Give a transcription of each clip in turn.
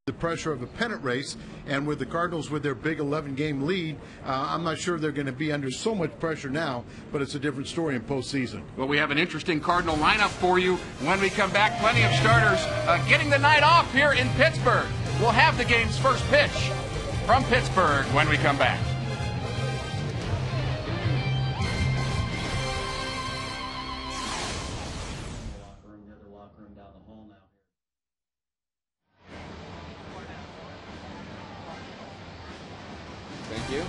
The pressure of a pennant race, and with the Cardinals with their big 11-game lead, I'm not sure they're going to be under so much pressure now, but it's a different story in postseason. Well, we have an interesting Cardinal lineup for you when we come back. Plenty of starters getting the night off here in Pittsburgh. We'll have the game's first pitch from Pittsburgh when we come back. Thank you.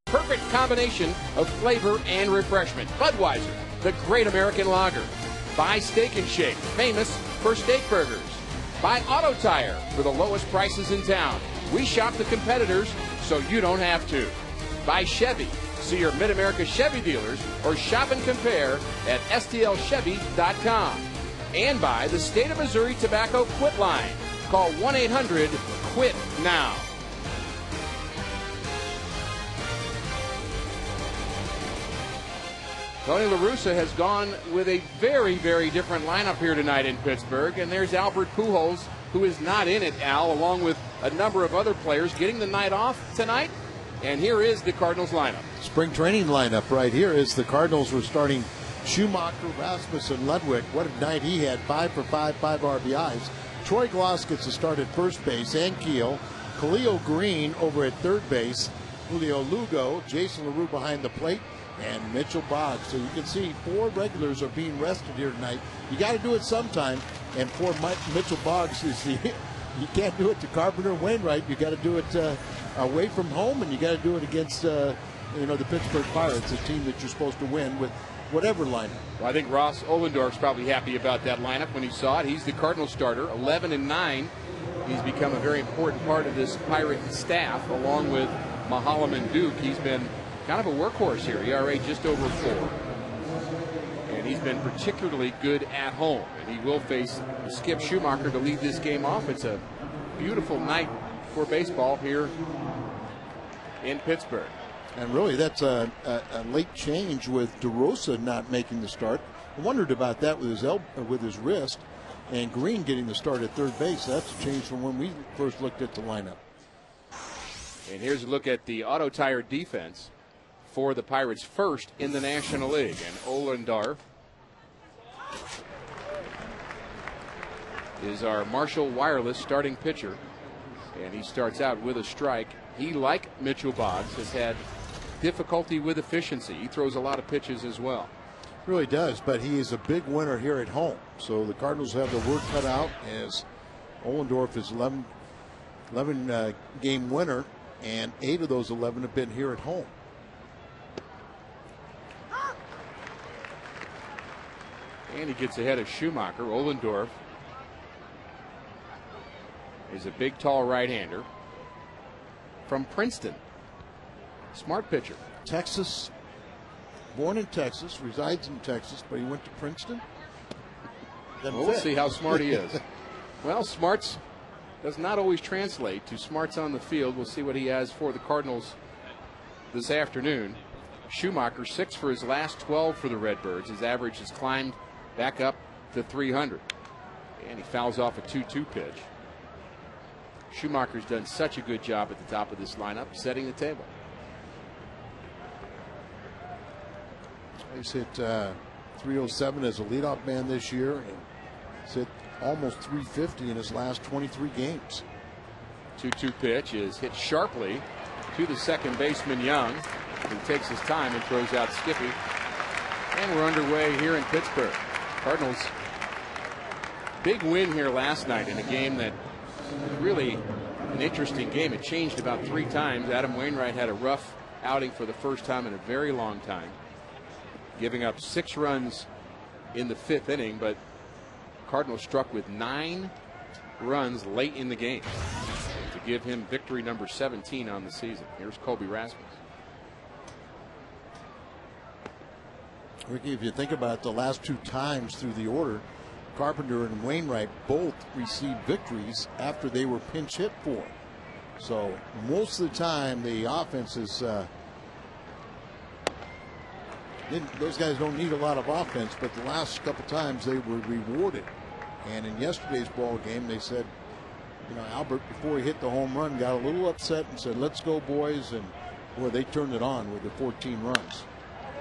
Perfect combination of flavor and refreshment. Budweiser, the great American lager. Buy Steak and Shake, famous for steak burgers. Buy Auto Tire for the lowest prices in town. We shop the competitors so you don't have to. Buy Chevy. See your Mid-America Chevy dealers or shop and compare at stlchevy.com. And buy the State of Missouri Tobacco Quit Line. Call 1-800-QUIT-NOW. Tony La Russa has gone with a very, very different lineup here tonight in Pittsburgh. And there's Albert Pujols, who is not in it, Al, along with a number of other players getting the night off tonight. And here is the Cardinals lineup. Spring training lineup right here is the Cardinals were starting Schumacher, Rasmussen, Ludwig. What a night he had, 5 for 5 RBIs. Troy Glaus gets a start at first base, and Keel. Khalil Green over at third base. Julio Lugo, Jason LaRue behind the plate, and Mitchell Boggs. So you can see 4 regulars are being rested here tonight. You got to do it sometime, and poor Mitchell Boggs is the you can't do it to Carpenter and Wainwright. You got to do it away from home, and you got to do it against the Pittsburgh Pirates, a team that you're supposed to win with whatever lineup. Well, I think Ross Ohlendorf's probably happy about that lineup when he saw it. He's the Cardinal starter, 11-9. He's become a very important part of this Pirate staff, along with Mahalam and Duke. He's been kind of a workhorse here, ERA just over 4. And he's been particularly good at home. And he will face Skip Schumacher to lead this game off. It's a beautiful night for baseball here in Pittsburgh. And really, that's a late change with DeRosa not making the start. I wondered about that with his wrist, and Green getting the start at third base. That's a change from when we first looked at the lineup. And here's a look at the Auto Tire defense for the Pirates, first in the National League. And Olendorf is our Marshall Wireless starting pitcher, and he starts out with a strike. He, like Mitchell Boggs, has had difficulty with efficiency. He throws a lot of pitches as well. Really does, but he is a big winner here at home. So the Cardinals have their work cut out, as Olendorf is 11 game winner, and 8 of those 11 have been here at home. And he gets ahead of Schumacher. Olendorf is a big, tall right-hander from Princeton. Smart pitcher. Texas, born in Texas, resides in Texas, but he went to Princeton. Well, we'll see how smart he is. Well, smarts does not always translate to smarts on the field. We'll see what he has for the Cardinals this afternoon. Schumacher, 6 for his last 12 for the Redbirds. His average has climbed back up to 300. And he fouls off a 2-2 pitch. Schumacher's done such a good job at the top of this lineup, setting the table. He's hit 307 as a leadoff man this year, and he's hit almost 350 in his last 23 games. 2-2 pitch is hit sharply to the second baseman Young, who takes his time and throws out Skippy. And we're underway here in Pittsburgh. Cardinals, big win here last night in a game that was really an interesting game. It changed about 3 times. Adam Wainwright had a rough outing for the first time in a very long time, giving up 6 runs in the 5th inning, but Cardinals struck with 9 runs late in the game to give him victory number 17 on the season. Here's Colby Rasmus. Ricky, if you think about it, the last 2 times through the order, Carpenter and Wainwright both received victories after they were pinch hit for. So most of the time the offense is those guys don't need a lot of offense, but the last couple times they were rewarded. And in yesterday's ball game, they said, you know, Albert, before he hit the home run, got a little upset and said, "Let's go, boys," and boy, they turned it on with the 14 runs.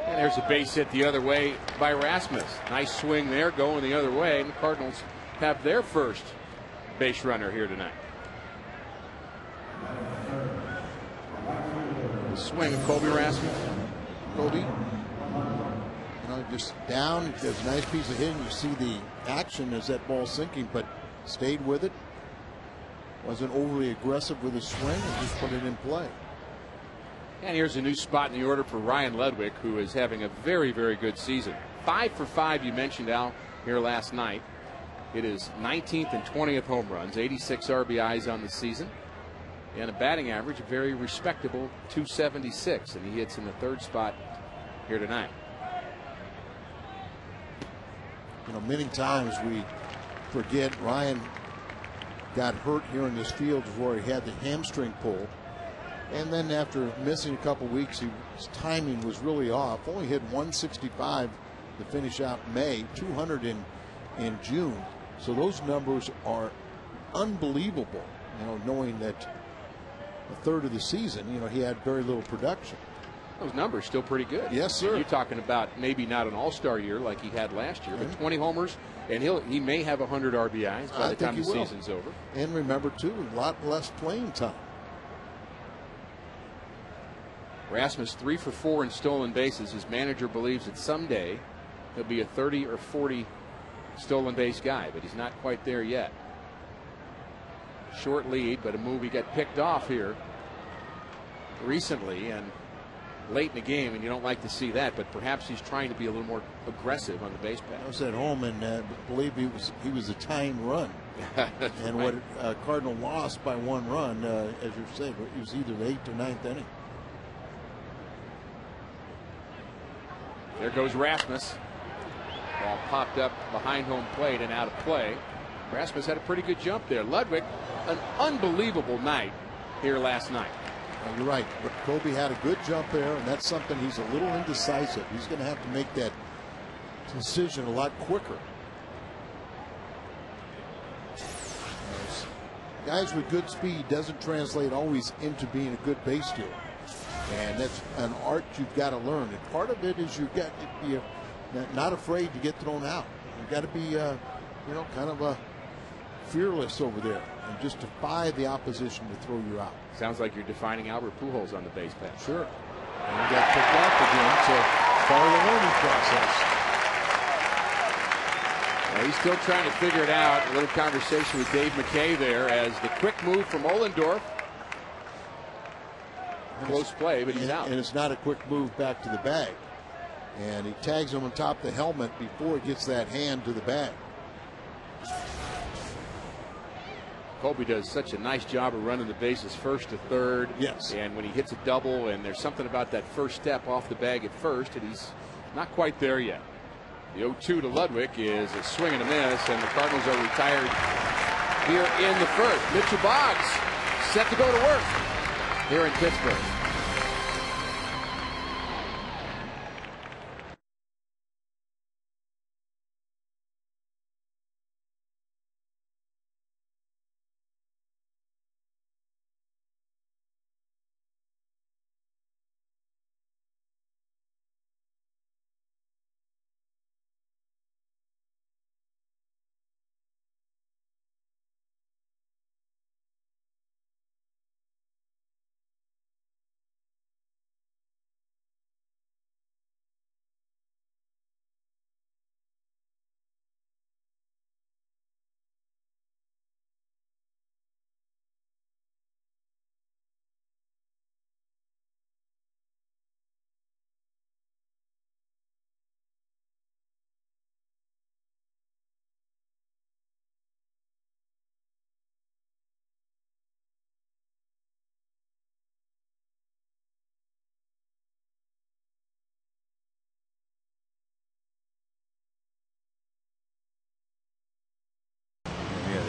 And there's a base hit the other way by Rasmus. Nice swing there, going the other way, and the Cardinals have their first base runner here tonight. The swing of Colby Rasmus. Colby, you know, just down, he does a nice piece of hitting. You see the action as that ball sinking, but stayed with it. Wasn't overly aggressive with his swing and just put it in play. And here's a new spot in the order for Ryan Ludwig, who is having a very, very good season. 5 for 5, you mentioned, Al, here last night. It is 19th and 20th home runs, 86 RBIs on the season, and a batting average, a very respectable 276, and he hits in the 3rd spot here tonight. You know, many times we forget Ryan got hurt here in this field before he had the hamstring pull. And then after missing a couple weeks, his timing was really off. Only hit 165 to finish out May, 200 in June. So those numbers are unbelievable, you know, knowing that a third of the season, you know, he had very little production. Those numbers still pretty good. Yes, sir. And you're talking about maybe not an all-star year like he had last year, but 20 homers, and he may have 100 RBIs by the time the season's over. And remember, too, a lot less playing time. Rasmus 3 for 4 in stolen bases. His manager believes that someday he'll be a 30 or 40 stolen base guy, but he's not quite there yet. Short lead, but a move he got picked off here recently and late in the game, and you don't like to see that, but perhaps he's trying to be a little more aggressive on the base pass. I was at home and believe he was a tying run. And right. What Cardinal lost by 1 run, as you said, it was either the 8th or 9th inning. There goes Rasmus. Ball popped up behind home plate and out of play. Rasmus had a pretty good jump there. Ludwig, an unbelievable night here last night. You're right. Colby had a good jump there, and that's something he's a little indecisive. He's going to have to make that decision a lot quicker. Guys with good speed doesn't translate always into being a good base stealer, and that's an art you've got to learn. And part of it is you're not afraid to get thrown out. You've got to be, kind of fearless over there and just defy the opposition to throw you out. Sounds like you're defining Albert Pujols on the base path. Sure. And he got picked off again, so part of the learning process. Well, he's still trying to figure it out. A little conversation with Dave McKay there as the quick move from Ollendorf. Close play, but he's out. And it's not a quick move back to the bag. And he tags him on top of the helmet before he gets that hand to the bag. Colby does such a nice job of running the bases first to third. Yes. And when he hits a double, and there's something about that first step off the bag at first, and he's not quite there yet. The 0-2 to Ludwig is a swing and a miss, and the Cardinals are retired here in the first. Mitchell Boggs set to go to work here in Pittsburgh.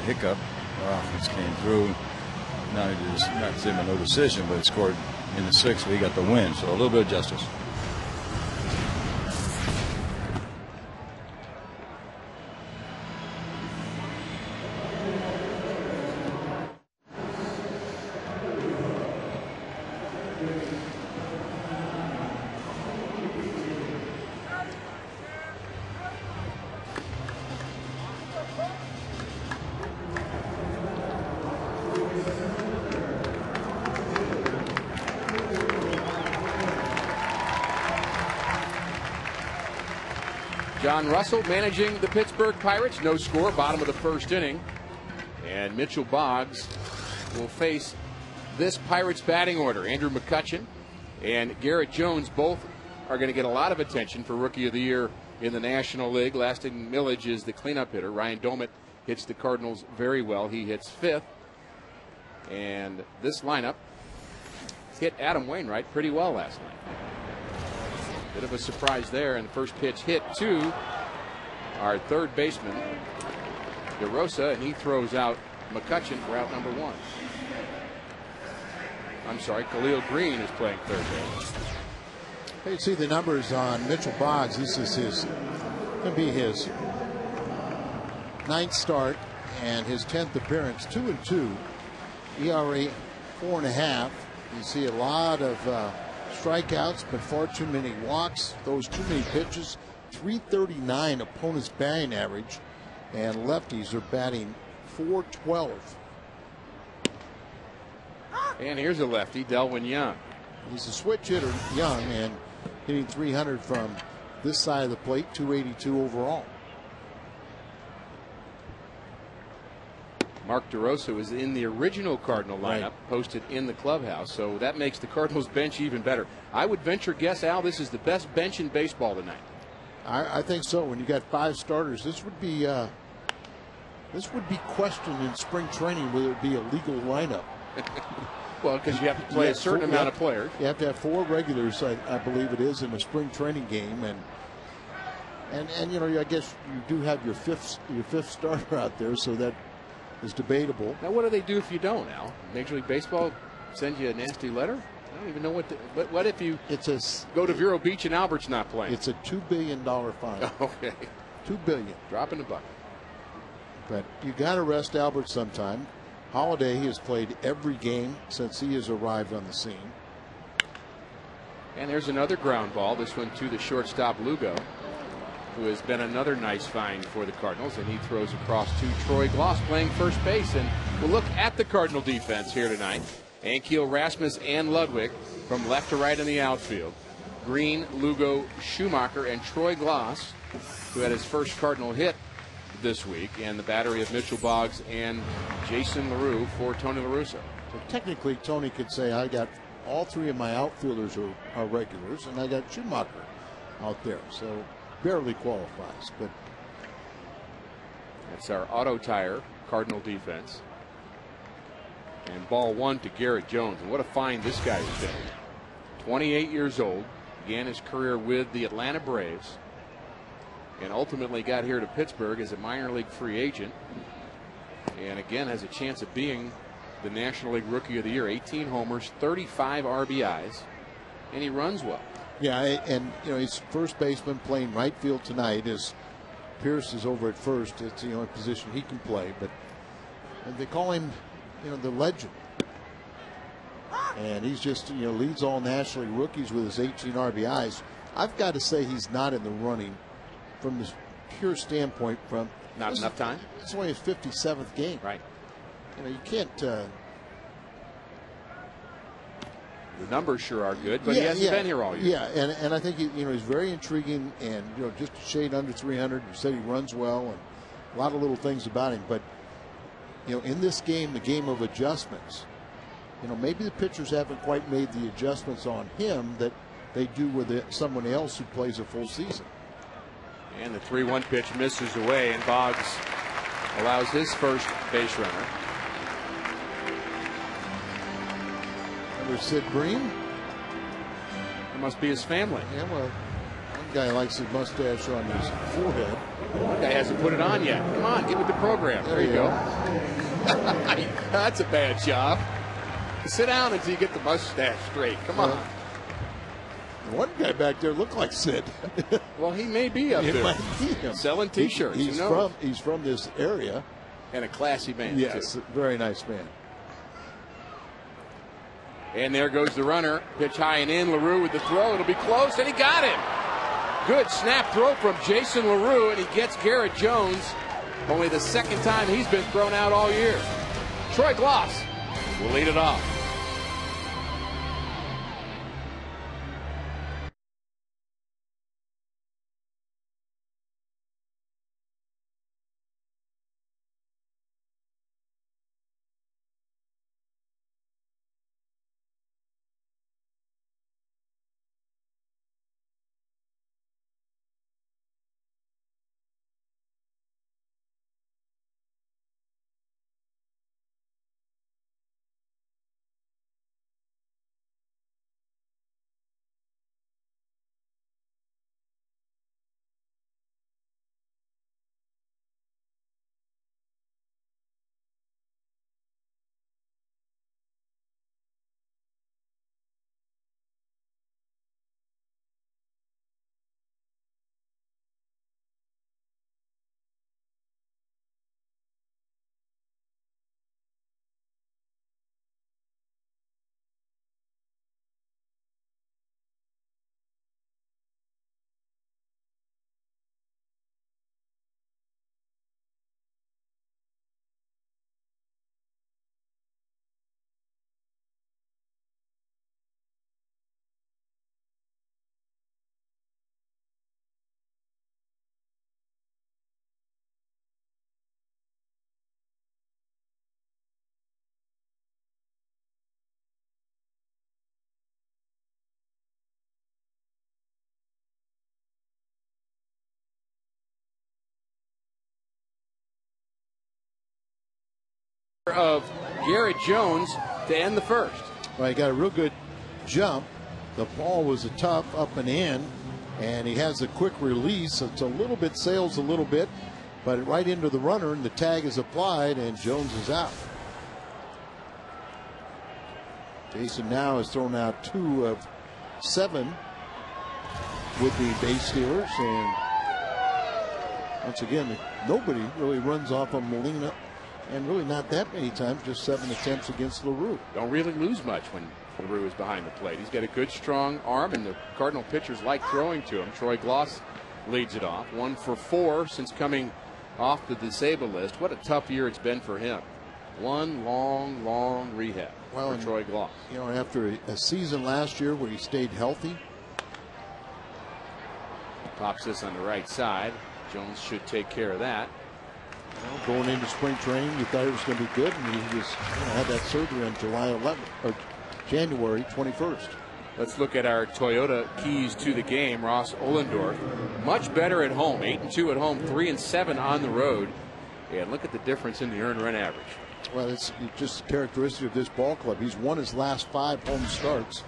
Hiccup. Offense came through. Not only no decision, but scored in the sixth. We got the win, so a little bit of justice. John Russell managing the Pittsburgh Pirates. No score, bottom of the first inning. And Mitchell Boggs will face this Pirates batting order. Andrew McCutchen and Garrett Jones both are going to get a lot of attention for Rookie of the Year in the National League. Lasting Millage is the cleanup hitter. Ryan Domit hits the Cardinals very well. He hits fifth. And this lineup hit Adam Wainwright pretty well last night. Bit of a surprise there, and the first pitch hit to our third baseman, DeRosa, and he throws out McCutchen for out number one. I'm sorry, Khalil Green is playing third base. You see the numbers on Mitchell Boggs. This is going to be his ninth start and his 10th appearance. 2-2, ERA 4.5. You see a lot of strikeouts, but far too many walks, those too many pitches. 339 opponent's batting average, and lefties are batting 412. And here's a lefty, Delwyn Young. He's a switch hitter, Young, and hitting 300 from this side of the plate, 282 overall. Mark DeRosa was in the original Cardinal lineup, posted in the clubhouse, so that makes the Cardinals bench even better. I would venture guess, Al, this is the best bench in baseball tonight. I think so. When you got 5 starters, this would be questioned in spring training whether it be a legal lineup. Well, because you have to play a certain amount of players. You have to have 4 regulars, I believe it is, in a spring training game, and you know, I guess you do have your fifth starter out there, so that is debatable. Now, what do they do if you don't, Al? Major League Baseball send you a nasty letter? I don't even know what. But what if you go to a Vero Beach and Albert's not playing? It's a $2 billion fine. Okay, $2 billion. drop in the bucket. But you got to rest Albert sometime. Holiday has played every game since he has arrived on the scene. And there's another ground ball. This one to the shortstop Lugo, who has been another nice find for the Cardinals, and he throws across to Troy Gloss playing first base. And we'll look at the Cardinal defense here tonight. Ankiel, Rasmus, and Ludwig from left to right in the outfield. Green, Lugo, Schumacher, and Troy Gloss, who had his first Cardinal hit this week, and the battery of Mitchell Boggs and Jason LaRue for Tony La Russa. So technically, Tony could say, I got all three of my outfielders are regulars, and I got Schumacher out there. So barely qualifies. But that's our Auto Tire Cardinal defense. And ball one to Garrett Jones. And what a find this guy has been. 28 years old. Began his career with the Atlanta Braves. And ultimately got here to Pittsburgh as a minor league free agent. And again has a chance of being the National League Rookie of the Year. 18 homers, 35 RBIs. And he runs well. Yeah, and he's first baseman playing right field tonight as Pierce is over at first. It's the only position he can play. But they call him the legend, and he's just leads all National League rookies with his 18 RBIs. I've got to say he's not in the running from this pure standpoint. From not enough time. It's only his 57th game. Right. You can't. The numbers sure are good, but he hasn't been here all year. Yeah, and I think he's very intriguing, and just a shade under 300. You said he runs well, and a lot of little things about him, but. In this game, the game of adjustments, maybe the pitchers haven't quite made the adjustments on him that they do with someone else who plays a full season. And the 3-1 pitch misses away, and Boggs allows his first base runner. Under Sid Bream. It must be his family. Yeah, well, one guy likes his mustache on his forehead. One guy hasn't put it on yet. Come on, get with the program. There you go. That's a bad job. Sit down until you get the mustache straight. Come on. One guy back there looked like Sid. Well, he may be up there. Might be him. Selling T-shirts. He's from this area. And a classy man, yes, too. Very nice man. And there goes the runner. Pitch high and in. LaRue with the throw. It'll be close, and he got him. Good snap throw from Jason LaRue, and he gets Garrett Jones. Only the second time he's been thrown out all year. Troy Gloss will lead it off. Of Garrett Jones to end the first. Well, he got a real good jump. The ball was a tough up and in, and he has a quick release. It's a little bit, sails a little bit, but right into the runner, and the tag is applied, and Jones is out. Jason now has thrown out 2 of 7 would-be base stealers, and once again, nobody really runs off on Molina, and really not that many times, just 7 attempts against LaRue. Don't really lose much when LaRue is behind the plate. He's got a good, strong arm, and the Cardinal pitchers like throwing to him. Troy Gloss leads it off. 1 for 4 since coming off the disabled list. What a tough year it's been for him. One long rehab for Troy Gloss. You know, after a season last year where he stayed healthy. Pops this on the right side. Jones should take care of that. Well, going into spring training, you thought it was going to be good, and he was had that surgery on July 11th or January 21st. Let's look at our Toyota keys to the game. Ross Ohlendorf, much better at home. 8-2 at home, 3-7 on the road. And look at the difference in the earned run average. Well, it's just characteristic of this ball club. He's won his last 5 home starts,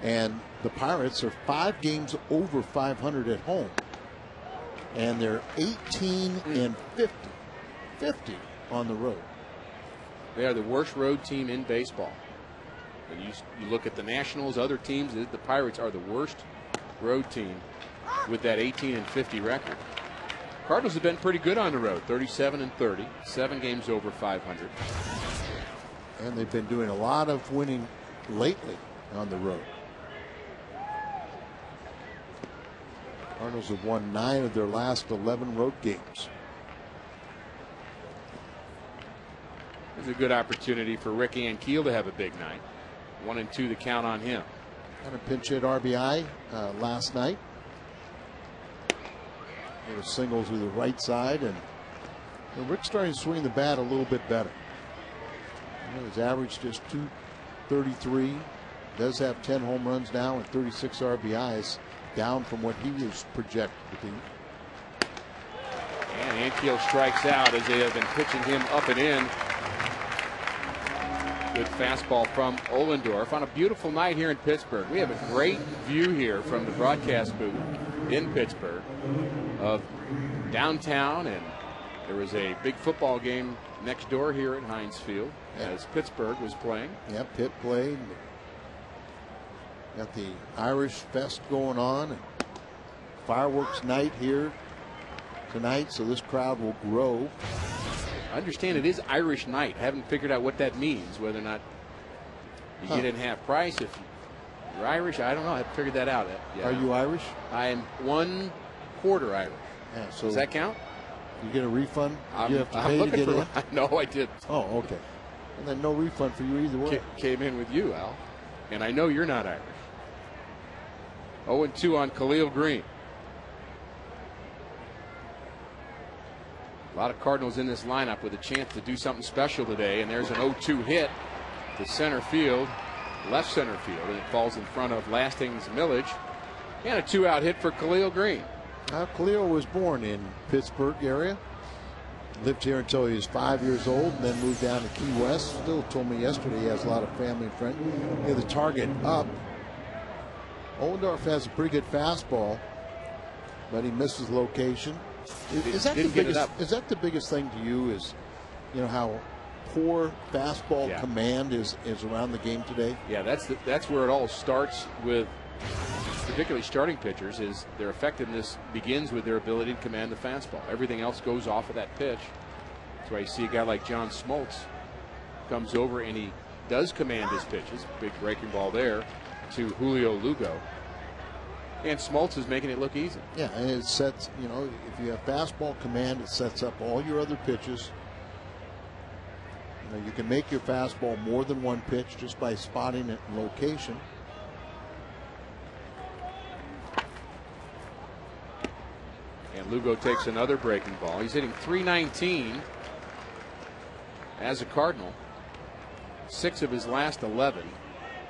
and the Pirates are 5 games over 500 at home, and they're 18 and 50 on the road. They are the worst road team in baseball. And you look at the Nationals, other teams, the Pirates are the worst road team with that 18 and 50 record. Cardinals have been pretty good on the road, 37 and 30, 7 games over 500. And they've been doing a lot of winning lately on the road. Cardinals have won 9 of their last 11 road games. It's a good opportunity for Ricky Ankiel to have a big night. 1-2 the count on him. Had a pinch hit RBI last night. Little single to the right side, and Rick's starting to swing the bat a little bit better. You know, his average just 233. Does have 10 home runs now and 36 RBIs, down from what he was projected to be. And Ankiel strikes out as they have been pitching him up and in. Good fastball from Ohlendorf on a beautiful night here in Pittsburgh. We have a great view here from the broadcast booth in Pittsburgh of downtown, and there was a big football game next door here at Heinz Field as Pittsburgh was playing. Yeah, Pitt played. Got the Irish Fest going on, and fireworks night here tonight, so this crowd will grow. I understand it is Irish night. I haven't figured out what that means, whether or not you get it in half price. If you're Irish, I don't know. I haven't figured that out. Are you Irish? I am 1/4 Irish. Yeah, so does that count? You get a refund? I'm, you have to I'm pay to looking get for in? No, I didn't. Oh, okay. And then no refund for you either way. Came in with you, Al. And I know you're not Irish. 0-2 on Khalil Green. A lot of Cardinals in this lineup with a chance to do something special today. And there's an 0-2 hit to center field, left center field. And it falls in front of Lasting's Millage. And a 2-out hit for Khalil Green. Khalil was born in Pittsburgh area. Lived here until he was 5 years old, and then moved down to Key West. Still told me yesterday he has a lot of family and friends. Near the target up. Ohlendorf has a pretty good fastball, but he misses location. Is that the biggest thing to you? Is, you know, how poor fastball command is around the game today? Yeah, that's where it all starts with, particularly starting pitchers, is their effectiveness begins with their ability to command the fastball. Everything else goes off of that pitch. That's why you see a guy like John Smoltz comes over and he does command his pitches. Big breaking ball there to Julio Lugo. And Smoltz is making it look easy. Yeah, and it sets, you know, if you have fastball command, it sets up all your other pitches. You know, you can make your fastball more than one pitch just by spotting it in location. And Lugo takes another breaking ball. He's hitting .319 as a Cardinal. 6 of his last 11.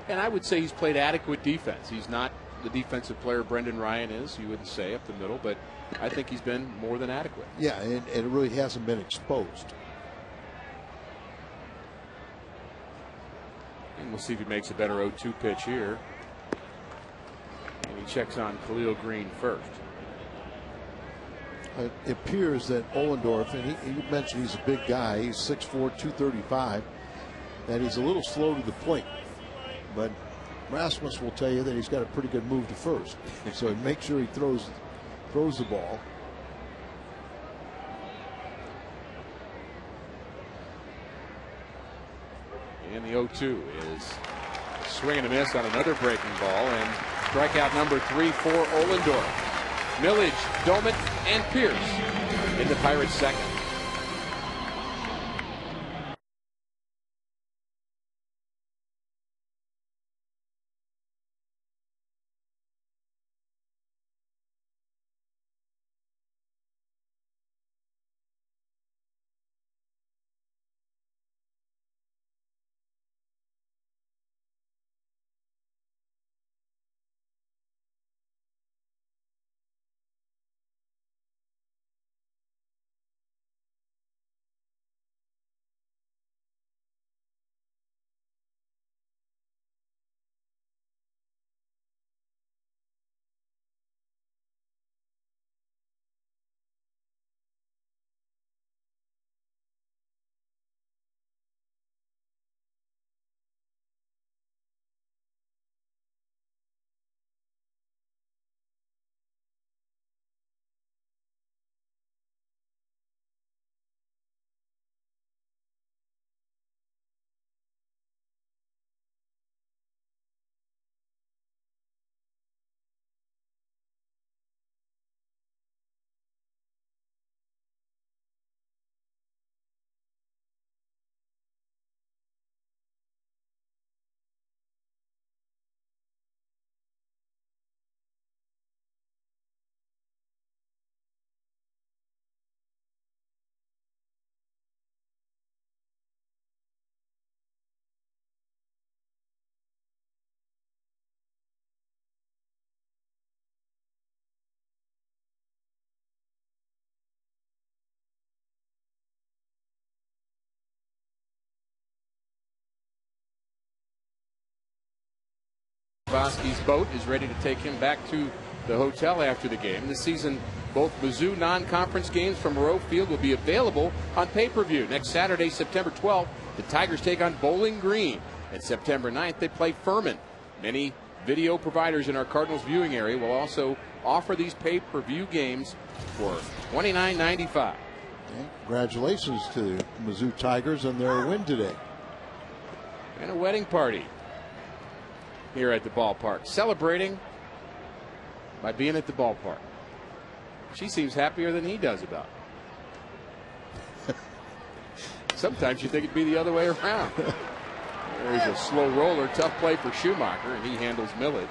And I would say he's played adequate defense. He's not the defensive player Brendan Ryan is, you wouldn't say, up the middle, but I think he's been more than adequate. Yeah, and it really hasn't been exposed. And we'll see if he makes a better 0-2 pitch here. And he checks on Khalil Green first. It appears that Ohlendorf, and you mentioned he's a big guy, he's 6'4", 235, that he's a little slow to the plate. but Rasmus will tell you that he's got a pretty good move to first. So make sure he throws the ball. And the 0-2 is swing and a miss on another breaking ball, and strikeout number 3 for Ollendorf. Millage, Doman, and Pierce in the Pirates' second. Bosky's boat is ready to take him back to the hotel after the game. This season, both Mizzou non-conference games from Moreau Field will be available on pay-per-view. Next Saturday, September 12th, the Tigers take on Bowling Green. And September 9th, they play Furman. Many video providers in our Cardinals viewing area will also offer these pay-per-view games for $29.95. Congratulations to the Mizzou Tigers on their win today. And a wedding party here at the ballpark, celebrating by being at the ballpark. She seems happier than he does about it. Sometimes you think it'd be the other way around. There's a slow roller, tough play for Schumacher, and he handles Millage.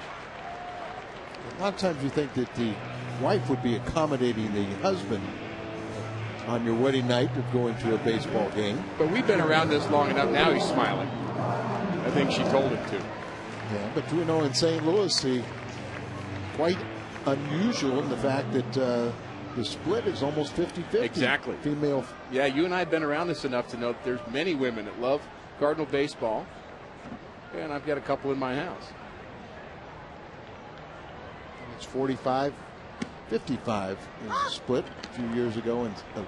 A lot of times you think that the wife would be accommodating the husband on your wedding night of going to a baseball game. But we've been around this long enough. Now he's smiling. I think she told him to. Yeah, but you know, in St. Louis, quite unusual in the fact that the split is almost 50-50. Exactly. Female. Yeah, you and I have been around this enough to know that there's many women that love Cardinal baseball, and I've got a couple in my house. It's 45-55 is the split a few years ago of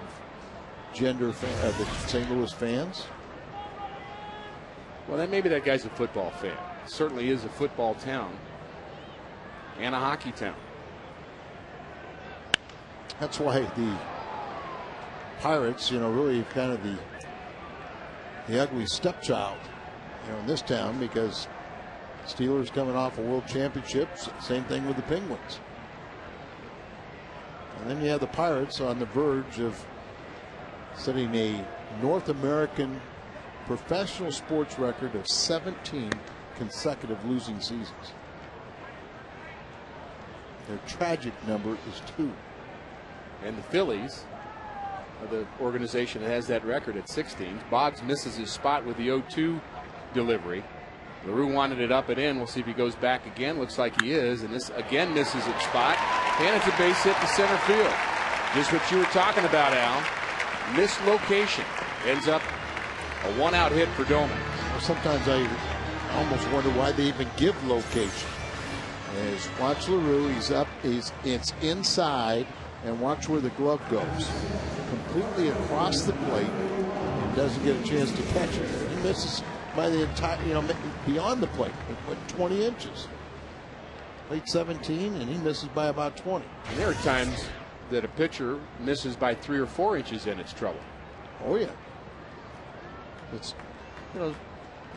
gender the St. Louis fans. Well, then maybe that guy's a football fan. Certainly is a football town and a hockey town. That's why the Pirates, really kind of the ugly stepchild, in this town, because Steelers coming off a world championships. Same thing with the Penguins. And then you have the Pirates on the verge of setting a North American professional sports record of 17 consecutive losing seasons. Their tragic number is 2. And the Phillies are the organization that has that record at 16. Boggs misses his spot with the 0-2 delivery. LaRue wanted it up and in. We'll see if he goes back again. Looks like he is. And this again misses its spot. And it's a base hit to center field. Just what you were talking about, Al. Mislocation ends up a one-out hit for Doman. Sometimes I almost wonder why they even give location. As watch LaRue, he's up, it's inside, and watch where the glove goes. Completely across the plate and doesn't get a chance to catch it. He misses by the entire, beyond the plate. It went 20 inches. Plate 17, and he misses by about 20. And there are times that a pitcher misses by 3 or 4 inches and it's trouble. Oh yeah. It's,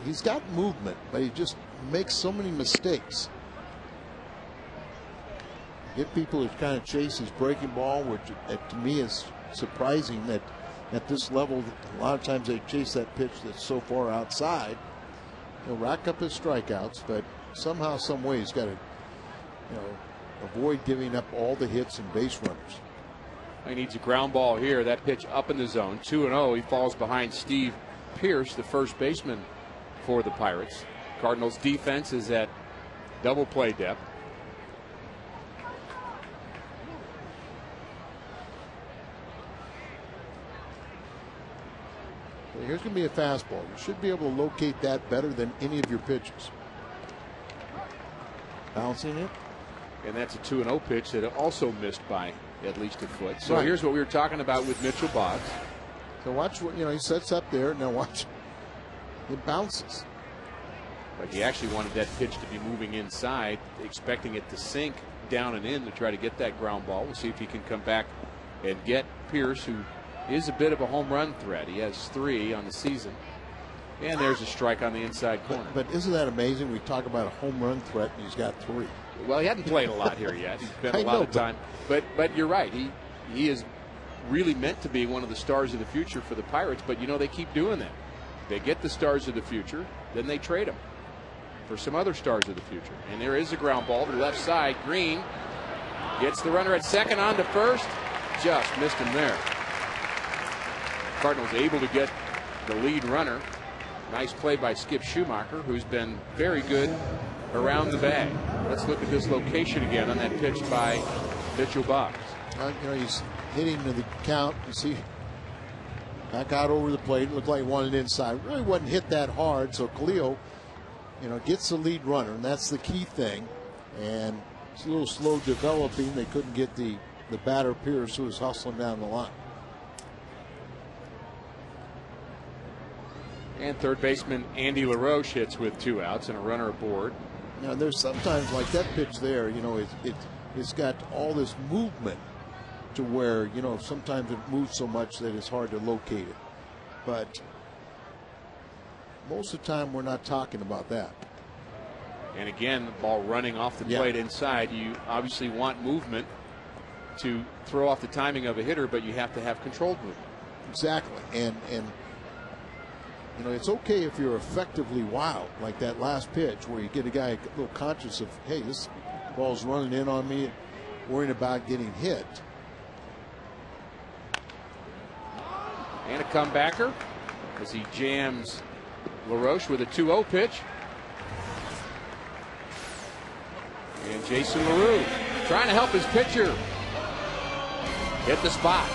he's got movement, but he just makes so many mistakes. Get people who kind of chase his breaking ball, which to me is surprising that at this level, a lot of times they chase that pitch that's so far outside. He'll rack up his strikeouts, but somehow, some way, he's got to, avoid giving up all the hits and base runners. He needs a ground ball here. That pitch up in the zone. 2-0. He falls behind Steve Pierce, the first baseman for the Pirates. Cardinals defense is at double play depth. Here's going to be a fastball. You should be able to locate that better than any of your pitches. Bouncing it. And that's a 2-0 pitch that also missed by at least a foot. So right. Here's what we were talking about with Mitchell Boggs. So watch what, he sets up there. Now watch. It bounces. But he actually wanted that pitch to be moving inside, expecting it to sink down and in to try to get that ground ball. We'll see if he can come back and get Pierce, who is a bit of a home run threat. He has 3 on the season. And there's a strike on the inside corner. But isn't that amazing? We talk about a home run threat, and he's got 3. Well, he hadn't played a lot here yet. He's spent a lot of time. But you're right. He is really meant to be one of the stars of the future for the Pirates. But, they keep doing that. They get the stars of the future, then they trade them for some other stars of the future. And there is a ground ball to the left side. Green gets the runner at second on to first. Just missed him there. Cardinals able to get the lead runner. Nice play by Skip Schumacher, who's been very good around the bag. Let's look at this location again on that pitch by Mitchell Boggs. He's hitting to the count. You see, back out over the plate. Looked like he wanted inside. Really wasn't hit that hard. So Khalil, gets the lead runner, and that's the key thing. And it's a little slow developing. They couldn't get the batter Pierce, who was hustling down the line. And third baseman Andy LaRoche hits with 2 outs and a runner aboard. Now there's sometimes like that pitch there, it's got all this movement to where, sometimes it moves so much that it's hard to locate it. But most of the time we're not talking about that. And again, the ball running off the plate inside. You obviously want movement to throw off the timing of a hitter, but you have to have controlled movement. Exactly. And it's okay if you're effectively wild, like that last pitch where you get a guy a little conscious of, hey, this ball's running in on me, worrying about getting hit. And a comebacker as he jams LaRoche with a 2-0 pitch. And Jason LaRue trying to help his pitcher hit the spot.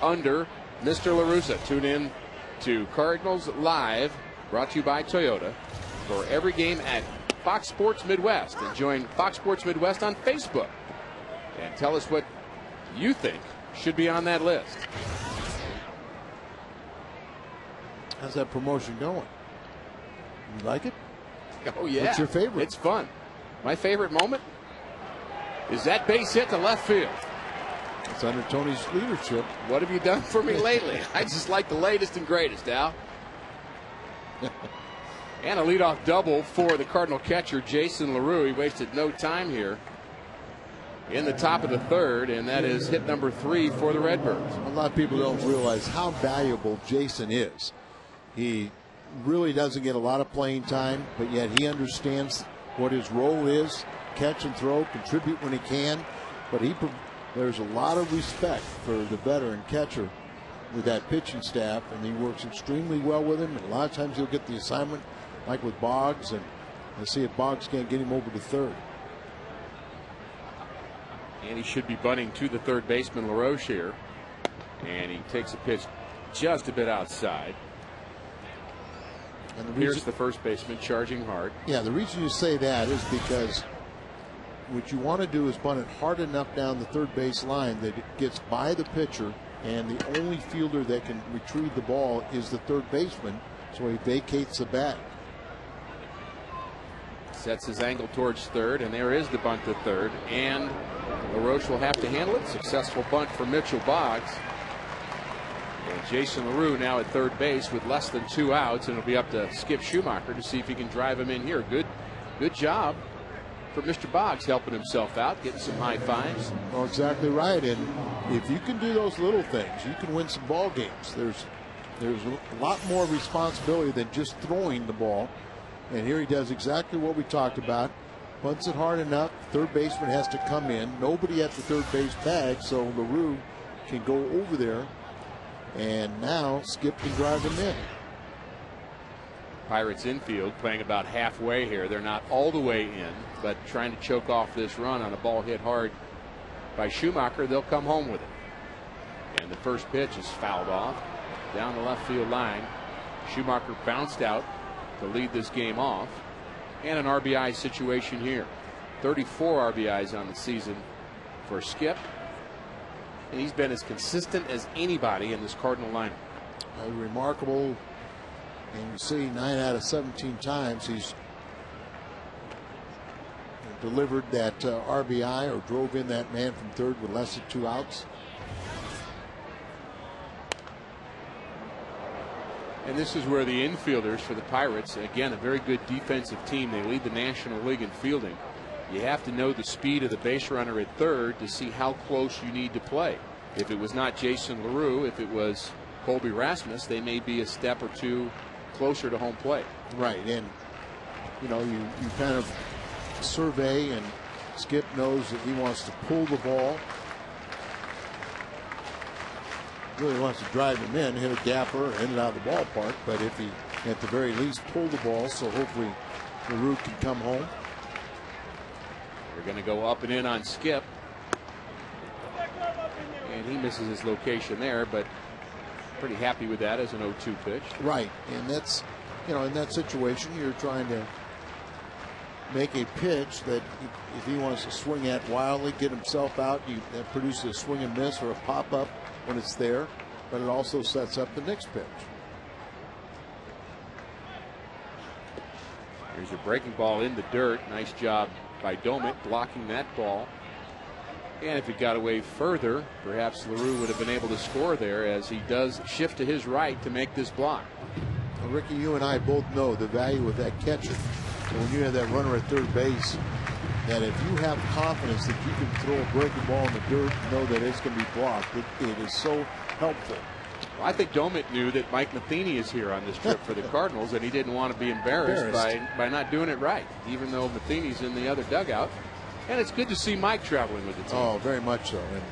under Mr. LaRussa. Tune in to Cardinals Live, brought to you by Toyota, for every game at Fox Sports Midwest. And join Fox Sports Midwest on Facebook. And tell us what you think should be on that list. How's that promotion going? You like it? Oh, yeah. What's your favorite? It's fun. My favorite moment is that base hit to left field. It's under Tony's leadership. What have you done for me lately? I just like the latest and greatest, Al. And a leadoff double for the Cardinal catcher, Jason LaRue. He wasted no time here in the top of the third, and that is hit number 3 for the Redbirds. A lot of people don't realize how valuable Jason is. He really doesn't get a lot of playing time, but yet he understands what his role is: catch and throw, contribute when he can. But there's a lot of respect for the veteran catcher with that pitching staff, and he works extremely well with him. And a lot of times he'll get the assignment, like with Boggs, and let's see if Boggs can't get him over to third. And he should be bunting to the third baseman, LaRoche, here. And he takes a pitch just a bit outside. And here's the first baseman charging hard. Yeah, the reason you say that is because what you want to do is bunt it hard enough down the third base line that it gets by the pitcher, and the only fielder that can retrieve the ball is the third baseman, so he vacates the bat. Sets his angle towards third, and there is the bunt to third, and LaRoche will have to handle it. Successful bunt for Mitchell Boggs. And Jason LaRue now at third base with less than 2 outs, and it'll be up to Skip Schumacher to see if he can drive him in here. Good job for Mr. Boggs, helping himself out, getting some high fives. Oh, exactly right. And if you can do those little things, you can win some ball games. There's a lot more responsibility than just throwing the ball. And here he does exactly what we talked about. Punts it hard enough. Third baseman has to come in. Nobody at the third base bag, so LaRue can go over there. And now Skip can drive him in. Pirates infield playing about halfway here. They're not all the way in, but trying to choke off this run on a ball hit hard by Schumacher. They'll come home with it. And the first pitch is fouled off down the left field line. Schumacher bounced out to lead this game off. And an RBI situation here. 34 RBIs on the season for Skip. And he's been as consistent as anybody in this Cardinal lineup. Remarkable. And you see 9 out of 17 times he's delivered that RBI or drove in that man from third with less than 2 outs. And this is where the infielders for the Pirates, again, a very good defensive team. They lead the National League in fielding. You have to know the speed of the base runner at third to see how close you need to play. If it was not Jason LaRue, if it was Colby Rasmus, they may be a step or two closer to home plate. Right, and you know, you kind of survey, and Skip knows that he wants to pull the ball. Really wants to drive him in, hit a gapper, hit it out of the ballpark, but if he at the very least pull the ball, so hopefully LaRue can come home. They're going to go up and in on Skip. And he misses his location there, but pretty happy with that as an 0-2 pitch. Right, and that's, you know, in that situation, you're trying to make a pitch that if he wants to swing at wildly, get himself out, that produces a swing and miss or a pop-up when it's there, but it also sets up the next pitch. Here's a breaking ball in the dirt. Nice job by Domit blocking that ball. And if it got away further, perhaps LaRue would have been able to score there, as he does shift to his right to make this block. Well, Ricky, you and I both know the value of that catcher. So when you have that runner at third base, that if you have confidence that you can throw a breaking ball in the dirt and know that it's going to be blocked, it is so helpful. Well, I think Domit knew that Mike Matheny is here on this trip for the Cardinals, and he didn't want to be embarrassed by not doing it right, even though Matheny's in the other dugout. And it's good to see Mike traveling with the team. Oh, very much so. And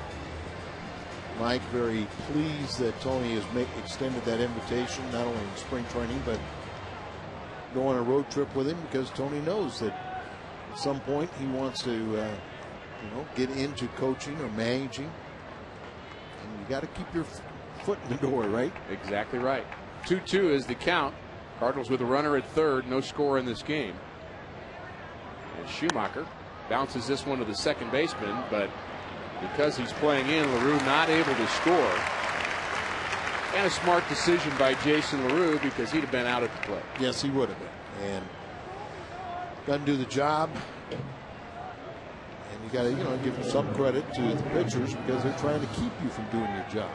Mike very pleased that Tony has extended that invitation, not only in spring training, but go on a road trip with him, because Tony knows that at some point he wants to get into coaching or managing. And you got to keep your foot in the door, right? Exactly right. 2-2 is the count. Cardinals with a runner at third, no score in this game. And Schumacher bounces this one to the second baseman, but because he's playing in, LaRue not able to score. And a smart decision by Jason LaRue, because he'd have been out at the plate. Yes, he would have been. And doesn't do the job. And you got to, give some credit to the pitchers, because they're trying to keep you from doing your job.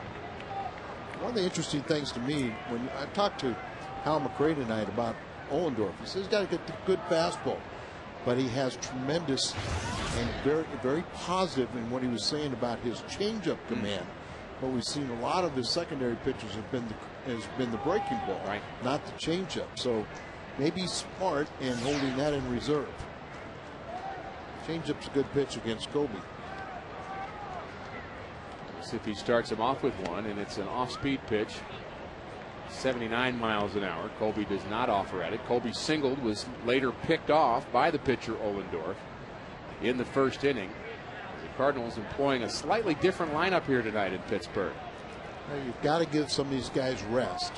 One of the interesting things to me, when I talked to Hal McRae tonight about Ohlendorf, he says he's got to get the good fastball, but he has tremendous and very, very positive in what he was saying about his changeup command. But we've seen a lot of his secondary pitches has been the breaking ball, right, not the changeup. So maybe he's smart in holding that in reserve. Changeup's a good pitch against Kobe. See if he starts him off with one, and it's an off-speed pitch. 79 miles an hour. Colby does not offer at it. Colby singled, was later picked off by the pitcher Ohlendorf in the first inning. The Cardinals employing a slightly different lineup here tonight in Pittsburgh. Now you've got to give some of these guys rest.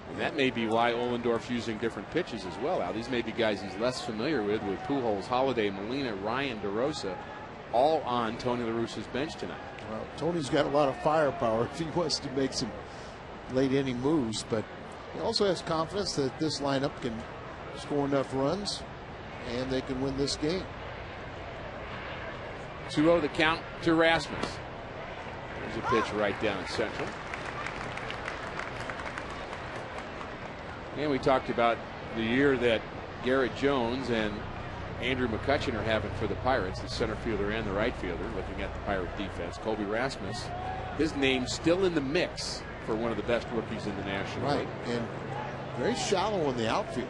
And that may be why Ohlendorf's using different pitches as well. Now, these may be guys he's less familiar with Pujols, Holiday, Molina, Ryan, DeRosa, all on Tony La Russa's bench tonight. Well, Tony's got a lot of firepower if he wants to make some late inning moves, but he also has confidence that this lineup can score enough runs and they can win this game. 2-0 the count to Rasmus. There's a pitch right down central. And we talked about the year that Garrett Jones and Andrew McCutchen are having for the Pirates, the center fielder and the right fielder. Looking at the Pirate defense, Colby Rasmus, his name still in the mix for one of the best rookies in the National League. And very shallow in the outfield.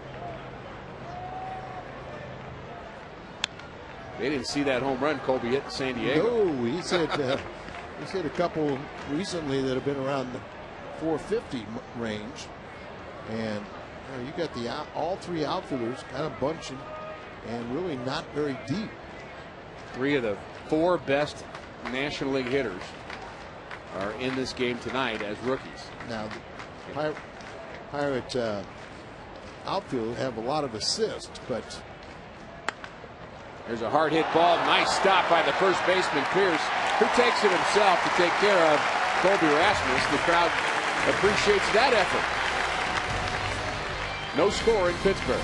They didn't see that home run Colby hit in San Diego. No, he's hit a couple recently that have been around the 450 range. And you got all three outfielders kind of bunching and really not very deep. 3 of the 4 best National League hitters are in this game tonight as rookies. Now, the Pirate outfield have a lot of assists, but there's a hard hit ball. Nice stop by the first baseman Pierce, who takes it himself to take care of Colby Rasmus. The crowd appreciates that effort. No score in Pittsburgh.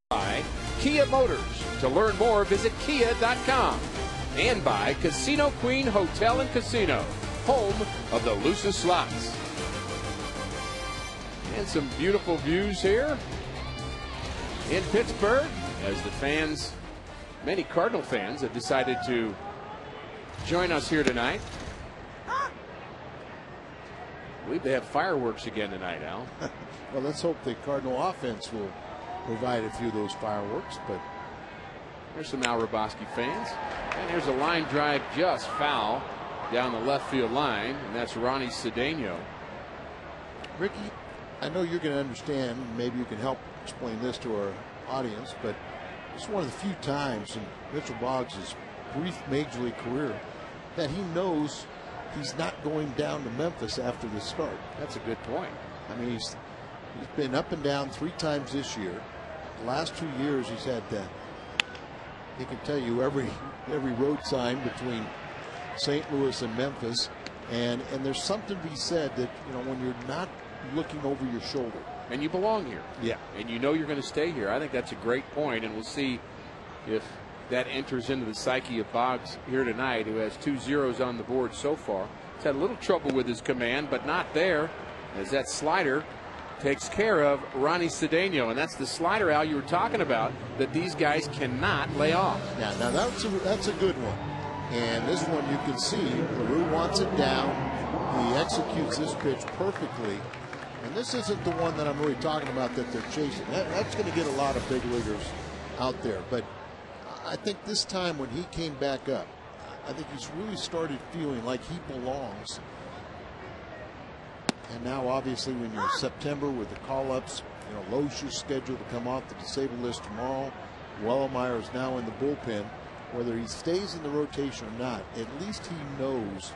By Kia Motors. To learn more, visit kia.com. And by Casino Queen Hotel and Casino, home of the Lucis Slots. And some beautiful views here in Pittsburgh. as the fans, many Cardinal fans, have decided to join us here tonight. I believe they have fireworks again tonight, Al. Well, let's hope the Cardinal offense will provide a few of those fireworks. But there's some Al Raboski fans. And there's a line drive just foul down the left field line, and that's Ronnie Cedeno. Ricky, I know you're going to understand, maybe you can help explain this to our audience, but it's one of the few times in Mitchell Boggs' brief major league career that he knows he's not going down to Memphis after the start. That's a good point. I mean, he's been up and down 3 times this year. The last 2 years he's had that. He can tell you every road sign between St. Louis and Memphis, and there's something to be said that, you know, when you're not looking over your shoulder. And you belong here. Yeah. And you know you're going to stay here. I think that's a great point, and we'll see if that enters into the psyche of Boggs here tonight, who has 2 zeros on the board so far. He's had a little trouble with his command, but not there, as that slider takes care of Ronnie Cedeno. And that's the slider, Al, you were talking about, that these guys cannot lay off. Yeah, now that's a good one. And this one you can see, LaRue wants it down. He executes this pitch perfectly. And this isn't the one that I'm really talking about that they're chasing. That's going to get a lot of big leaguers out there. But I think this time when he came back up, I think he's really started feeling like he belongs. And now obviously when you're in September with the call-ups, you know, Loesch's scheduled to come off the disabled list tomorrow. Wellemeyer is now in the bullpen. Whether he stays in the rotation or not, at least he knows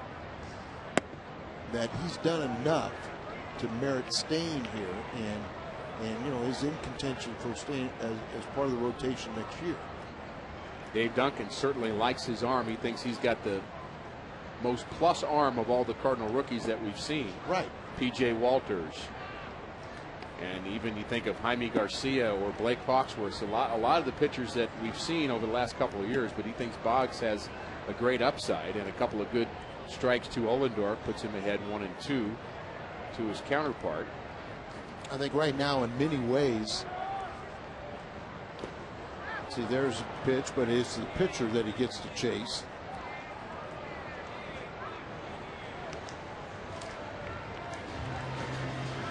that he's done enough to merit staying here, and you know, is in contention for staying as part of the rotation next year. Dave Duncan certainly likes his arm. He thinks he's got the most plus arm of all the Cardinal rookies that we've seen. Right. P.J. Walters, and even you think of Jaime Garcia or Blake Hawksworth, a lot of the pitchers that we've seen over the last couple of years. But he thinks Boggs has a great upside, and a couple of good strikes to Ollendorf puts him ahead 1-2 to his counterpart. I think right now in many ways, see, there's a pitch, but it's the pitcher that he gets to chase.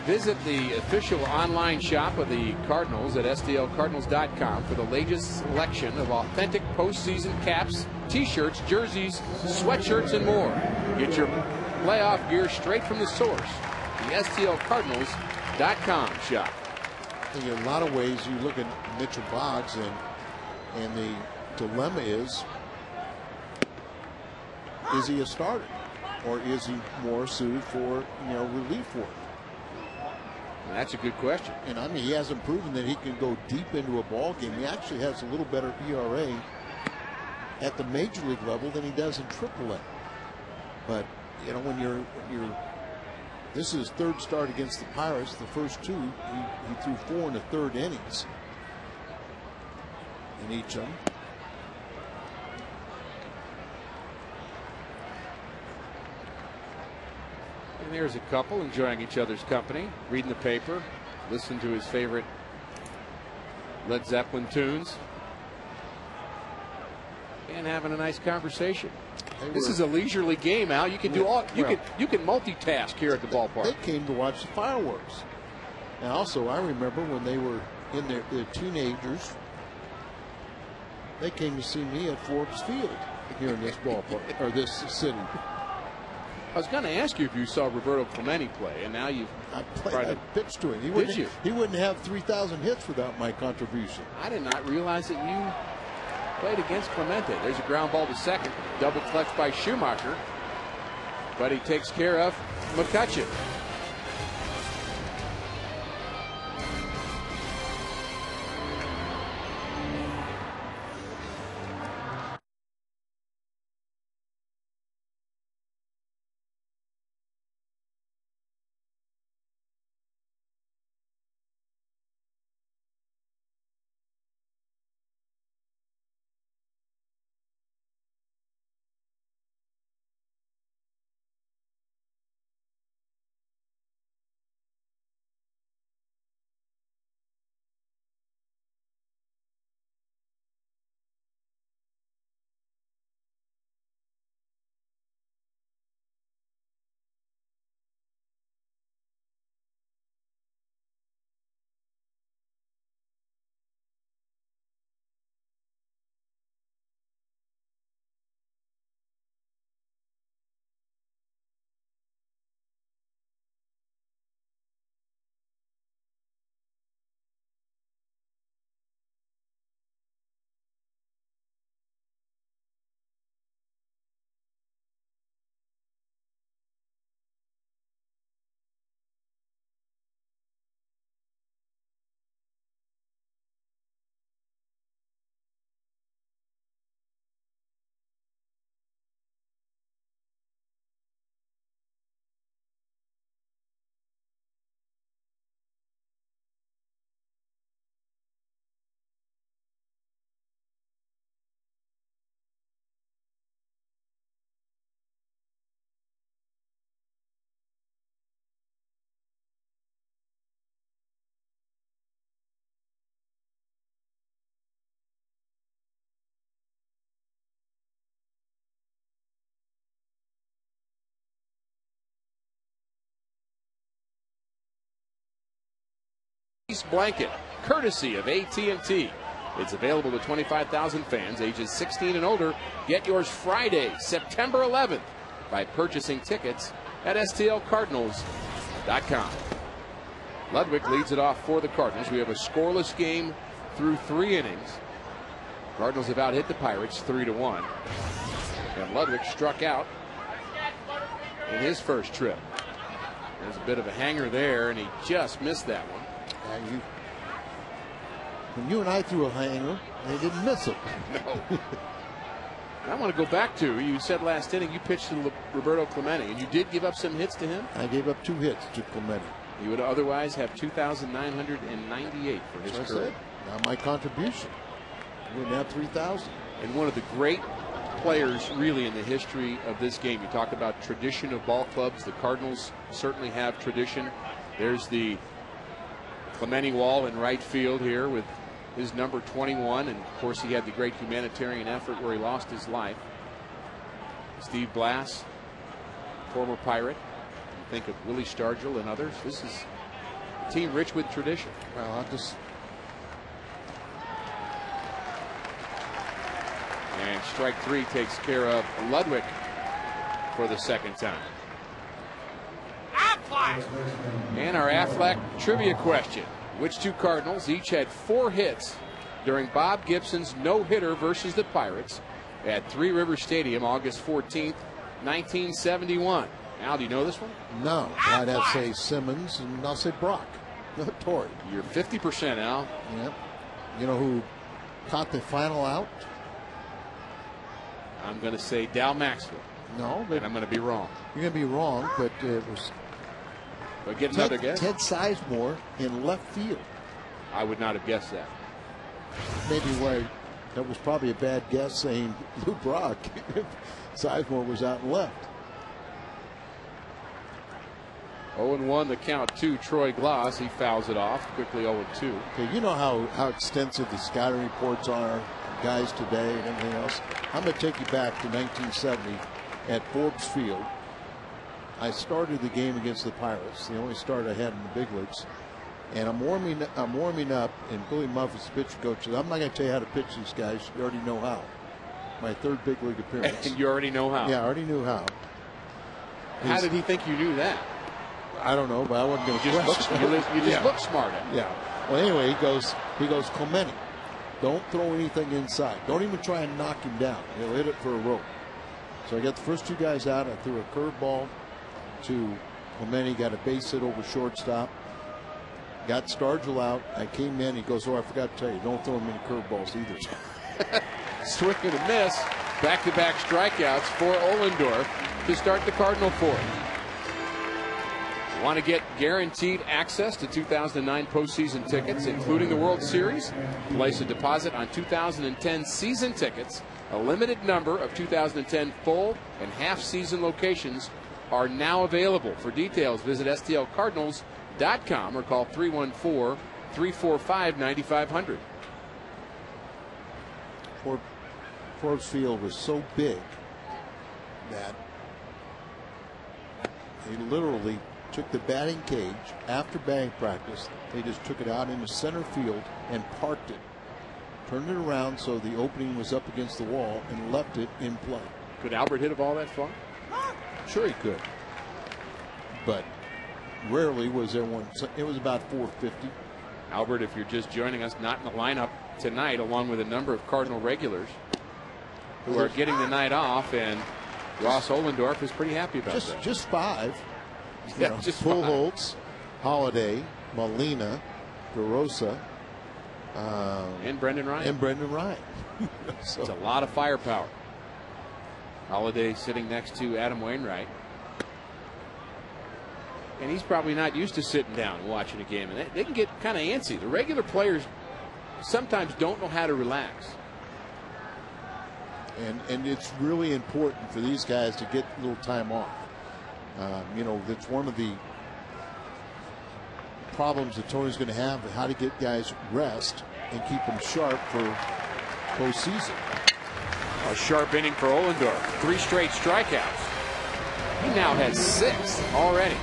Visit the official online shop of the Cardinals at STLCardinals.com for the latest selection of authentic postseason caps, t-shirts, jerseys, sweatshirts, and more. Get your playoff gear straight from the source, the STLCardinals.com shop. I think in a lot of ways you look at Mitchell Boggs, and the dilemma is he a starter or is he more suited for, you know, relief work? And that's a good question. And I mean, he hasn't proven that he can go deep into a ball game. He actually has a little better ERA at the major league level than he does in AAA. But you know, when you're this is his 3rd start against the Pirates. The first 2 he threw 4 1/3 innings in each of them. And there's a couple enjoying each other's company, reading the paper, listening to his favorite Led Zeppelin tunes, and having a nice conversation. This is a leisurely game, Al. You can do all. You can multitask here at the ballpark. They came to watch the fireworks. And also, I remember when they were in their teenagers, they came to see me at Forbes Field here in this ballpark or this city. I was going to ask you if you saw Roberto Clemente play, and now you've I pitched to him. He wouldn't have 3,000 hits without my contribution. I did not realize that you played against Clemente. There's a ground ball to second. Double clutch by Schumacher. But he takes care of McCutcheon. Christmas blanket, courtesy of AT&T. It's available to 25,000 fans ages 16 and older. Get yours Friday, September 11th by purchasing tickets at STLCardinals.com. Ludwig leads it off for the Cardinals. We have a scoreless game through 3 innings. Cardinals have out hit the Pirates 3-1. And Ludwig struck out in his first trip. There's a bit of a hanger there, and he just missed that one. When you and I threw a hanger, they didn't miss it. No. I want to go back to, you said last inning you pitched to Roberto Clemente, and you did give up some hits to him? I gave up 2 hits to Clemente. You would otherwise have 2,998 for his career. Now my contribution. You wouldn't have 3,000. And one of the great players really in the history of this game. You talk about tradition of ball clubs. The Cardinals certainly have tradition. There's the Clemente wall in right field here with his number 21, and of course he had the great humanitarian effort where he lost his life. Steve Blass, former Pirate. Think of Willie Stargell and others. This is a team rich with tradition. Well, I'll just. And strike 3 takes care of Ludwig for the second time. Aflac! And our Aflac trivia question. Which 2 Cardinals each had 4 hits during Bob Gibson's no-hitter versus the Pirates at Three Rivers Stadium August 14th, 1971? Al, do you know this one? No. I'd have to say Simmons, and I'll say Brock. No, Torrey. You're 50%, Al. Yep. You know who caught the final out? I'm going to say Dal Maxfield. No, but and I'm going to be wrong. You're going to be wrong, but it was. But get another guess. Ted Sizemore in left field. I would not have guessed that. Maybe why that was probably a bad guess saying Lou Brock if Sizemore was out and left. 0-1 the count to Troy Glass. He fouls it off quickly. 0-2. Okay, you know how extensive the scouting reports are, guys today and everything else. I'm going to take you back to 1970 at Forbes Field. I started the game against the Pirates, the only start I had in the big leagues, and I'm warming up. And Billy Muffet's the pitcher coach said, "I'm not going to tell you how to pitch these guys. You already know how." My 3rd big league appearance. And you already know how. Yeah, I already knew how. How did he think you knew that? I don't know, but I wasn't going to question. You just look smart at it. Yeah. Well, anyway, he goes, Clemente, don't throw anything inside. Don't even try and knock him down. He'll hit it for a rope. So I got the first 2 guys out. I threw a curveball to Clemente, got a base hit over shortstop. Got Stargell out. I came in. He goes, "Oh, I forgot to tell you, don't throw him any curveballs either." Swing and a miss. Back-to-back strikeouts for Ohlendorf to start the Cardinal 4th. Want to get guaranteed access to 2009 postseason tickets, including the World Series? Place a deposit on 2010 season tickets. A limited number of 2010 full and half-season locations are now available. For details, visit STLCardinals.com or call 314-345-9500. Forbes Field was so big that they literally took the batting cage after batting practice. They just took it out into center field and parked it, turned it around so the opening was up against the wall, and left it in play. Could Albert hit a ball that far? Sure he could, but rarely was there one. It was about 450. Albert, if you're just joining us, not in the lineup tonight, along with a number of Cardinal regulars who are getting the night off, and Ross Ohlendorf is pretty happy about that. Just 5. Yeah, just Pujols, Holiday, Molina, DeRosa, and Brendan Ryan. So. It's a lot of firepower. Holiday sitting next to Adam Wainwright. And he's probably not used to sitting down and watching a game. And they can get kind of antsy. The regular players sometimes don't know how to relax. And it's really important for these guys to get a little time off. You know, that's one of the problems that Tony's going to have, how to get guys rest and keep them sharp for postseason. A sharp inning for Ohlendorf. 3 straight strikeouts. He now has 6 already.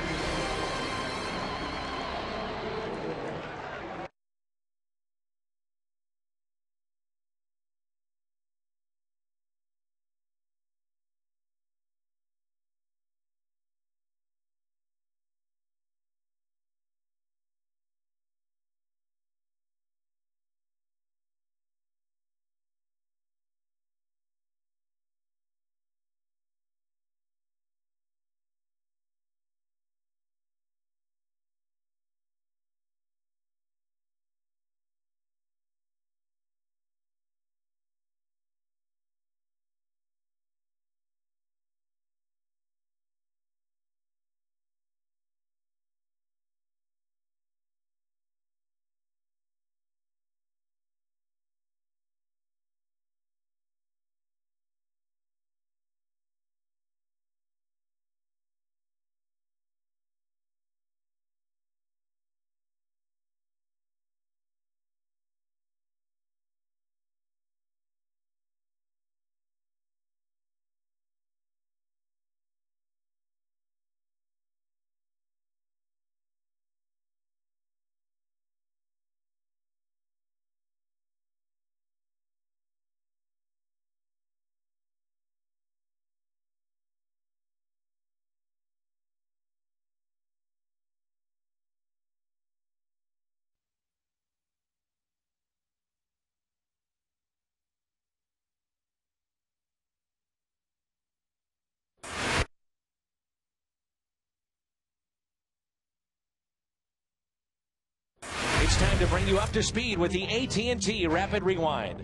It's time to bring you up to speed with the AT&T Rapid Rewind.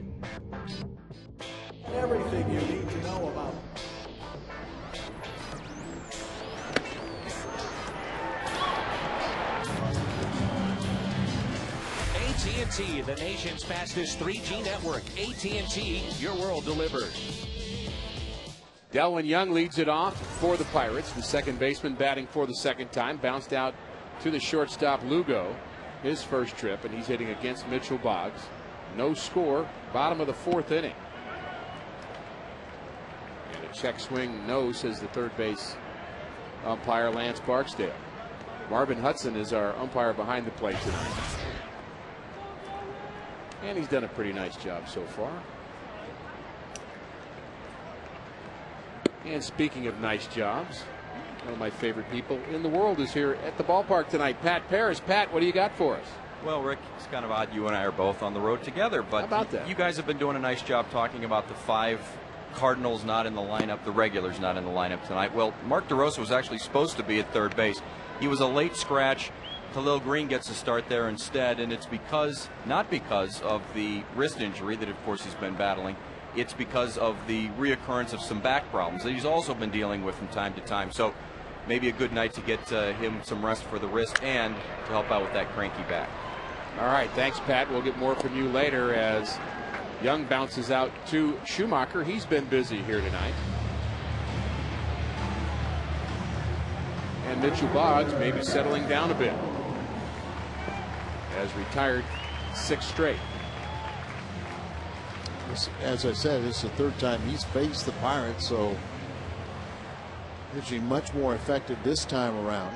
Everything you need to know about. AT&T, the nation's fastest 3G network. AT&T, your world delivered. Delwyn Young leads it off for the Pirates. The second baseman batting for the second time. Bounced out to the shortstop Lugo, his first trip, and he's hitting against Mitchell Boggs. No score, bottom of the fourth inning. And a check swing, no, says the third base umpire Lance Barksdale. Marvin Hudson is our umpire behind the plate tonight. And he's done a pretty nice job so far. And speaking of nice jobs, one of my favorite people in the world is here at the ballpark tonight, Pat Paris. Pat, what do you got for us? Well, Rick, it's kind of odd you and I are both on the road together, but how about that? You guys have been doing a nice job talking about the 5 Cardinals not in the lineup, the regulars not in the lineup tonight. Well, Mark DeRosa was actually supposed to be at third base. He was a late scratch. Khalil Green gets to start there instead, and it's not because of the wrist injury that, of course, he's been battling. It's because of the reoccurrence of some back problems that he's also been dealing with from time to time. So maybe a good night to get him some rest for the wrist and to help out with that cranky back. All right, thanks, Pat. We'll get more from you later as Young bounces out to Schumacher. He's been busy here tonight. And Mitchell Boggs maybe settling down a bit. Has retired 6 straight. As I said, this is the third time he's faced the Pirates, so pitching much more effective this time around.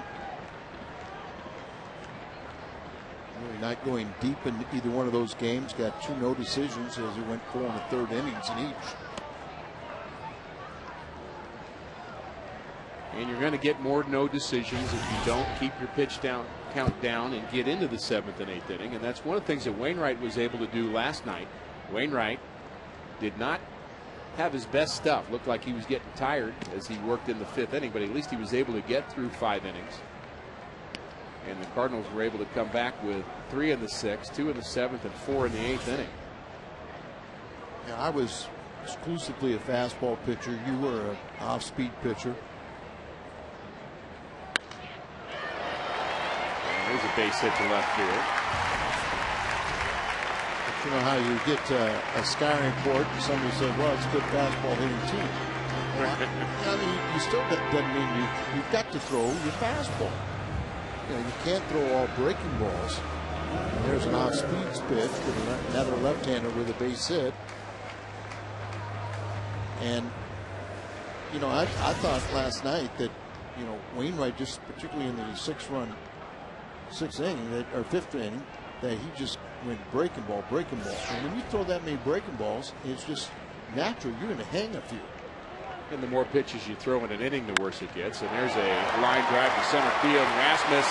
Really not going deep in either one of those games. Got 2 no decisions as he went 4 1/3 innings in each. And you're going to get more no decisions if you don't keep your pitch count down and get into the 7th and 8th inning. And that's one of the things that Wainwright was able to do last night. Wainwright did not have his best stuff. Looked like he was getting tired as he worked in the 5th inning, but at least he was able to get through 5 innings. And the Cardinals were able to come back with 3 in the 6th, 2 in the 7th, and 4 in the 8th inning. Yeah, I was exclusively a fastball pitcher. You were an off-speed pitcher. There's a base hit to left field. But you know how you get a scouting report and somebody says, well, it's a good fastball hitting team. Well, I mean, you still doesn't mean you've got to throw your fastball. You know, you can't throw all breaking balls. And there's an off-speed pitch with another left-hander with a base hit. And, you know, I thought last night that, you know, Wainwright, just particularly in the 6th inning, or 5th inning, that he just went breaking ball. And when you throw that many breaking balls, it's just natural. You're going to hang a few. And the more pitches you throw in an inning, the worse it gets. And there's a line drive to center field. Rasmus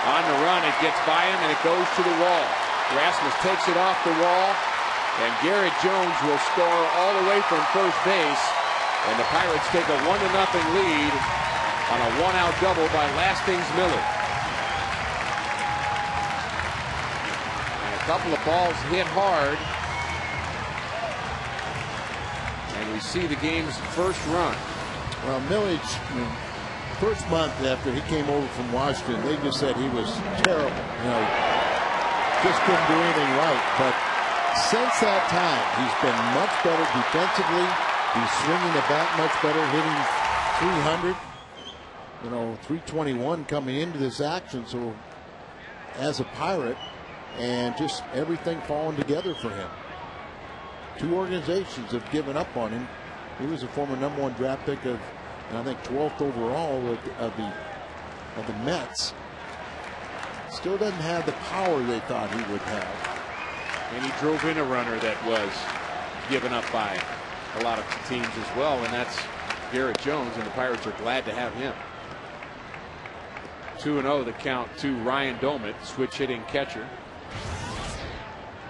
on the run. It gets by him and it goes to the wall. Rasmus takes it off the wall. And Garrett Jones will score all the way from first base. And the Pirates take a 1-0 lead on a 1-out double by Lastings Miller. A couple of balls hit hard, and we see the game's first run. Well, Millage, first month after he came over from Washington, they just said he was terrible. You know, just couldn't do anything right. But since that time, he's been much better defensively. He's swinging the bat much better, hitting 300. You know, 321 coming into this action. So, as a Pirate. And just everything falling together for him. 2 organizations have given up on him. He was a former #1 draft pick of, I think, 12th overall of the Mets. Still doesn't have the power they thought he would have. And he drove in a runner that was given up by a lot of teams as well, and that's Garrett Jones, and the Pirates are glad to have him. 2-0 the count to Ryan Domit, switch hitting catcher.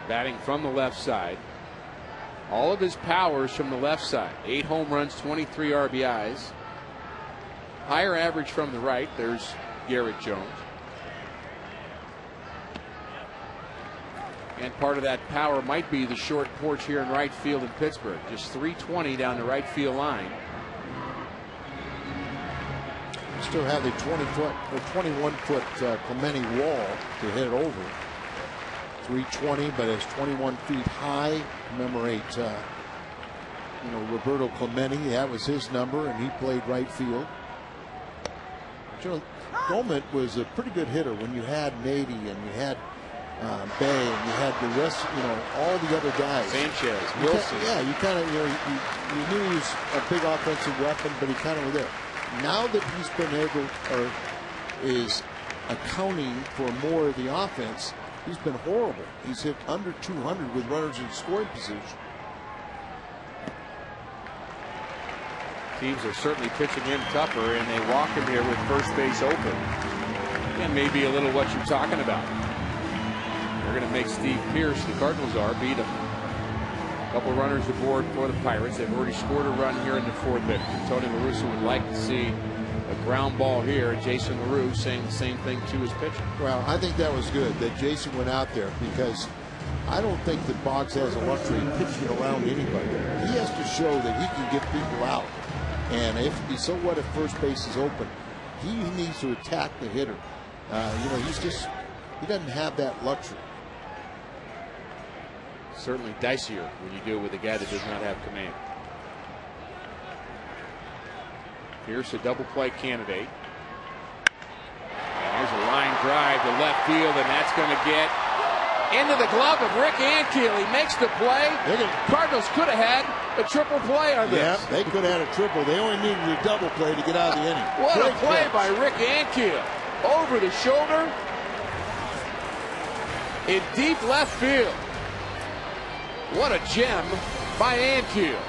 Batting from the left side. All of his power is from the left side. 8 home runs, 23 RBIs. Higher average from the right. There's Garrett Jones. And part of that power might be the short porch here in right field in Pittsburgh. Just 320 down the right field line. Still have the 20-foot or 21-foot Clemente wall to hit it over. 320, but it's 21 feet high. Commemorate, Roberto Clemente. That was his number, and he played right field. Goldman was a pretty good hitter when you had Nady and you had Bay and you had the rest, all the other guys. Sanchez, Wilson. You kind of, you knew he was a big offensive weapon, but he kind of was there. Now that he's been able, or is accounting for more of the offense, he's been horrible. He's hit under 200 with runners in scoring position. Teams are certainly pitching him tougher, and they walk him here with first base open. And maybe a little what you're talking about. They're going to make Steve Pearce, the Cardinals are, beat him. A couple runners aboard for the Pirates. They've already scored a run here in the fourth inning. Tony La Russa would like to see a ground ball here, and Jason LaRue saying the same thing to his pitcher. Well, I think that was good that Jason went out there, because I don't think that Boggs has a luxury of pitching around anybody. He has to show that he can get people out. And so what if first base is open? He needs to attack the hitter. He doesn't have that luxury. Certainly dicier when you do it with a guy that does not have command. Here's a double play candidate. And there's a line drive to left field, and that's going to get into the glove of Rick Ankiel. He makes the play. Cardinals could have had a triple play on this. Yeah, they could have had a triple. They only needed a double play to get out of the inning. What a play by Rick Ankiel. Over the shoulder in deep left field. What a gem by Ankiel.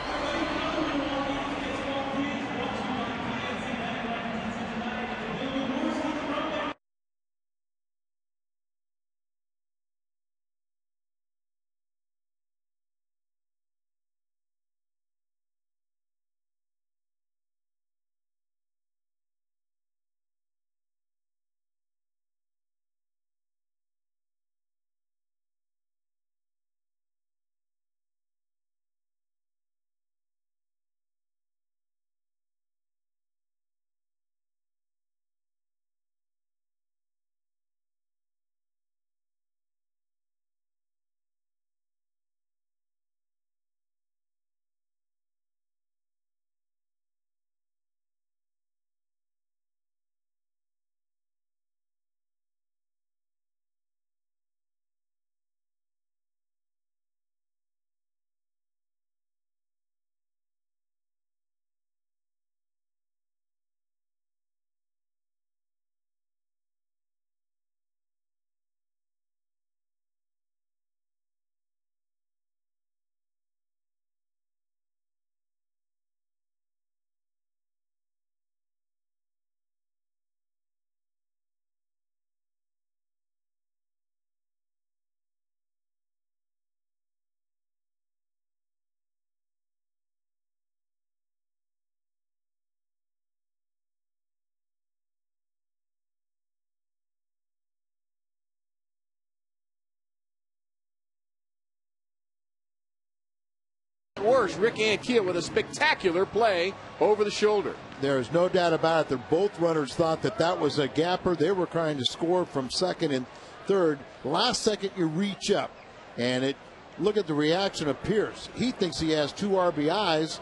Worse, Rick Ankiel with a spectacular play over the shoulder. There's no doubt about it that both runners thought that was a gapper. They were trying to score from second and third. Last second, you reach up, and look at the reaction of Pearce. He thinks he has 2 RBIs,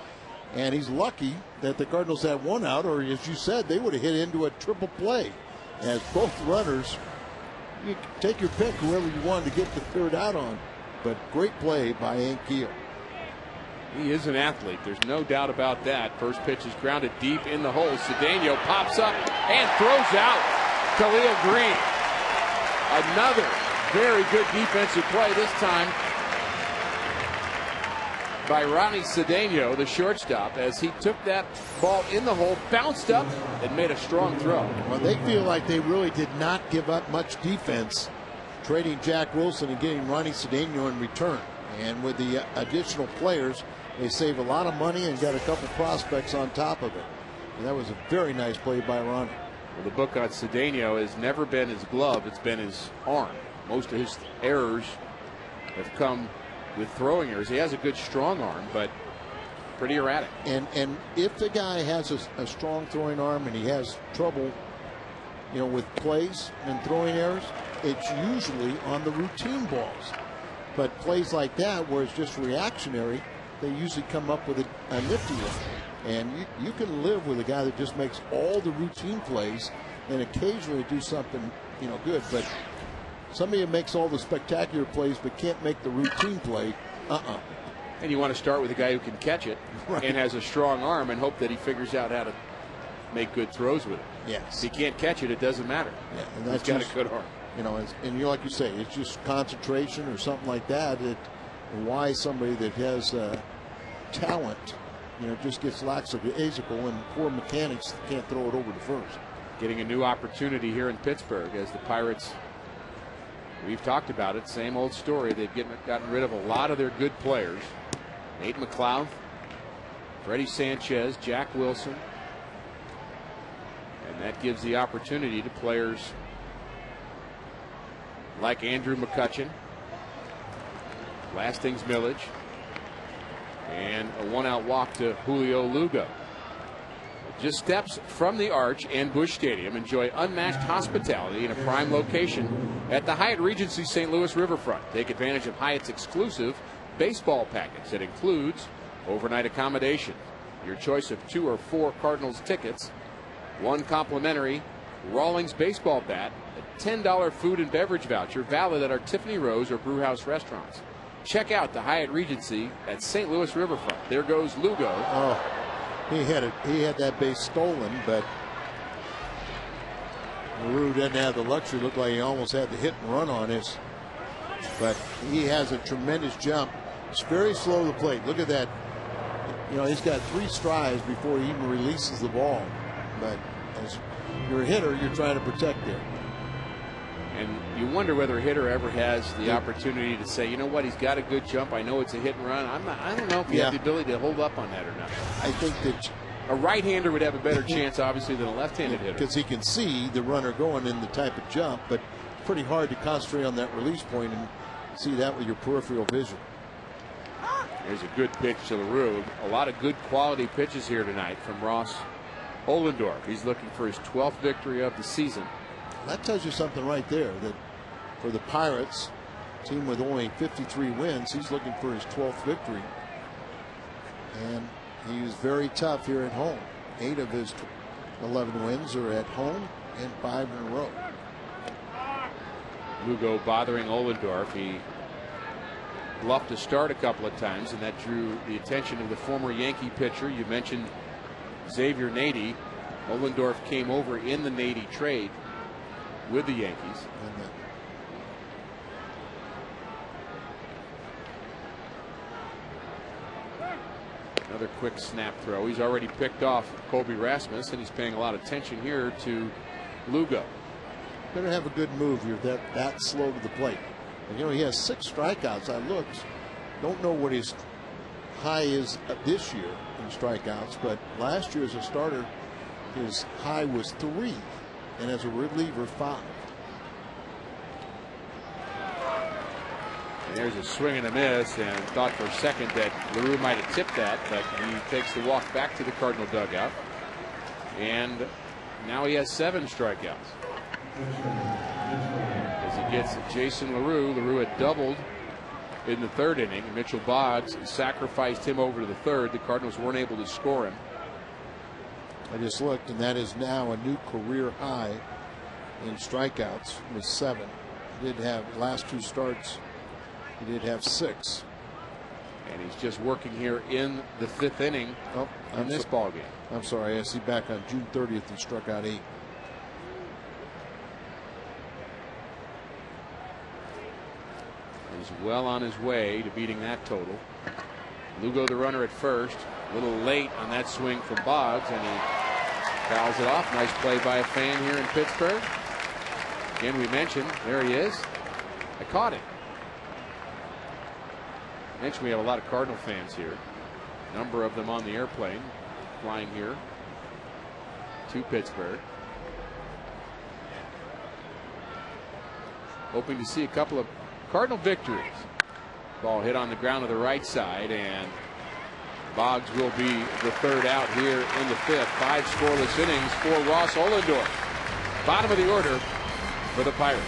and he's lucky that the Cardinals had 1 out, or as you said, they would have hit into a triple play. As both runners, you take your pick, whoever you wanted to get the third out on. But great play by Ankiel. He is an athlete. There's no doubt about that. First pitch is grounded deep in the hole. Cedeno pops up and throws out Khalil Green. Another very good defensive play, this time by Ronnie Cedeno, the shortstop, as he took that ball in the hole, bounced up, and made a strong throw. Well, they feel like they really did not give up much defense, trading Jack Wilson and getting Ronnie Cedeno in return. And with the additional players, they save a lot of money and got a couple prospects on top of it. And that was a very nice play by Ronnie. Well, the book on Cedeno has never been his glove, it's been his arm. Most of his errors have come with throwing errors. He has a good strong arm, but pretty erratic. And if the guy has a strong throwing arm and he has trouble, with plays and throwing errors, it's usually on the routine balls. But plays like that, where it's just reactionary, they usually come up with a nifty one. And you can live with a guy that just makes all the routine plays and occasionally do something, good. But somebody that makes all the spectacular plays but can't make the routine play, And you want to start with a guy who can catch it right. and has a strong arm and hope that he figures out how to make good throws with it. Yes. If he can't catch it, it doesn't matter. Yeah, and that's He's got a good arm. And like you say, it's just concentration or something like that. Why somebody that has talent, just gets lackadaisical and poor mechanics can't throw it over to first. Getting a new opportunity here in Pittsburgh as the Pirates, we've talked about it, same old story. They've gotten rid of a lot of their good players. Nate McLeod, Freddie Sanchez, Jack Wilson. And that gives the opportunity to players like Andrew McCutchen, Lastings Millage, and a one-out walk to Julio Lugo. Just steps from the Arch and Busch Stadium, enjoy unmatched hospitality in a prime location at the Hyatt Regency St. Louis Riverfront. Take advantage of Hyatt's exclusive baseball package that includes overnight accommodation, your choice of 2 or 4 Cardinals tickets, 1 complimentary Rawlings baseball bat, a $10 food and beverage voucher valid at our Tiffany Rose or Brewhouse restaurants. Check out the Hyatt Regency at St. Louis Riverfront. There goes Lugo. Oh, he had that base stolen, but LaRue doesn't have the luxury. Looked like he almost had the hit and run on his. But he has a tremendous jump. It's very slow to the plate. Look at that. He's got 3 strides before he even releases the ball. But as you're a hitter, you're trying to protect there. And you wonder whether a hitter ever has the opportunity to say, you know what, he's got a good jump. I know it's a hit and run. I don't know if he has the ability to hold up on that or not. I think that a right-hander would have a better chance, obviously, than a left-handed hitter. Because he can see the runner going in the type of jump, but it's pretty hard to concentrate on that release point and see that with your peripheral vision. There's a good pitch to LaRue. A lot of good quality pitches here tonight from Ross Ohlendorf. He's looking for his 12th victory of the season. That tells you something right there, that for the Pirates, team with only 53 wins, he's looking for his 12th victory. And he was very tough here at home. 8 of his 11 wins are at home and 5 in a row. Lugo bothering Ohlendorf. He bluffed to start a couple of times, and that drew the attention of the former Yankee pitcher. You mentioned Xavier Nady. Ohlendorf came over in the Nady trade with the Yankees. Another quick snap throw. He's already picked off Colby Rasmus, and he's paying a lot of attention here to Lugo. Better have a good move. You're that slow to the plate. And, he has 6 strikeouts. I looked. Don't know what his high is this year in strikeouts, but last year as a starter, his high was 3, and as a reliever 5. And there's a swing and a miss, and thought for a second that LaRue might have tipped that, but he takes the walk back to the Cardinal dugout. And now he has 7 strikeouts. As he gets Jason LaRue. LaRue had doubled in the 3rd inning. Mitchell Boggs sacrificed him over to the 3rd. The Cardinals weren't able to score him. I just looked, and that is now a new career high in strikeouts with 7. He did have last 2 starts. He did have 6. And he's just working here in the 5th inning in this ball game. I'm sorry. I see back on June 30th he struck out 8. He's well on his way to beating that total. Lugo, the runner at first, a little late on that swing from Boggs, and he fouls it off. Nice play by a fan here in Pittsburgh. Again, we mentioned, there he is. I caught it. Mentioned we have a lot of Cardinal fans here. A number of them on the airplane flying here to Pittsburgh. Hoping to see a couple of Cardinal victories. Ball hit on the ground to the right side, and Boggs will be the third out here in the fifth. 5 scoreless innings for Ross Ollendorf. Bottom of the order for the Pirates.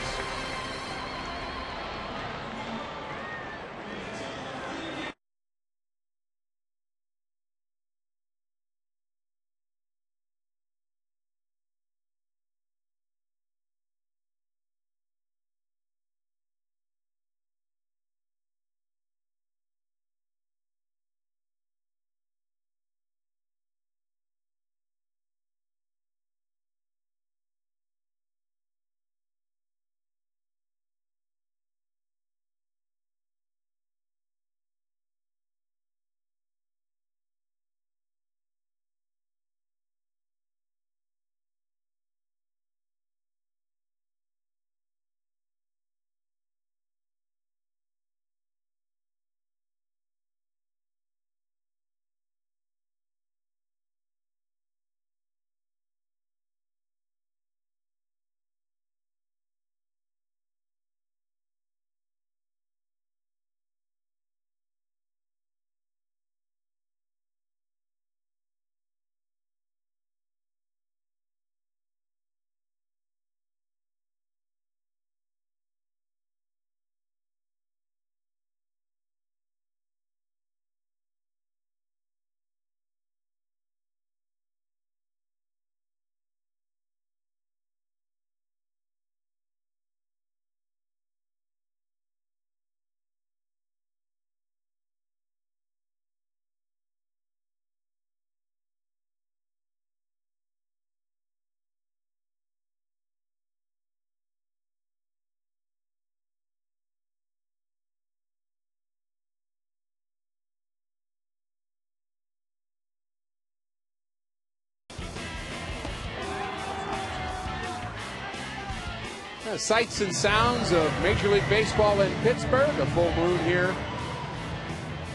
Sights and sounds of Major League Baseball in Pittsburgh. A full moon here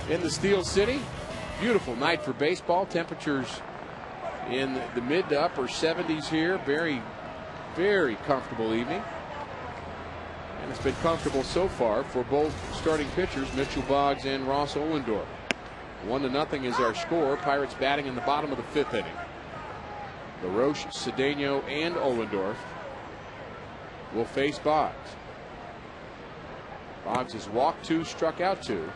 in the Steel City. Beautiful night for baseball. Temperatures in the mid to upper 70s here. Very, very comfortable evening. And it's been comfortable so far for both starting pitchers, Mitchell Boggs and Ross Ollendorf. 1-0 is our score. Pirates batting in the bottom of the fifth inning. LaRoche, Cedeno, and Ollendorf will face Boggs. Boggs has walked 2, struck out 2.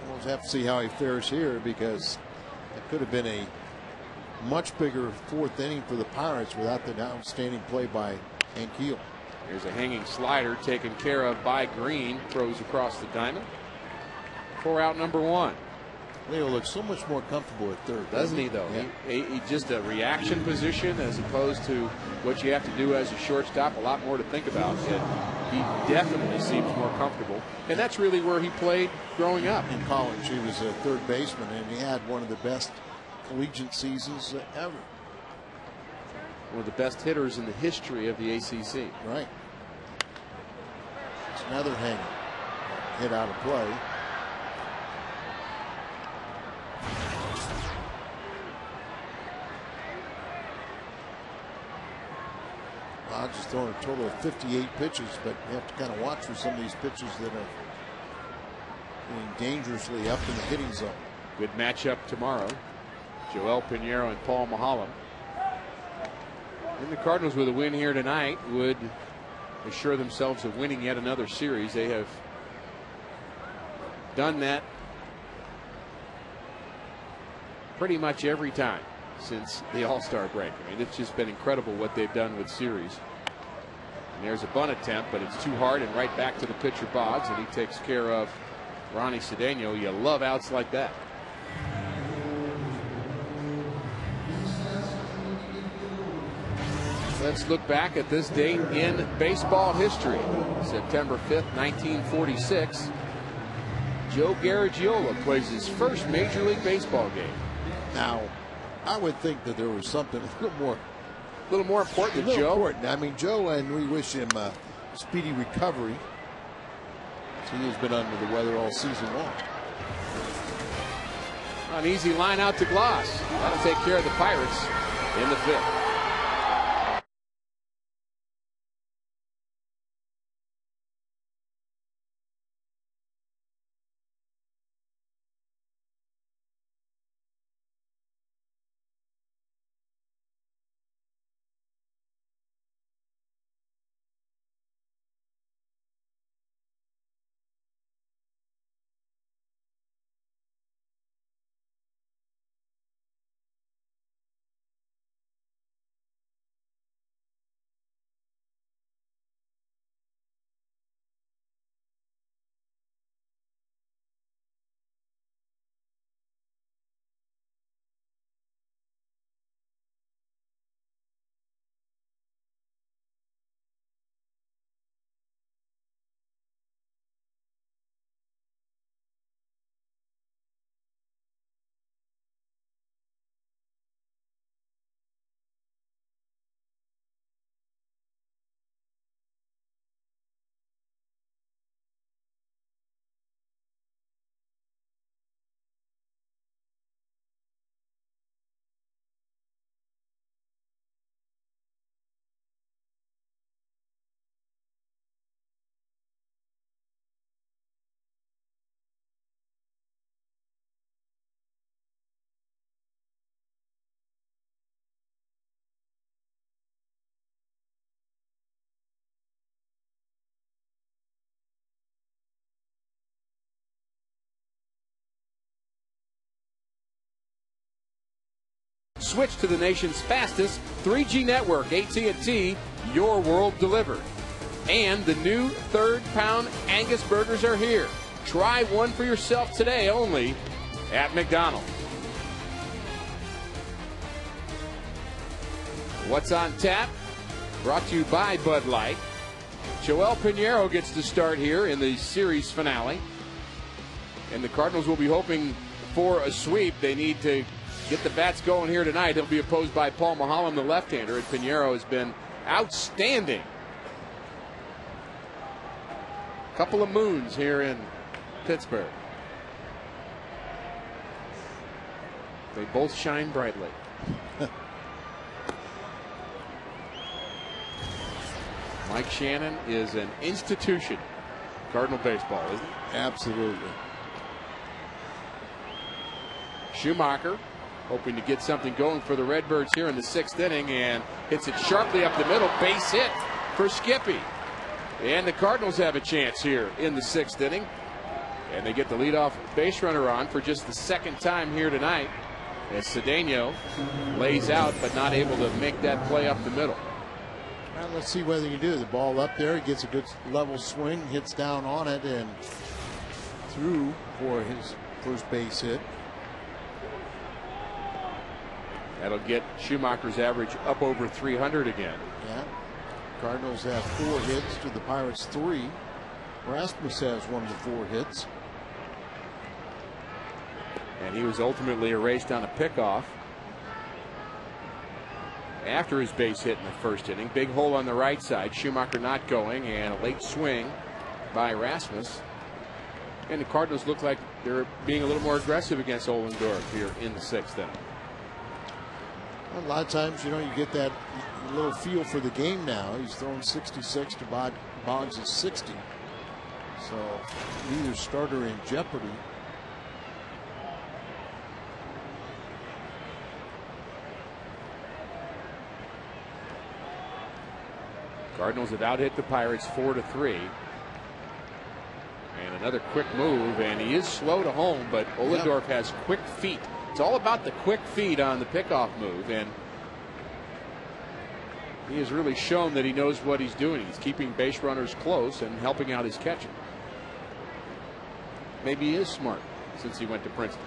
We'll have to see how he fares here, because it could have been a much bigger fourth inning for the Pirates without the outstanding play by Ankiel. Here's a hanging slider taken care of by Green. Throws across the diamond. 4 out, number 1. Leo looks so much more comfortable at third, doesn't he, though? Yeah. He just a reaction position as opposed to what you have to do as a shortstop. A lot more to think about. And he definitely seems more comfortable. And that's really where he played growing up. In college, he was a third baseman, and he had one of the best collegiate seasons ever. One of the best hitters in the history of the ACC. Right. It's another hanging hit out of play. Boggs has thrown a total of 58 pitches, but you have to kind of watch for some of these pitches that are getting dangerously up in the hitting zone. Good matchup tomorrow. Joel Pinheiro and Paul Mahalam. And the Cardinals, with a win here tonight, would assure themselves of winning yet another series. They have done that pretty much every time since the All-Star break. I mean, it's just been incredible what they've done with series. And there's a bunt attempt, but it's too hard, and right back to the pitcher Boggs, and he takes care of Ronnie Cedeno. You love outs like that. Let's look back at this date in baseball history. September 5th, 1946. Joe Garagiola plays his first Major League Baseball game. Now, I would think that there was something a little more important than Joe. Important. I mean, Joe, and we wish him a speedy recovery. He has been under the weather all season long. An easy line out to Gloss. That'll take care of the Pirates in the fifth. Switch to the nation's fastest 3G network, AT&T, your world delivered. And the new 3rd-pound Angus burgers are here. Try one for yourself today only at McDonald's. What's on tap? Brought to you by Bud Light. Joel Pinheiro gets to start here in the series finale. And the Cardinals will be hoping for a sweep. They need to get the bats going here tonight. He'll be opposed by Paul Maholm, the left-hander, and Pinheiro has been outstanding. Couple of moons here in Pittsburgh. They both shine brightly. Mike Shannon is an institution. Cardinal baseball, isn't it? Absolutely. Schumacher hoping to get something going for the Redbirds here in the 6th inning, and hits it sharply up the middle. Base hit for Skippy. And the Cardinals have a chance here in the 6th inning. And they get the leadoff base runner on for just the 2nd time here tonight, as Cedeno lays out but not able to make that play up the middle. Well, let's see whether you do. The ball up there, he gets a good level swing, hits down on it, and through for his first base hit. That'll get Schumacher's average up over 300 again. Yeah. Cardinals have 4 hits to the Pirates 3. Rasmus has one of the 4 hits. And he was ultimately erased on a pickoff after his base hit in the 1st inning. Big hole on the right side. Schumacher not going, and a late swing by Rasmus. And the Cardinals look like they're being a little more aggressive against Ohlendorf here in the 6th inning. A lot of times, you know, you get that little feel for the game now. He's throwing 66 to Boggs is 60. So neither starter in jeopardy. Cardinals have out hit the Pirates 4-3. And another quick move, and he is slow to home, but Ohlendorf has quick feet. It's all about the quick feet on the pickoff move, and he has really shown that he knows what he's doing. He's keeping base runners close and helping out his catcher. Maybe he is smart since he went to Princeton.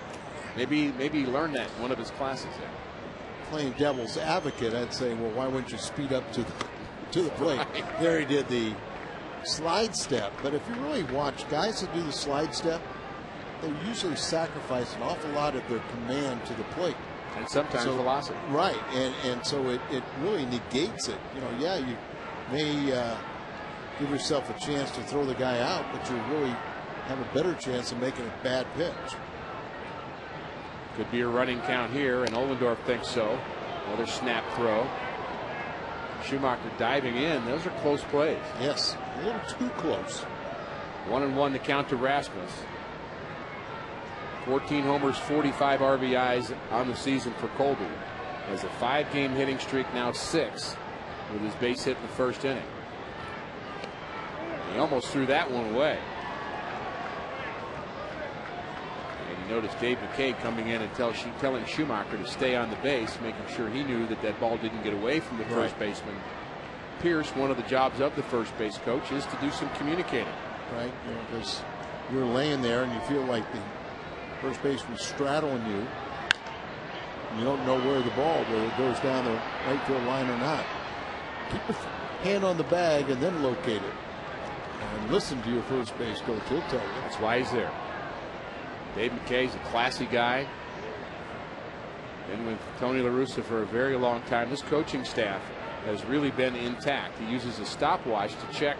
Maybe he learned that in one of his classes there. Playing devil's advocate, I'd say, well, why wouldn't you speed up to the plate? Right. There he did the slide step, but if you really watch guys that do the slide step, they usually sacrifice an awful lot of their command to the plate. And sometimes velocity. Right, and so it really negates it. You know, yeah, you may give yourself a chance to throw the guy out, but you really have a better chance of making a bad pitch. Could be a running count here, and Ohlendorf thinks so. Another snap throw. Schumacher diving in. Those are close plays. Yes, a little too close. 1-1 the count to Rasmus. 14 homers, 45 RBIs on the season for Colby. Has a 5-game hitting streak, now 6, with his base hit in the 1st inning. He almost threw that one away. And you notice Dave McKay coming in and telling Schumacher to stay on the base, making sure he knew that that ball didn't get away from the first baseman. Pierce, one of the jobs of the first base coach is to do some communicating. Right, because you're laying there and you feel like the first baseman straddling you. You don't know where the ball, whether it goes down the right field line or not. Keep your hand on the bag and then locate it. And listen to your first base coach. He'll tell you. That's why he's there. Dave McKay's a classy guy. Been with Tony La Russa for a very long time. This coaching staff has really been intact. He uses a stopwatch to check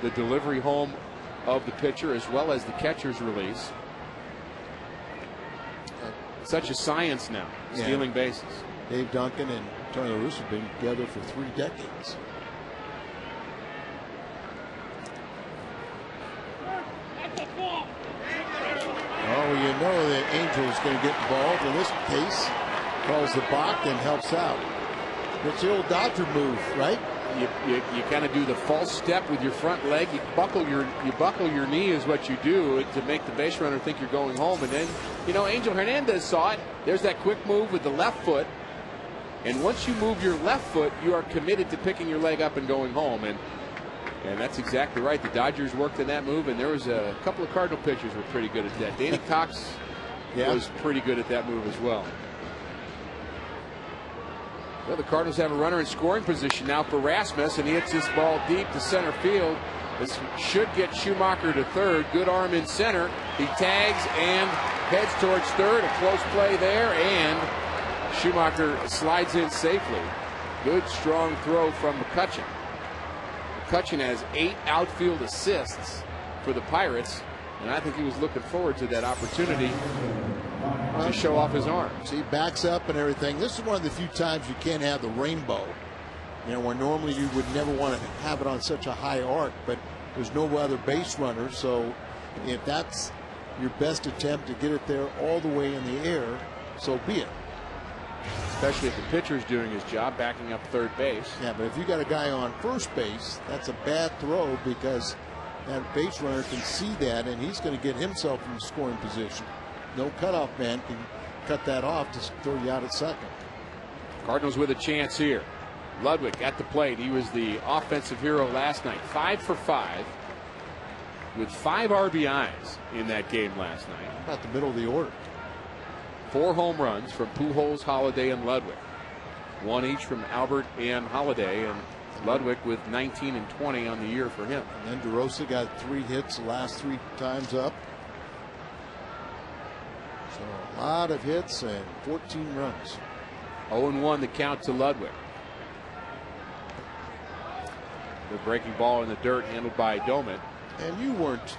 the delivery home of the pitcher as well as the catcher's release. Such a science now, stealing bases. Dave Duncan and Tony La Russa have been together for 3 decades. Oh, you know the Angel's going to get involved in this case. Calls the balk and helps out. It's the old doctor move, right? you kind of do the false step with your front leg. You buckle your knee is what you do to make the base runner think you're going home. And then, Angel Hernandez saw it. There's that quick move with the left foot. And once you move your left foot, you are committed to picking your leg up and going home. And that's exactly right. The Dodgers worked in that move, and there was a couple of Cardinal pitchers were pretty good at that. Danny Cox was pretty good at that move as well. Well, the Cardinals have a runner in scoring position now for Rasmus, and he hits this ball deep to center field. This should get Schumacher to third. Good arm in center. He tags and heads towards third. A close play there, and Schumacher slides in safely. Good, strong throw from McCutchen. McCutchen has 8 outfield assists for the Pirates, and I think he was looking forward to that opportunity to show off his arm. See, backs up and everything. This is one of the few times you can't have the rainbow. Where normally you would never want to have it on such a high arc, but there's no other base runner. So if that's your best attempt to get it there all the way in the air, so be it. Especially if the pitcher's doing his job, backing up third base. Yeah, but if you got a guy on first base, that's a bad throw because that base runner can see that, and he's going to get himself in the scoring position. No cutoff man can cut that off to throw you out at second. Cardinals with a chance here. Ludwig at the plate. He was the offensive hero last night. 5 for 5 with 5 RBIs in that game last night. About the middle of the order. 4 home runs from Pujols, Holiday, and Ludwig. 1 each from Albert and Holiday, and Ludwig with 19 and 20 on the year for him. And then DeRosa got 3 hits the last 3 times up. So a lot of hits and 14 runs. 0-1 the count to Ludwig. The breaking ball in the dirt handled by Doman. And you weren't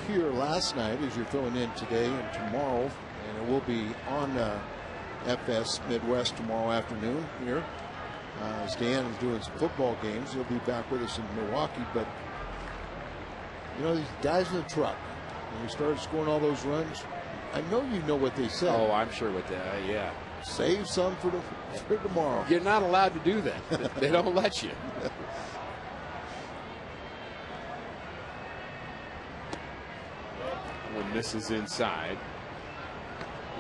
here last night as you're filling in today and tomorrow. And it will be on FS Midwest tomorrow afternoon here. As Dan is doing some football games, he'll be back with us in Milwaukee. But, these guys in the truck, when we started scoring all those runs, I know you know what they said. Oh, I'm sure with that, yeah. Save some for tomorrow. You're not allowed to do that. They don't let you. One misses inside.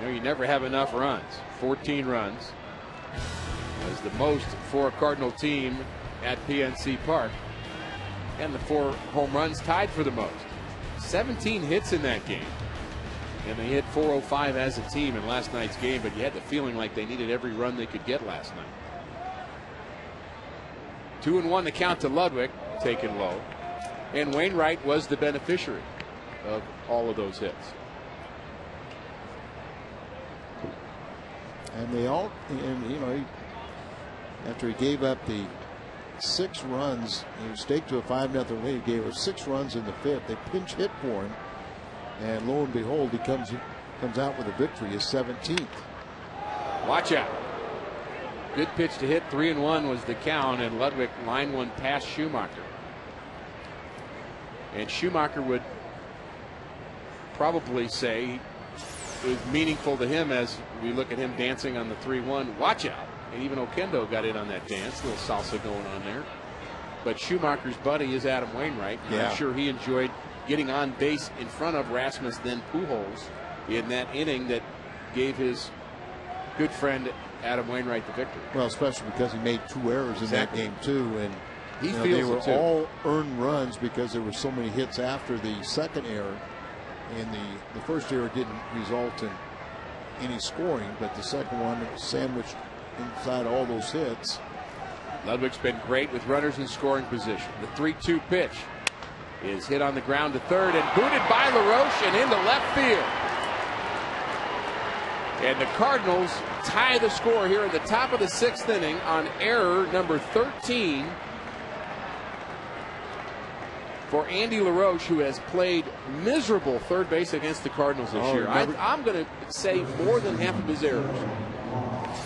You never have enough runs. 14 runs is the most for a Cardinal team at PNC Park. And the 4 home runs tied for the most. 17 hits in that game. And they hit 405 as a team in last night's game, but you had the feeling like they needed every run they could get last night. 2-1 the count to Ludwig, taken low. And Wainwright was the beneficiary of all of those hits. And they all, after he gave up the 6 runs, he staked to a 5-0 lead, gave up 6 runs in the 5th. They pinch hit for him. And lo and behold, he comes out with a victory, his 17th. Watch out. Good pitch to hit. 3-1 was the count, and Ludwig line one past Schumacher. And Schumacher would probably say it was meaningful to him as we look at him dancing on the 3-1. Watch out. And even Oquendo got in on that dance. A little salsa going on there. But Schumacher's buddy is Adam Wainwright. Yeah. I'm sure he enjoyed getting on base in front of Rasmus, then Pujols, in that inning that gave his good friend Adam Wainwright the victory. Well, especially because he made 2 errors in that game too, and he feels they were it too. all earned runs because there were so many hits after the second error, and the first error didn't result in any scoring, but the second one was sandwiched inside all those hits. Ludwig's been great with runners in scoring position. The 3-2 pitch is hit on the ground to third and booted by LaRoche and into left field. And the Cardinals tie the score here in the top of the 6th inning on error number 13 for Andy LaRoche, who has played miserable third base against the Cardinals this year. I'm going to say more than half of his errors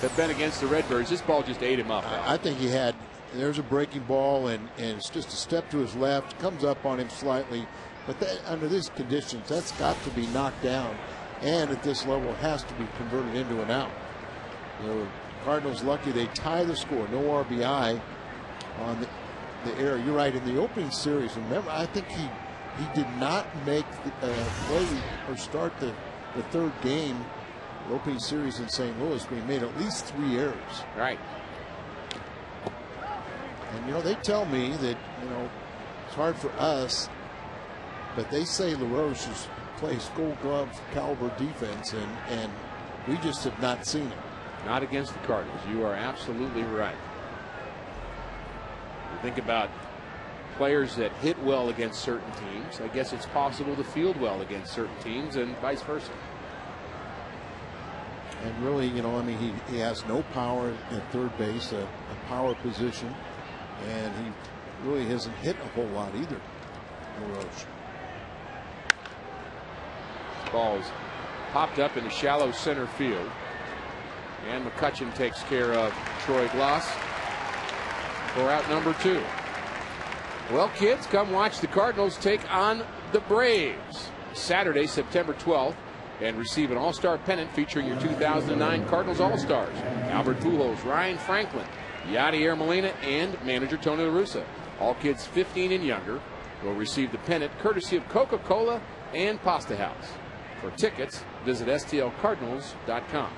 have been against the Redbirds. This ball just ate him up. I think he had. There's a breaking ball, and it's just a step to his left, comes up on him slightly. But under these conditions, that's got to be knocked down. And at this level, has to be converted into an out. The Cardinals lucky they tie the score. No RBI the error. You're right. In the opening series, remember, I think he did not make play or start the third game, the opening series in St. Louis. But he made at least 3 errors. Right. And they tell me that it's hard for us, but they say LaRoche plays Gold Glove caliber defense, and we just have not seen it. Not against the Cardinals. You are absolutely right. You think about players that hit well against certain teams. I guess it's possible to field well against certain teams, and vice versa. And really, he has no power at third base, a power position, and he really hasn't hit a whole lot either. LaRoche. Ball's popped up in the shallow center field. And McCutchen takes care of Troy Gloss for out number 2. Well, kids, come watch the Cardinals take on the Braves Saturday, September 12th, and receive an all-star pennant featuring your 2009 Cardinals All-Stars: Albert Pujols, Ryan Franklin, Yadier Molina, and manager Tony La Russa. All kids 15 and younger will receive the pennant courtesy of Coca-Cola and Pasta House. For tickets, visit stlcardinals.com.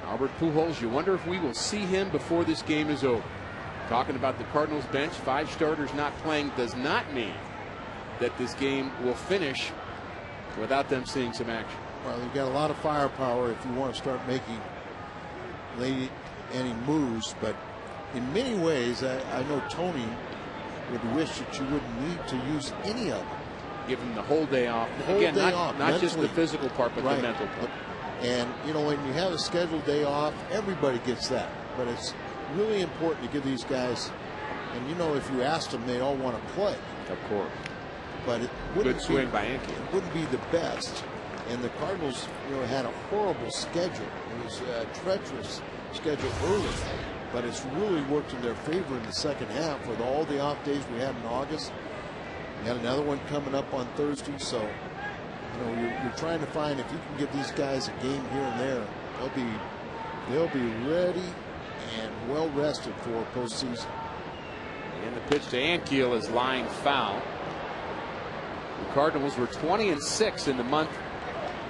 Albert Pujols, you wonder if we will see him before this game is over. Talking about the Cardinals bench, 5 starters not playing does not mean that this game will finish without them seeing some action. Well, you've got a lot of firepower if you want to start making any moves, but in many ways, I know Tony would wish that you wouldn't need to use any of them. Give him the whole day off. The whole Again, day not, off, not just the mentally. physical part, but Right. the mental part. And, when you have a scheduled day off, everybody gets that. But it's really important to give these guys, and if you asked them, they all want to play. Of course. But it wouldn't Good swing be, by Yankee. It wouldn't be the best. And the Cardinals, had a horrible schedule. It was a treacherous schedule early. But it's really worked in their favor in the second half with all the off days we had in August. We had another one coming up on Thursday. So, you're trying to find, if you can give these guys a game here and there, they'll be ready and well rested for postseason. And the pitch to Ankiel is lying foul. The Cardinals were 20-6 in the month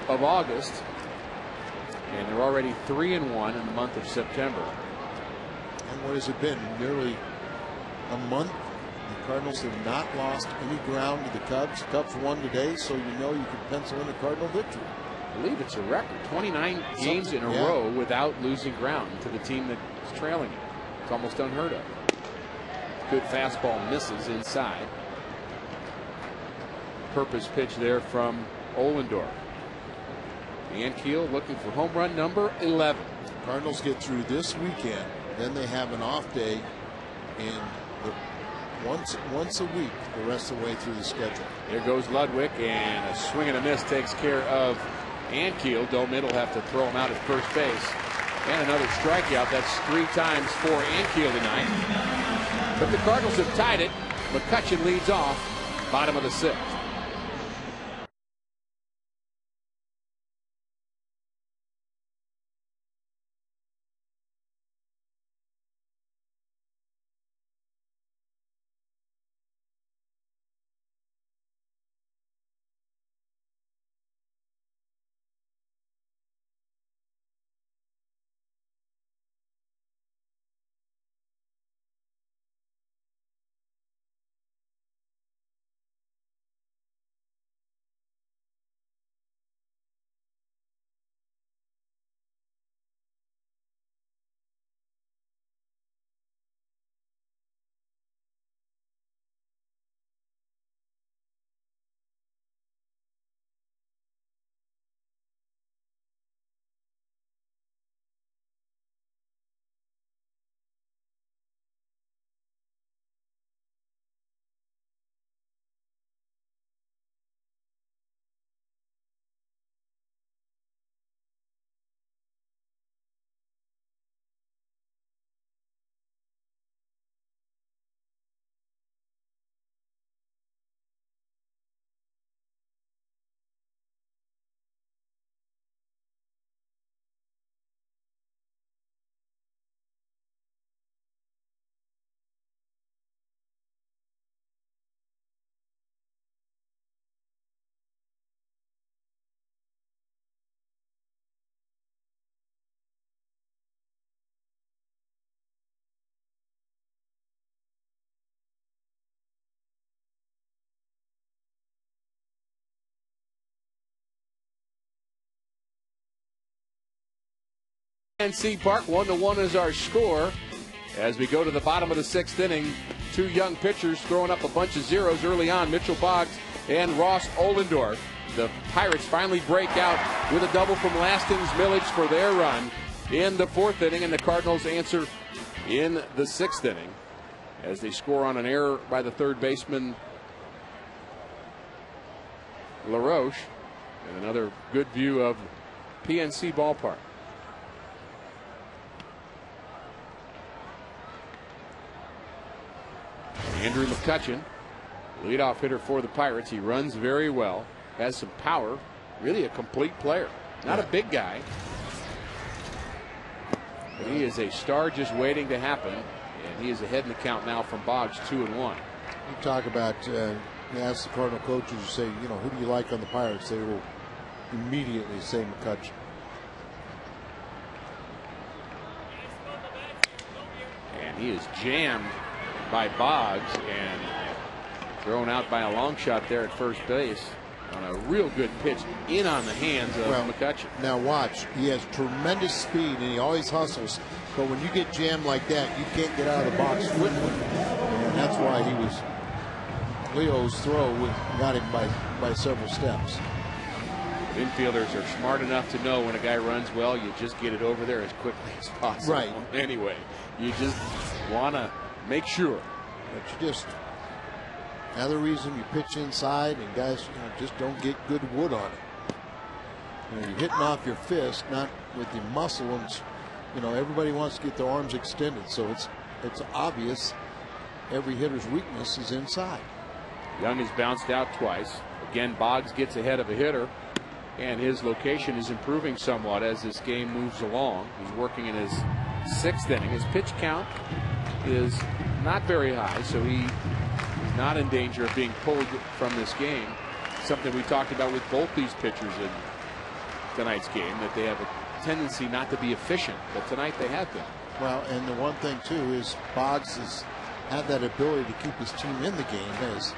of August, and they're already 3-1 in the month of September. And what has it been? Nearly a month. The Cardinals have not lost any ground to the Cubs. Cubs won today, so you can pencil in a Cardinal victory. I believe it's a record. 29 games in a row without losing ground to the team that's trailing it. It's almost unheard of. Good fastball misses inside. Purpose pitch there from Ohlendorf. Ankiel looking for home run number 11. Cardinals get through this weekend, then they have an off day once a week the rest of the way through the schedule. There goes Ludwig, and a swing and a miss takes care of Ankiel. Doman will have to throw him out at first base. And another strikeout. That's 3 times for Ankiel tonight. But the Cardinals have tied it. McCutchen leads off, bottom of the 6th. PNC Park, 1-1 is our score. As we go to the bottom of the 6th inning, two young pitchers throwing up a bunch of zeros early on, Mitchell Boggs and Ross Ollendorf. The Pirates finally break out with a double from Lasting's Millage for their run in the 4th inning, and the Cardinals answer in the 6th inning as they score on an error by the third baseman LaRoche. And another good view of PNC Ballpark. Andrew McCutcheon, leadoff hitter for the Pirates. He runs very well, has some power, really a complete player. Not a big guy, but he is a star just waiting to happen, and he is ahead in the count now from Boggs, 2-1. You talk about, you ask the Cardinal coaches, you say, you know, who do you like on the Pirates? They will immediately say McCutcheon. And he is jammed by Boggs and thrown out by a long shot there at first base on a real good pitch in on the hands of McCutcheon. Now watch, he has tremendous speed and he always hustles, but when you get jammed like that, you can't get out of the box quickly, and that's why he was, Leo's throw got him by several steps. Infielders are smart enough to know when a guy runs well, you just get it over there as quickly as possible. Right. Anyway, you just want to make sure. But you just, another reason you pitch inside and guys, you know, just don't get good wood on it. You know, you're hitting off your fist, not with the muscle, and you know everybody wants to get their arms extended, so it's obvious every hitter's weakness is inside. Young has bounced out twice. Again, Boggs gets ahead of a hitter, and his location is improving somewhat as this game moves along. He's working in his 6th inning. His pitch count is not very high, so he's not in danger of being pulled from this game. Something we talked about with both these pitchers in tonight's game, that they have a tendency not to be efficient, but tonight they have been. Well, and the one thing too is Boggs has had that ability to keep his team in the game. As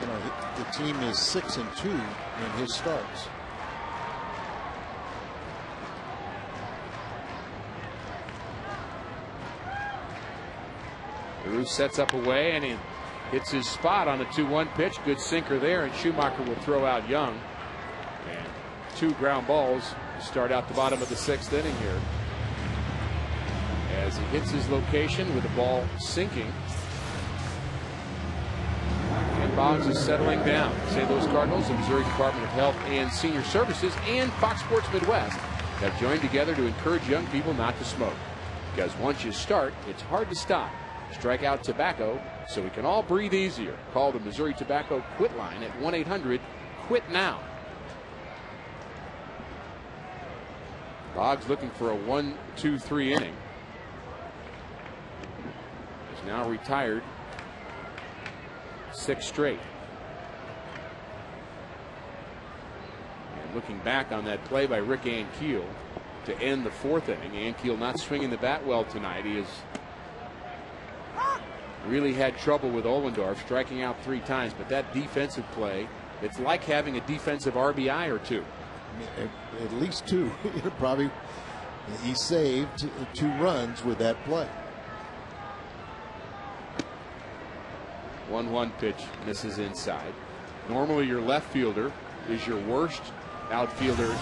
you know, the team is 6-2 in his starts. Bruce sets up away and he hits his spot on a 2-1 pitch. Good sinker there, and Schumacher will throw out Young. And 2 ground balls to start out the bottom of the 6th inning here. As he hits his location with the ball sinking. And Boggs is settling down. St. Louis Cardinals, the Missouri Department of Health and Senior Services, and Fox Sports Midwest have joined together to encourage young people not to smoke. Because once you start, it's hard to stop. Strike out tobacco so we can all breathe easier. Call the Missouri Tobacco Quit line at 1-800-QUIT-NOW. Boggs looking for a 1-2-3 inning. He's now retired 6 straight. And looking back on that play by Rick Ankiel to end the 4th inning. Ankiel not swinging the bat well tonight. He has really had trouble with Ollendorf, striking out 3 times, but that defensive play, it's like having a defensive RBI or 2. At least 2. Probably he saved 2 runs with that play. 1-1 pitch misses inside. Normally your left fielder is your worst outfielder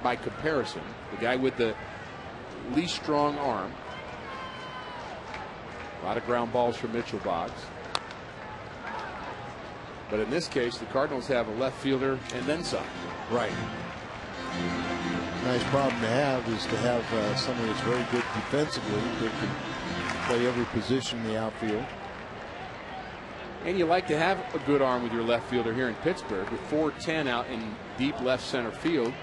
by comparison. The guy with the least strong arm. A lot of ground balls from Mitchell Boggs. But in this case, the Cardinals have a left fielder and then some. Right. Nice problem to have is to have somebody that's very good defensively that can play every position in the outfield. And you like to have a good arm with your left fielder here in Pittsburgh with 410 out in deep left center field.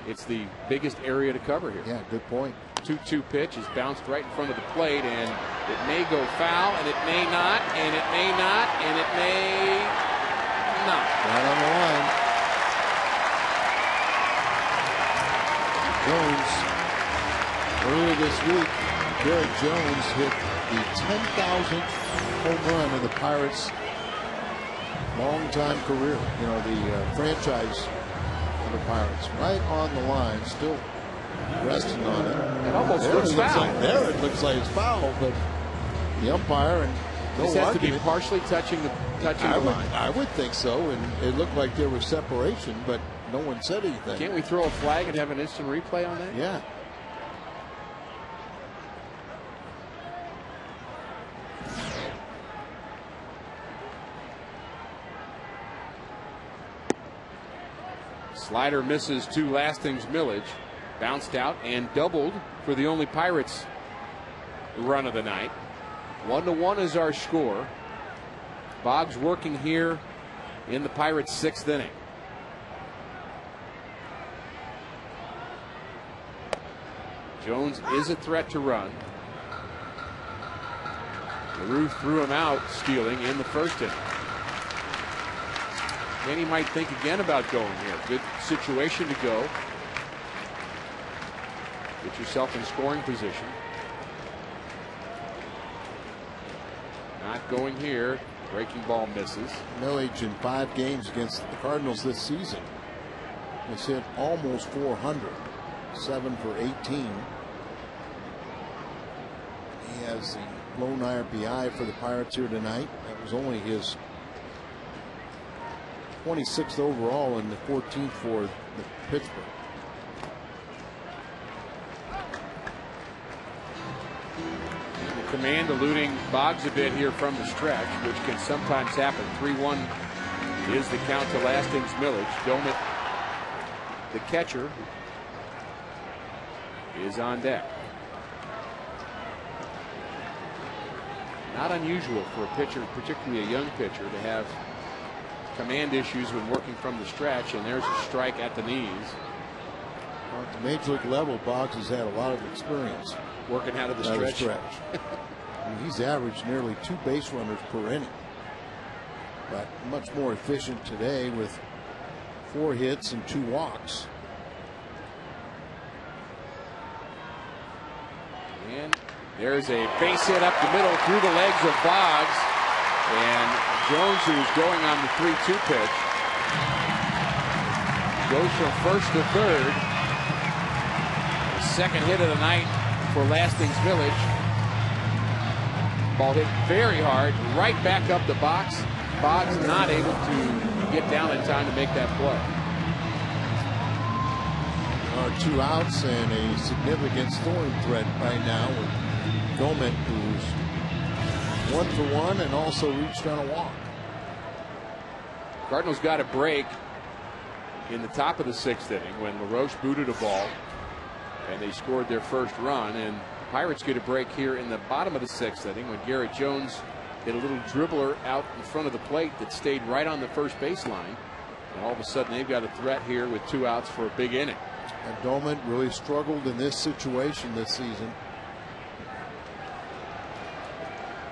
It's the biggest area to cover here. Yeah, good point. 2-2 pitch is bounced right in front of the plate, and it may go foul, and it may not, and it may not, and it may not. Right on the line. Jones, earlier this week, Garrett Jones hit the 10,000th home run in the Pirates' long-time career. You know, the franchise for the Pirates. Right on the line, still resting on it. It almost looks foul. There it looks like it's foul, but the umpire and this has to be partially touching the line. I would think so, and it looked like there was separation, but no one said anything. Can't we throw a flag and have an instant replay on that? Yeah. Slider misses to Lasting's Millage. Bounced out and doubled for the only Pirates run of the night. 1-1 is our score. Boggs working here in the Pirates' 6th inning. Jones is a threat to run. LaRue threw him out stealing in the 1st inning. And he might think again about going here. Good situation to go. Get yourself in scoring position. Not going here. Breaking ball misses. Millage in 5 games against the Cardinals this season has hit almost 400. 7 for 18. He has the lone RBI for the Pirates here tonight. That was only his 26th overall and the 14th for the Pittsburgh. Command eluding Boggs a bit here from the stretch, which can sometimes happen. 3-1 is the count to Lasting's Millage. Domit, the catcher, is on deck. Not unusual for a pitcher, particularly a young pitcher, to have command issues when working from the stretch, and there's a strike at the knees. Well, at the major league level, Boggs has had a lot of experience working out of the stretch. I mean, he's averaged nearly 2 base runners per inning, but much more efficient today with 4 hits and 2 walks. And there's a base hit up the middle through the legs of Boggs, and Jones, who's going on the 3-2 pitch, goes from first to third. The second hit of the night for Lasting's Millage. Ball hit very hard, right back up the box. Boggs not able to get down in time to make that play. 2 outs and a significant scoring threat right now with Domit, who's 1 for 1 and also reached on a walk. Cardinals got a break in the top of the 6th inning when LaRoche booted a ball and they scored their first run, and Pirates get a break here in the bottom of the 6th inning when Garrett Jones hit a little dribbler out in front of the plate that stayed right on the first baseline, and all of a sudden they've got a threat here with 2 outs for a big inning. And Domit really struggled in this situation this season.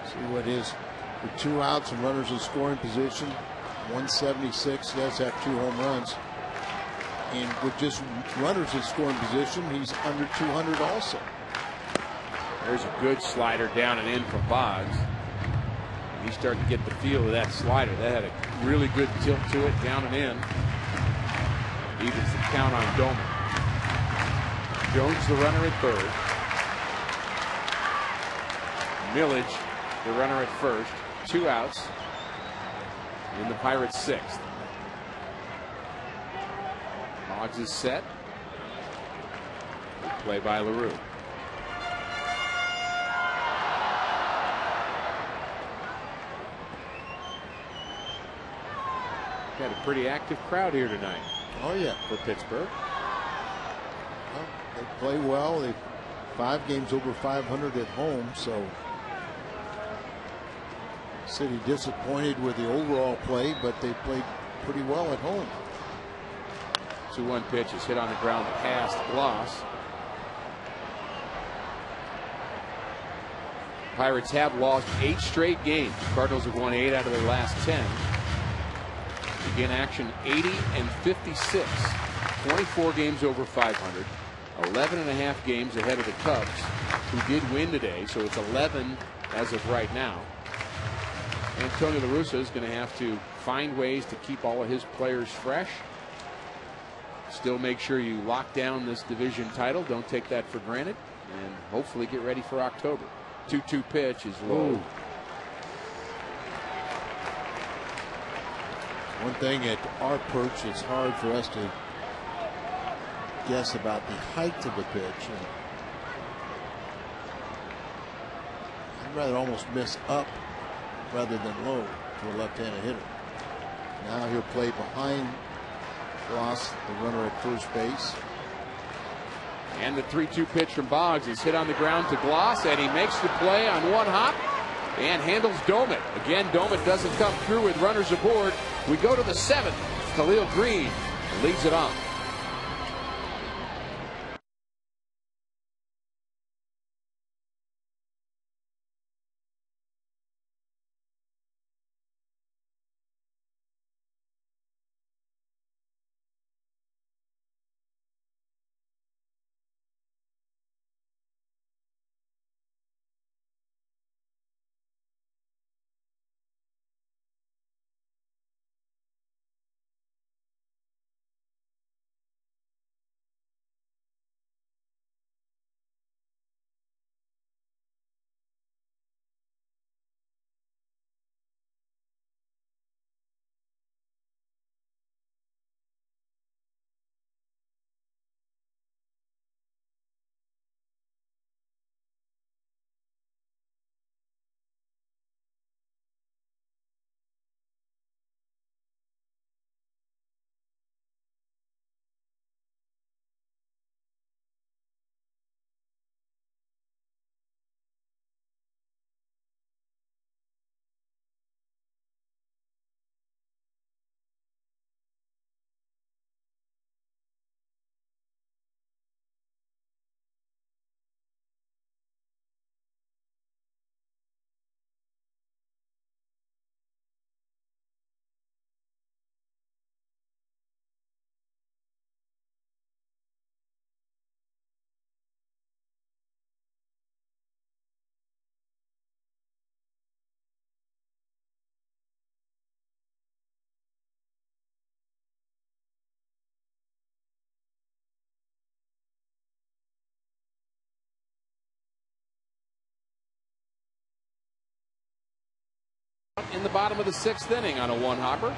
See what is with 2 outs and runners in scoring position. 176. He does have 2 home runs. And with just runners in scoring position, he's under 200 also. There's a good slider down and in from Boggs. He's starting to get the feel of that slider. That had a really good tilt to it, down and in. Evens the count on Domit. Jones, the runner at third. Millage, the runner at first. 2 outs in the Pirates' 6th. Boggs is set. Play by LaRue. Got a pretty active crowd here tonight. Oh yeah, for Pittsburgh. Well, they play well. They 5 games over 500 at home, so City disappointed with the overall play, but they played pretty well at home. 2-1 pitch is hit on the ground past Gloss. Pirates have lost 8 straight games. Cardinals have won 8 out of their last 10. Begin action 80 and 56. 24 games over 500. 11.5 games ahead of the Cubs, who did win today, so it's 11 as of right now. And Tony La Russa is going to have to find ways to keep all of his players fresh. still make sure you lock down this division title. Don't take that for granted, and hopefully get ready for October. 2-2 pitch is low. One thing at our perch, it's hard for us to guess about the height of the pitch. And I'd rather almost miss up rather than low to a left-handed hitter. Now he'll play behind Ross, the runner at first base. And the 3-2 pitch from Boggs is hit on the ground to Gloss, and he makes the play on one hop and handles Domit. Again, Domit doesn't come through with runners aboard. We go to the 7th. Khalil Green leads it off. In the bottom of the 6th inning on a one-hopper.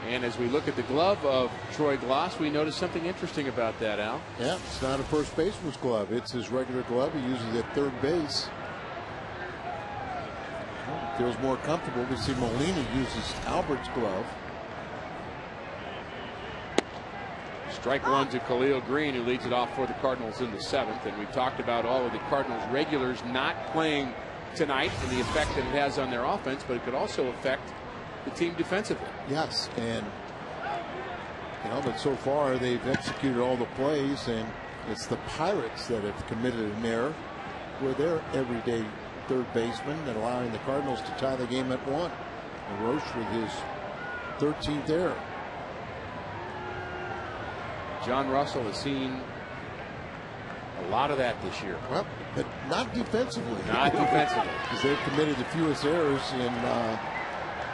And as we look at the glove of Troy Gloss, we notice something interesting about that, Al. Yeah, it's not a first baseman's glove. It's his regular glove. He uses it at third base. Feels more comfortable. We see Molina uses Albert's glove. Strike one to Khalil Green, who leads it off for the Cardinals in the 7th. And we've talked about all of the Cardinals regulars not playing tonight and the effect that it has on their offense, but it could also affect the team defensively. Yes, and but so far they've executed all the plays, and it's the Pirates that have committed an error with their everyday third baseman and allowing the Cardinals to tie the game at 1. And Roche with his 13th error. John Russell has seen a lot of that this year. Well, but not defensively. Not defensively. Because they've committed the fewest errors in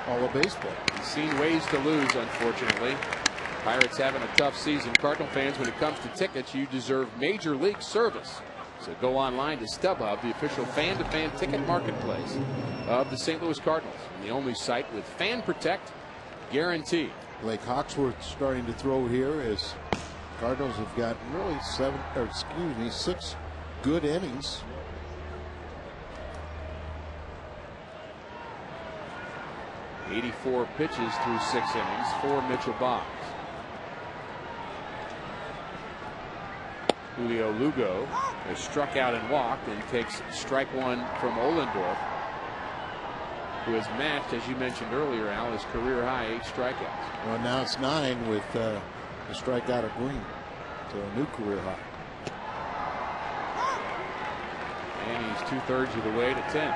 all of baseball. He's seen ways to lose, unfortunately. Pirates having a tough season. Cardinal fans, when it comes to tickets, you deserve major league service. So go online to StubHub, the official fan-to-fan ticket marketplace of the St. Louis Cardinals. And the only site with Fan Protect guarantee. Blake Hawksworth starting to throw here as Cardinals have got really 6 good innings. .84 pitches through 6 innings for Mitchell Boggs. Julio Lugo has struck out and walked and takes strike one from Ohlendorf, who has matched, as you mentioned earlier, Al, his career high 8 strikeouts. Well, now it's 9 with the strikeout of Green, to a new career high. And he's 2/3 of the way to 10.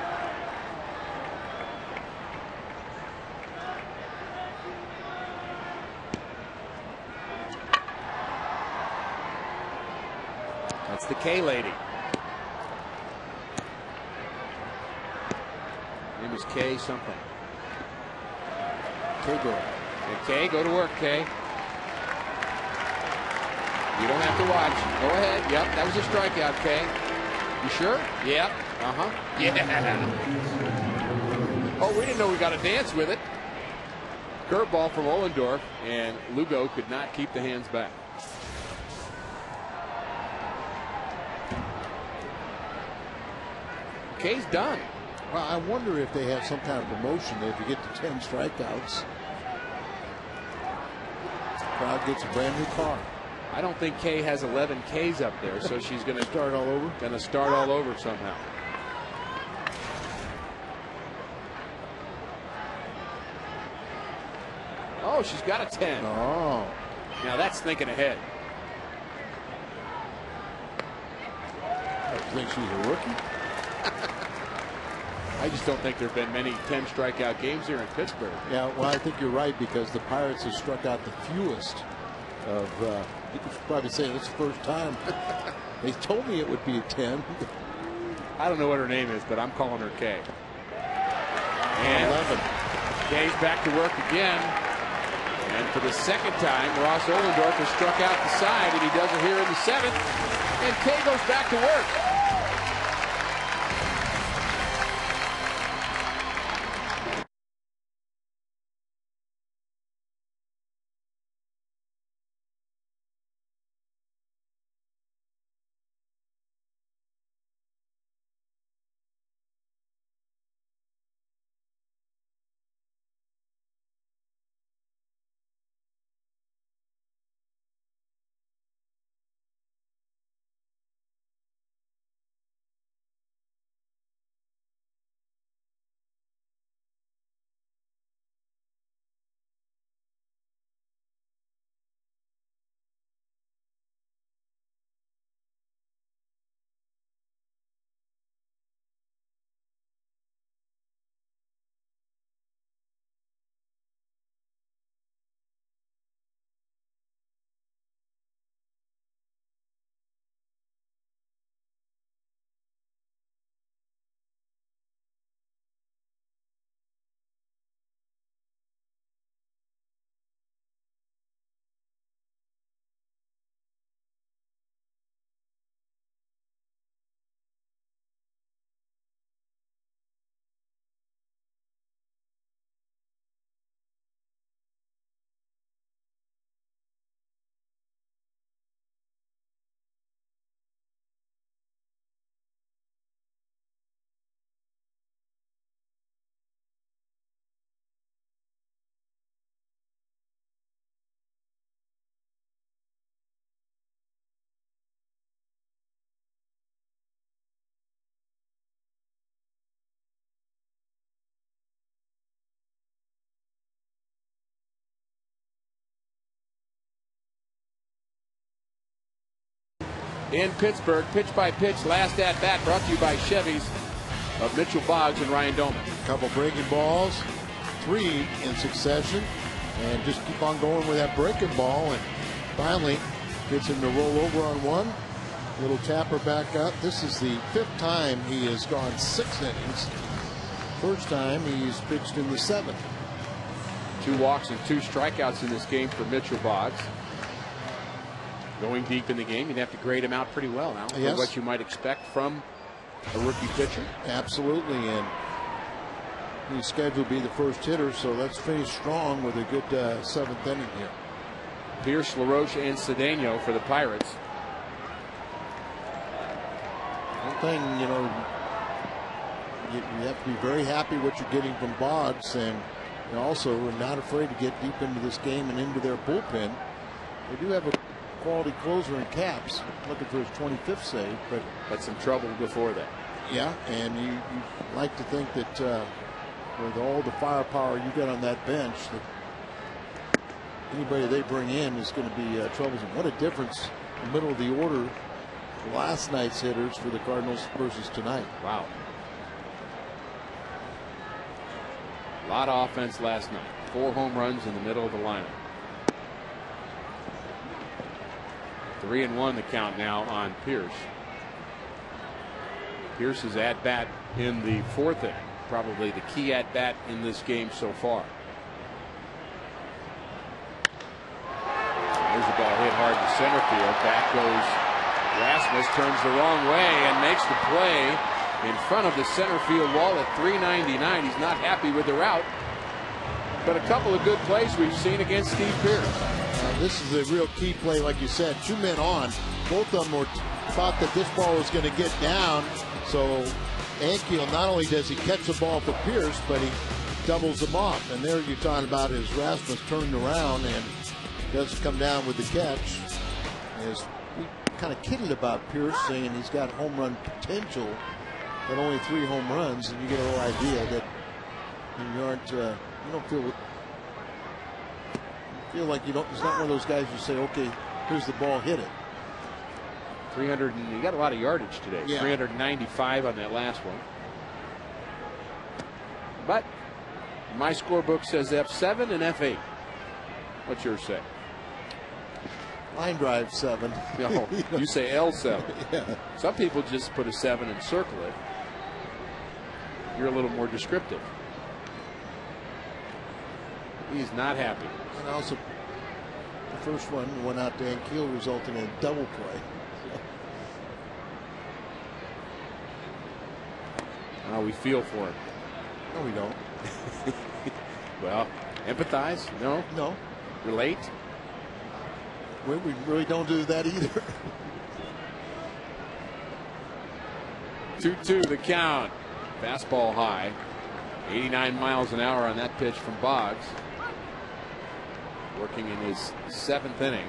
That's the K lady. Name is K something. K-Girl. And Kay, go to work, Kay. You don't have to watch. Go ahead. Yep, that was a strikeout, Kay. You sure? Yep. Uh-huh. Yeah. Oh, we didn't know we got a dance with it. Curveball from Ohlendorf, and Lugo could not keep the hands back. Kay's done. Well, I wonder if they have some kind of promotion that if you get to 10 strikeouts, the crowd gets a brand new car. I don't think Kay has 11 Ks up there, so she's going to Start all over. Going to start all over somehow. Oh, she's got a 10. Oh. Now that's thinking ahead. I think she's a rookie. I just don't think there have been many 10 strikeout games here in Pittsburgh. Yeah, well, I think you're right, because the Pirates have struck out the fewest of, you could probably say this is the first time. They told me it would be a 10. I don't know what her name is, but I'm calling her Kay. And 11. Kay's back to work again. And for the second time, Ross Ohlendorf has struck out the side, and he does it here in the 7th. And Kay goes back to work. In Pittsburgh, pitch by pitch, last at bat, brought to you by Chevy's of Mitchell Boggs and Ryan Doman. A couple breaking balls, 3 in succession, and just keep on going with that breaking ball, and finally gets him to roll over on one. Little tapper back up. This is the 5th time he has gone 6 innings. First time he's pitched in the 7th. 2 walks and 2 strikeouts in this game for Mitchell Boggs. Going deep in the game, you'd have to grade him out pretty well now, yes, for what you might expect from a rookie pitcher. Absolutely, and he's scheduled to be the first hitter, so let's finish strong with a good 7th inning here. Pierce, LaRoche, and Cedeno for the Pirates. One thing, you know, you have to be very happy what you're getting from Boggs, and also not afraid to get deep into this game and into their bullpen. They do have a quality closer in Caps, looking for his 25th save, but had some trouble before that. Yeah, and you like to think that with all the firepower you got on that bench, that anybody they bring in is going to be troublesome. What a difference in the middle of the order, last night's hitters for the Cardinals versus tonight. Wow. A lot of offense last night. 4 home runs in the middle of the lineup. 3-1 the count now on Pierce. Pierce's at bat in the 4th inning, probably the key at bat in this game so far. There's the ball hit hard to center field. Back goes Rasmus, turns the wrong way and makes the play in front of the center field wall at 399. He's not happy with the route, but a couple of good plays we've seen against Steve Pearce. This is a real key play, like you said. 2 men on. Both of them thought that this ball was going to get down. So Ankiel, not only does he catch the ball for Pearce, but he doubles them off. And there you're talking about is Rasmus turned around and doesn't come down with the catch. As we kind of kidded about Pearce, saying he's got home run potential, but only 3 home runs, and you get a little idea that you aren't. You don't feel like you don't. He's not one of those guys you say, okay, here's the ball, hit it. 300. He got a lot of yardage today. Yeah. 395 on that last one. But my scorebook says F7 and F8. What's yours say? Line drive 7. No, you say L7. Yeah. Some people just put a 7 and circle it. You're a little more descriptive. He's not happy. And also, the first one went out to Ankiel, resulting in a double play. Oh, we feel for him. No, we don't. Well, empathize? No. No. Relate? We really don't do that either. 2-2 the count. Fastball high. 89 miles an hour on that pitch from Boggs. Working in his 7th inning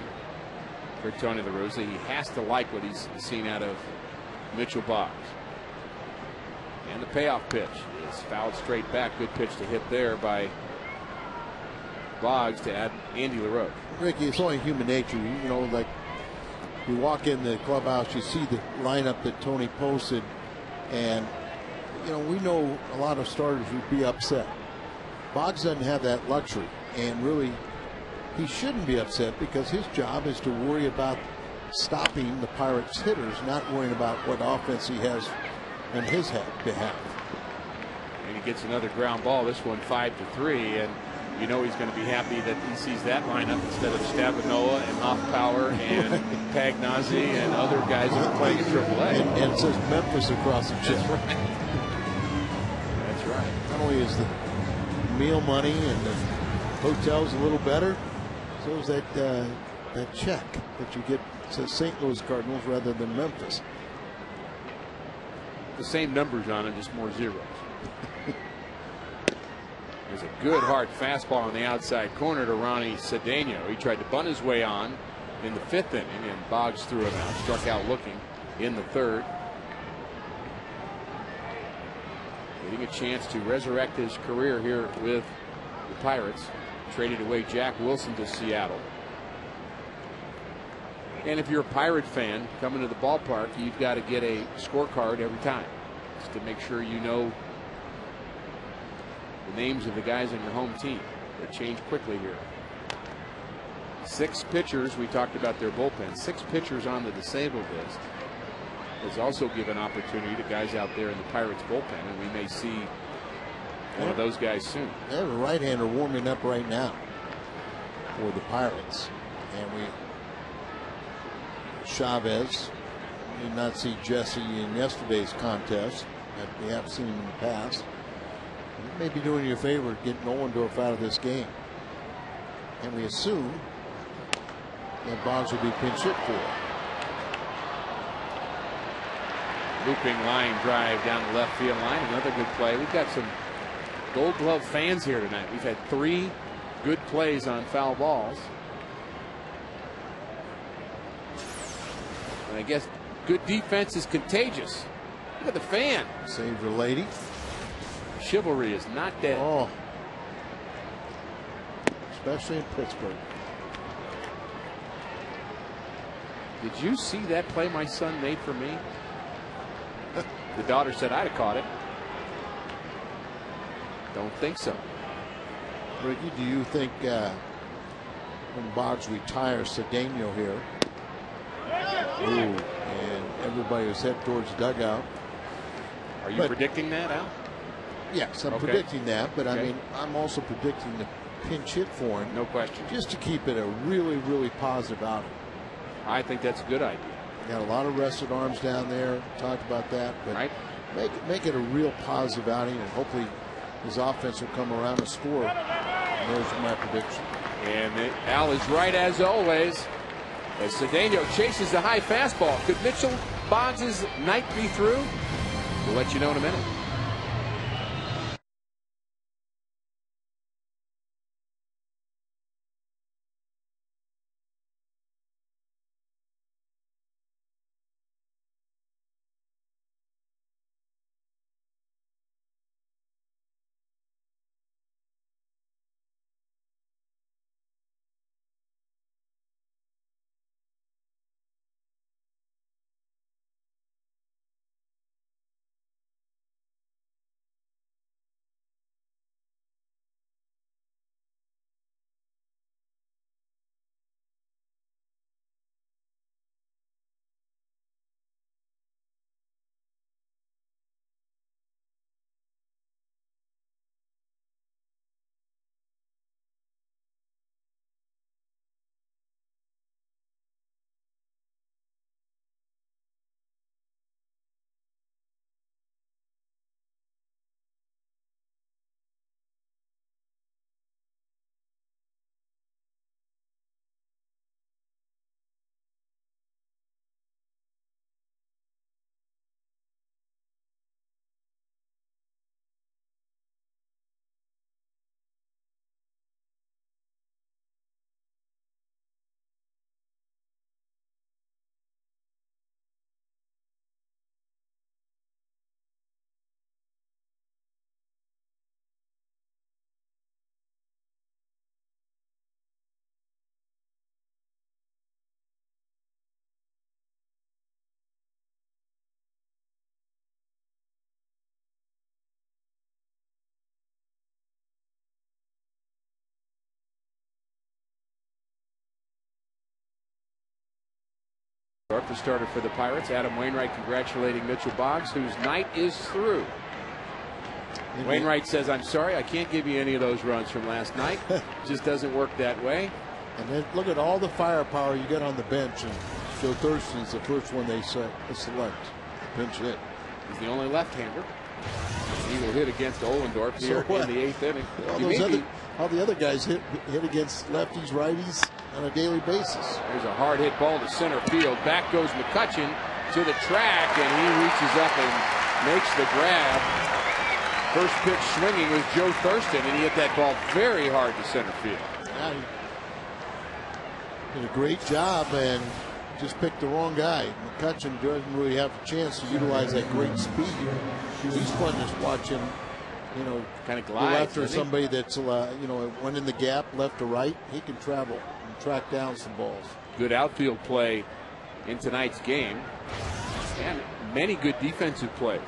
for Tony La Russa. He has to like what he's seen out of Mitchell Boggs. And the payoff pitch is fouled straight back. Good pitch to hit there by Boggs to add Andy LaRoche. Ricky, it's only human nature. You know, like you walk in the clubhouse, you see the lineup that Tony posted, and you know, we know a lot of starters would be upset. Boggs doesn't have that luxury, and really he shouldn't be upset because his job is to worry about stopping the Pirates hitters, not worrying about what offense he has in his behalf. And he gets another ground ball, this one 5-3, and you know he's going to be happy that he sees that lineup instead of Stabanoa and Hoffpower and Pagnozzi and other guys that are playing in AAA. And it says Memphis across the chip. That's right. That's right. Not only is the meal money and the hotels a little better, so is that check that you get to St. Louis Cardinals rather than Memphis. The same numbers on it, just more zeros. There's a good hard fastball on the outside corner to Ronnie Cedeno. He tried to bunt his way on in the 5th inning, and Boggs threw him out, struck out looking in the 3rd. Getting a chance to resurrect his career here with the Pirates. Traded away Jack Wilson to Seattle. And if you're a Pirate fan coming to the ballpark, you've got to get a scorecard every time, just to make sure you know the names of the guys on your home team. They change quickly here. 6 pitchers. We talked about their bullpen. 6 pitchers on the disabled list. Has also given opportunity to guys out there in the Pirates bullpen, and we may see one of those guys soon. They have a right-hander warming up right now for the Pirates, and Chavez did not see Jesse in yesterday's contest that we have seen in the past. It may be doing you a favor getting Ollendorf out of this game, and we assume that Boggs will be pinch hit for. Looping line drive down the left field line. Another good play. We've got some Gold Glove fans here tonight. We've had 3 good plays on foul balls. And I guess good defense is contagious. Look at the fan. Save the lady. Chivalry is not dead. Oh, especially in Pittsburgh. Did you see that play my son made for me? The daughter said I'd have caught it. Don't think so. Ricky, do you think when Boggs retires Cedeno here, and everybody was head towards the dugout? Are you predicting that, Al? Yes, I'm Okay. predicting that, but I Okay. mean, I'm also predicting pinch hit for him. No question. Just to keep it a really, really positive outing. I think that's a good idea. Got a lot of rested arms down there. Talked about that, but right. make it a real positive outing, and hopefully his offense will come around and score. And there's my prediction. And Al is right as always. As Cedeno chases the high fastball. Could Mitchell Boggs' night be through? We'll let you know in a minute. The starter for the Pirates, Adam Wainwright, congratulating Mitchell Boggs, whose night is through. Wainwright says, "I'm sorry, I can't give you any of those runs from last night. Just doesn't work that way." And then look at all the firepower you get on the bench, and Joe Thurston's the first one they select. Pinch hit. He's the only left-hander. He will hit against Ohlendorf here in the 8th inning. All the other guys hit against lefties, righties on a daily basis. There's a hard hit ball to center field. Back goes McCutchen to the track, and he reaches up and makes the grab. First pitch swinging was Joe Thurston, and he hit that ball very hard to center field. Yeah, he did a great job and just picked the wrong guy. McCutchen doesn't really have a chance to utilize that great speed. He's fun to watch him, kind of glide after somebody that's one in the gap, left to right. He can travel and track down some balls. Good outfield play in tonight's game, and many good defensive plays.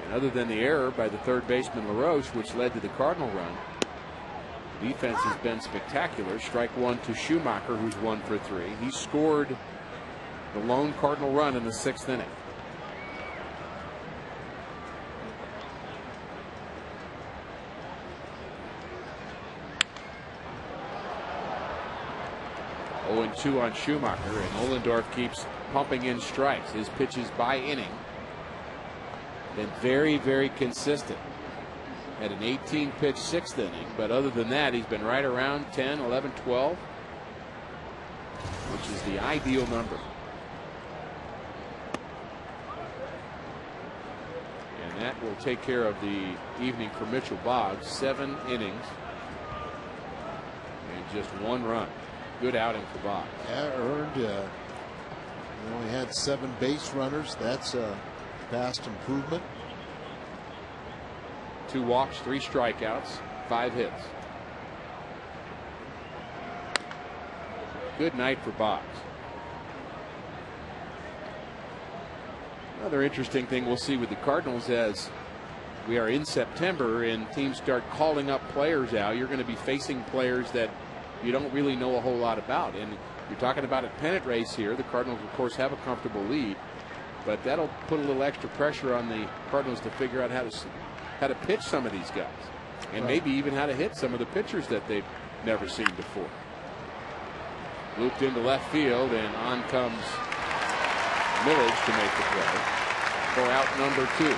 And other than the error by the third baseman LaRoche, which led to the Cardinal run, defense has been spectacular. Strike one to Schumacher, who's 1 for 3. He scored the lone Cardinal run in the 6th inning. Oh, 0-2 on Schumacher, and Ohlendorf keeps pumping in strikes. His pitches by inning been very, very consistent. Had an 18-pitch 6th inning, but other than that, he's been right around 10, 11, 12, which is the ideal number. And that will take care of the evening for Mitchell Boggs. 7 innings and just 1 run. Good outing for Boggs. Yeah, earned. He only had 7 base runners. That's a vast improvement. 2 walks, 3 strikeouts, 5 hits. Good night for Boggs. Another interesting thing we'll see with the Cardinals as we are in September and teams start calling up players out. You're going to be facing players that you don't really know a whole lot about. And you're talking about a pennant race here. The Cardinals, of course, have a comfortable lead, but that'll put a little extra pressure on the Cardinals to figure out how to pitch some of these guys. and maybe even how to hit some of the pitchers that they've never seen before. Looped into left field, and on comes Millage to make the play for out number 2.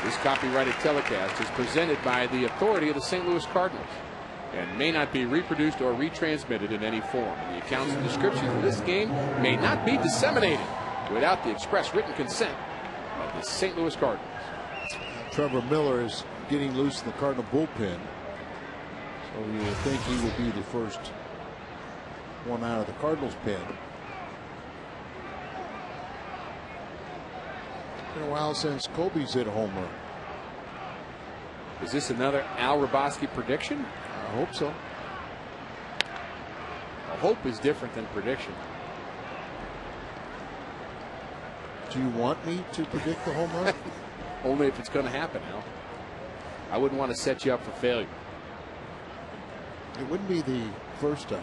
This copyrighted telecast is presented by the authority of the St. Louis Cardinals and may not be reproduced or retransmitted in any form. The accounts and descriptions of this game may not be disseminated without the express written consent of the St. Louis Cardinals. Trevor Miller is getting loose in the Cardinal bullpen, so you would think he would be the first one out of the Cardinals pen. It's been a while since Kobe's hit a home run. Is this another Al Raboski prediction? I hope so. A hope is different than prediction. Do you want me to predict the home run? Only if it's going to happen, Al. I wouldn't want to set you up for failure. It wouldn't be the first time.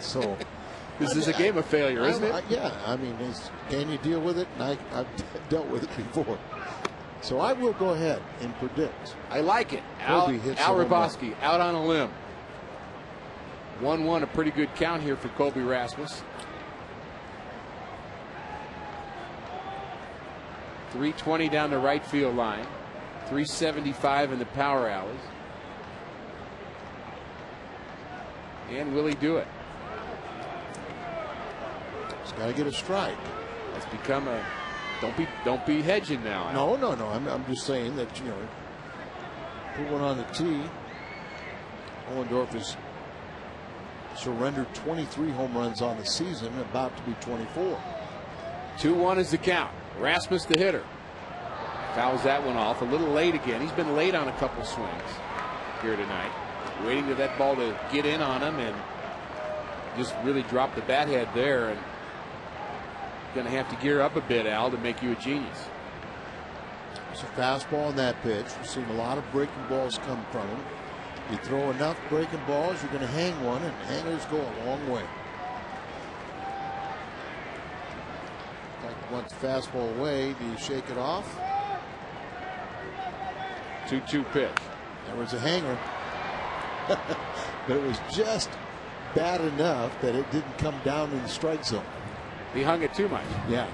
So this is a game of failure, isn't it? Yeah, I mean, can you deal with it? And I've dealt with it before. So I will go ahead and predict. I like it. Al Raboski out on a limb. 1-1, a pretty good count here for Colby Rasmus. 320 down the right field line. 375 in the power alleys. And will he do it? He's got to get a strike. It's become a don't be hedging now. No. I'm just saying that, you know, put one on the tee. Ohlendorf has surrendered 23 home runs on the season, about to be 24. 2-1 is the count. Rasmus the hitter. Fouls that one off. A little late again. He's been late on a couple swings here tonight. Waiting for that ball to get in on him and just really drop the bat head there. And going to have to gear up a bit, Al, to make you a genius. It's a fastball on that pitch. We've seen a lot of breaking balls come from him. You throw enough breaking balls, you're going to hang one, and hangers go a long way. Once the fastball away, do you shake it off? 2-2 pitch. There was a hanger. But it was just bad enough that it didn't come down in the strike zone. He hung it too much. Yeah.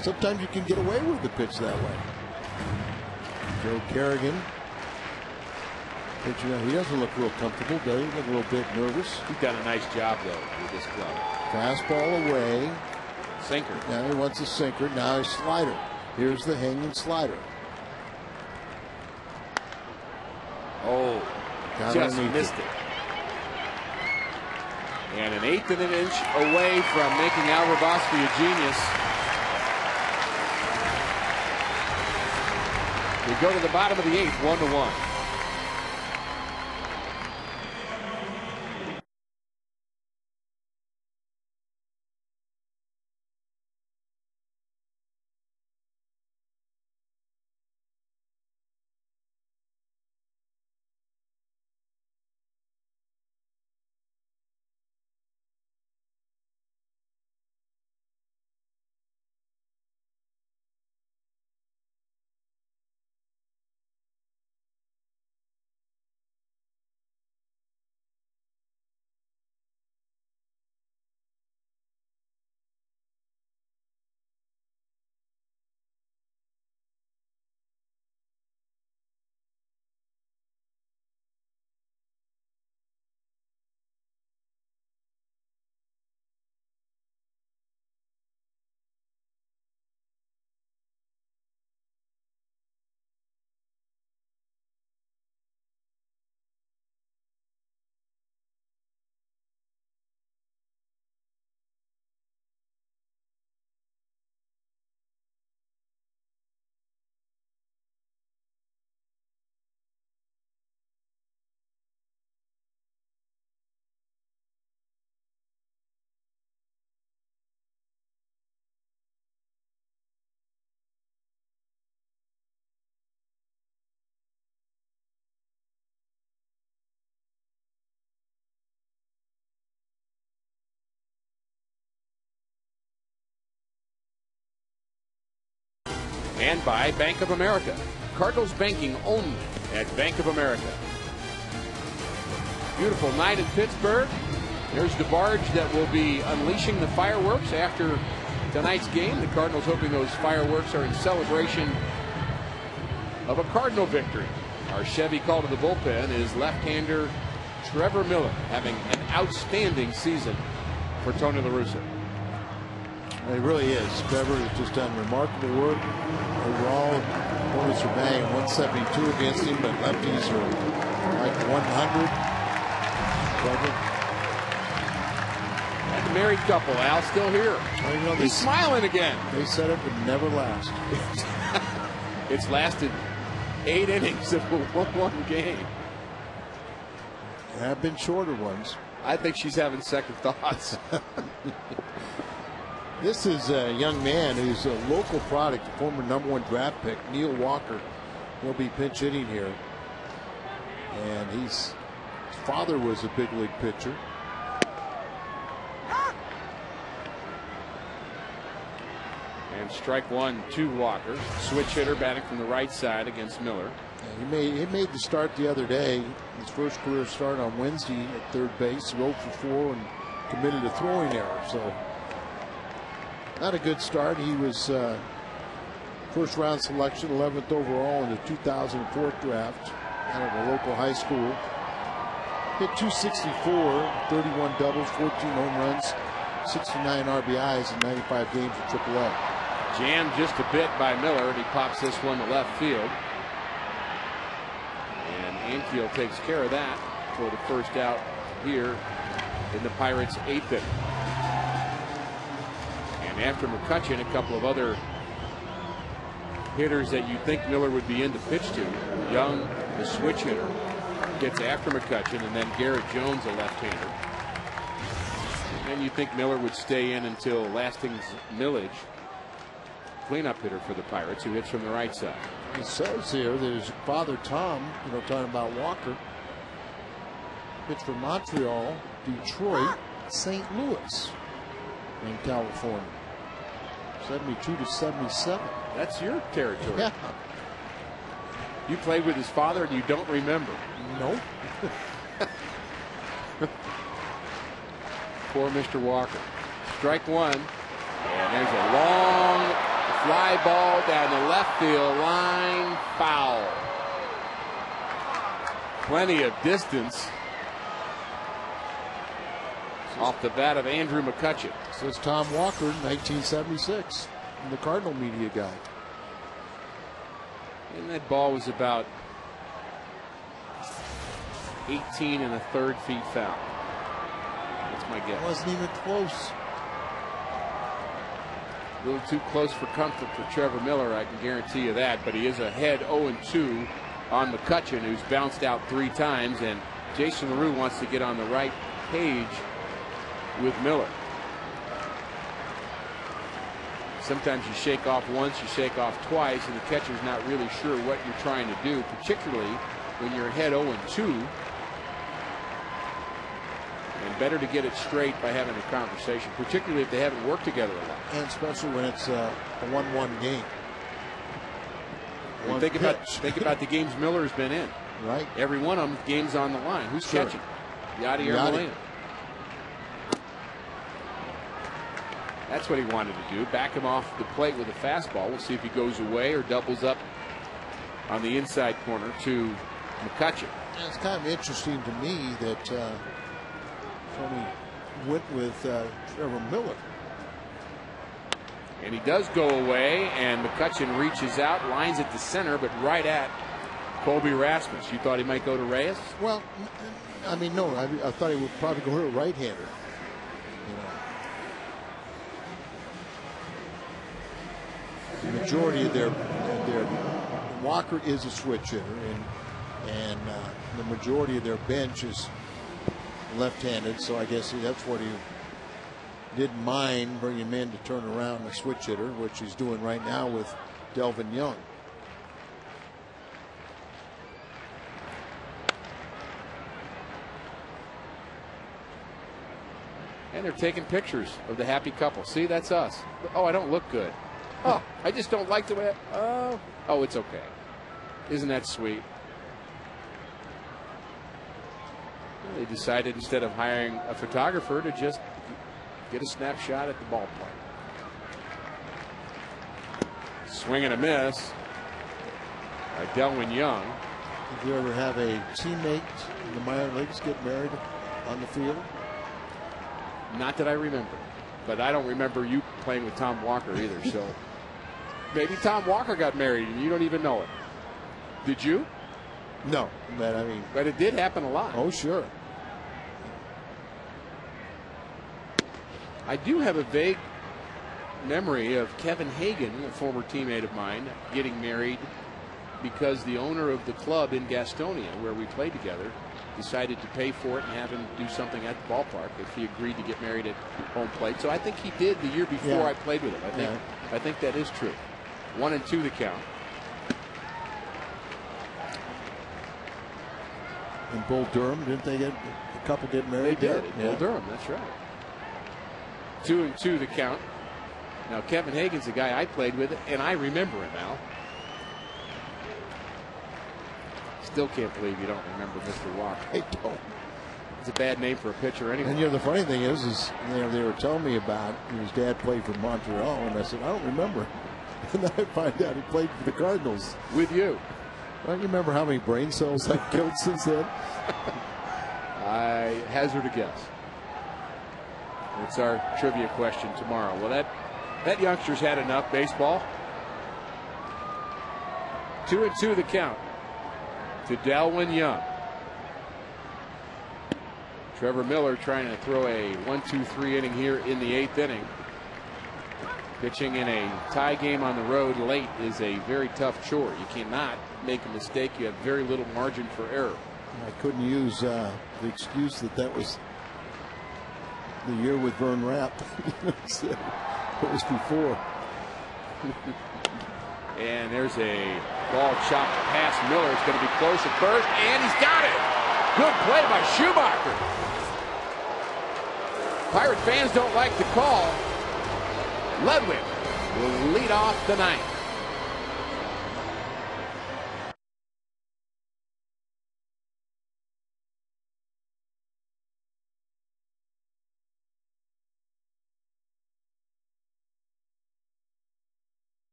Sometimes you can get away with the pitch that way. Joe Kerrigan. He doesn't look real comfortable, does he? Look a little bit nervous. He's done a nice job, though, with this club. Fastball away. Sinker. Now he wants a sinker. Now a slider. Here's the hanging slider. Oh, just missed it. And an 1/8 of an inch away from making Al Raboski a genius. We go to the bottom of the 8th, 1-1. And by Bank of America. Cardinals banking only at Bank of America. Beautiful night in Pittsburgh. There's the barge that will be unleashing the fireworks after tonight's game. The Cardinals hoping those fireworks are in celebration of a Cardinal victory. Our Chevy call to the bullpen is left-hander Trevor Miller, having an outstanding season for Tony La Russa. It really is. Trevor has just done remarkable work overall. Opponents are batting 172 against him, but lefties are like 100. And the married couple, Al, still here. Well, you know, he's smiling again. They said it would never last. It's lasted 8 innings of a 1-1 game. There have been shorter ones. I think she's having second thoughts. This is a young man who's a local product, a former #1 draft pick, Neil Walker. He'll be pinch hitting here. And his father was a big league pitcher. And strike one to Walker. Switch hitter batting from the right side against Miller. Yeah, he made the start the other day. His first career start on Wednesday at third base. 0 for 4 and committed a throwing error. So not a good start. He was first round selection, 11th overall in the 2004 draft out of a local high school. Hit .264, 31 doubles, 14 home runs, 69 RBIs in 95 games at AAA. Jammed just a bit by Miller, and he pops this one to left field. And Ankiel takes care of that for the first out here in the Pirates' 8th inning. And after McCutchen, a couple of other hitters that you think Miller would be in to pitch to. Young, the switch hitter, gets after McCutchen, and then Garrett Jones, a left-hander. And you think Miller would stay in until Lasting's Millage, cleanup hitter for the Pirates, who hits from the right side. It says here that his father Tom, talking about Walker, pitched for Montreal, Detroit, St. Louis in California. 72 to 77. That's your territory. Yeah. You played with his father and you don't remember. Nope. Poor Mr. Walker. Strike one. And there's a long fly ball down the left field line. Foul. Plenty of distance off the bat of Andrew McCutchen. Says Tom Walker, 1976, the Cardinal media guy. And that ball was about 18 1/3 feet foul. That's my guess. It wasn't even close. A little too close for comfort for Trevor Miller, I can guarantee you that. But he is ahead 0-2 on McCutchen, who's bounced out 3 times. And Jason LaRue wants to get on the right page with Miller. Sometimes you shake off once, you shake off twice, and the catcher's not really sure what you're trying to do, particularly when you're ahead 0-2. And better to get it straight by having a conversation, particularly if they haven't worked together a lot. And especially when it's a 1-1 game. Think about the games Miller's been in. Right. Every one of them, games on the line. Who's Sure. catching? Yadier Molina. That's what he wanted to do. Back him off the plate with a fastball. We'll see if he goes away or doubles up on the inside corner to McCutchen. Yeah, it's kind of interesting to me that Tony went with Trevor Miller. And he does go away, and McCutchen reaches out, lines it to center, but right at Colby Rasmus. You thought he might go to Reyes? Well, I mean, no, I thought he would probably go to a right-hander. The majority of their Walker is a switch hitter, and the majority of their bench is left-handed. So I guess that's what he didn't mind bringing him in to turn around a switch hitter, which he's doing right now with Delvin Young. And they're taking pictures of the happy couple. See, that's us. Oh, I don't look good. Oh, I just don't like the way. Oh, it's okay. Isn't that sweet? They decided instead of hiring a photographer to just get a snapshot at the ballpark. Swing and a miss by Delwyn Young. Did you ever have a teammate in the minor leagues get married on the field? Not that I remember, but I don't remember you playing with Tom Walker either. So maybe Tom Walker got married and you don't even know it. Did you? No, but I mean, but it did happen a lot. Oh, sure. I do have a vague memory of Kevin Hagan, a former teammate of mine, getting married because the owner of the club in Gastonia, where we played together, decided to pay for it and have him do something at the ballpark if he agreed to get married at home plate. So I think he did the year before I played with him. I think that is true. 1-2 the count. And Bull Durham, didn't they get a couple get married? They did. Bull Durham, that's right. 2-2 the count. Now Kevin Hagan's a guy I played with, and I remember him, Al. Still can't believe you don't remember Mr. Walker. I don't. It's a bad name for a pitcher anyway. And the funny thing is they were telling me about his dad played for Montreal, and I said I don't remember him. And then I find out he played for the Cardinals with you. I don't remember how many brain cells I've killed since then. I hazard a guess. It's our trivia question tomorrow. Well, that youngster's had enough baseball. 2-2 the count to Delwyn Young. Trevor Miller trying to throw a 1-2-3 inning here in the 8th inning. Pitching in a tie game on the road late is a very tough chore. You cannot make a mistake. You have very little margin for error. I couldn't use the excuse that was the year with Vern Rapp. It was before. And there's a ball chopped past Miller. It's going to be close at first, and he's got it. Good play by Schumacher. Pirate fans don't like the call. Ludwig will lead off the ninth.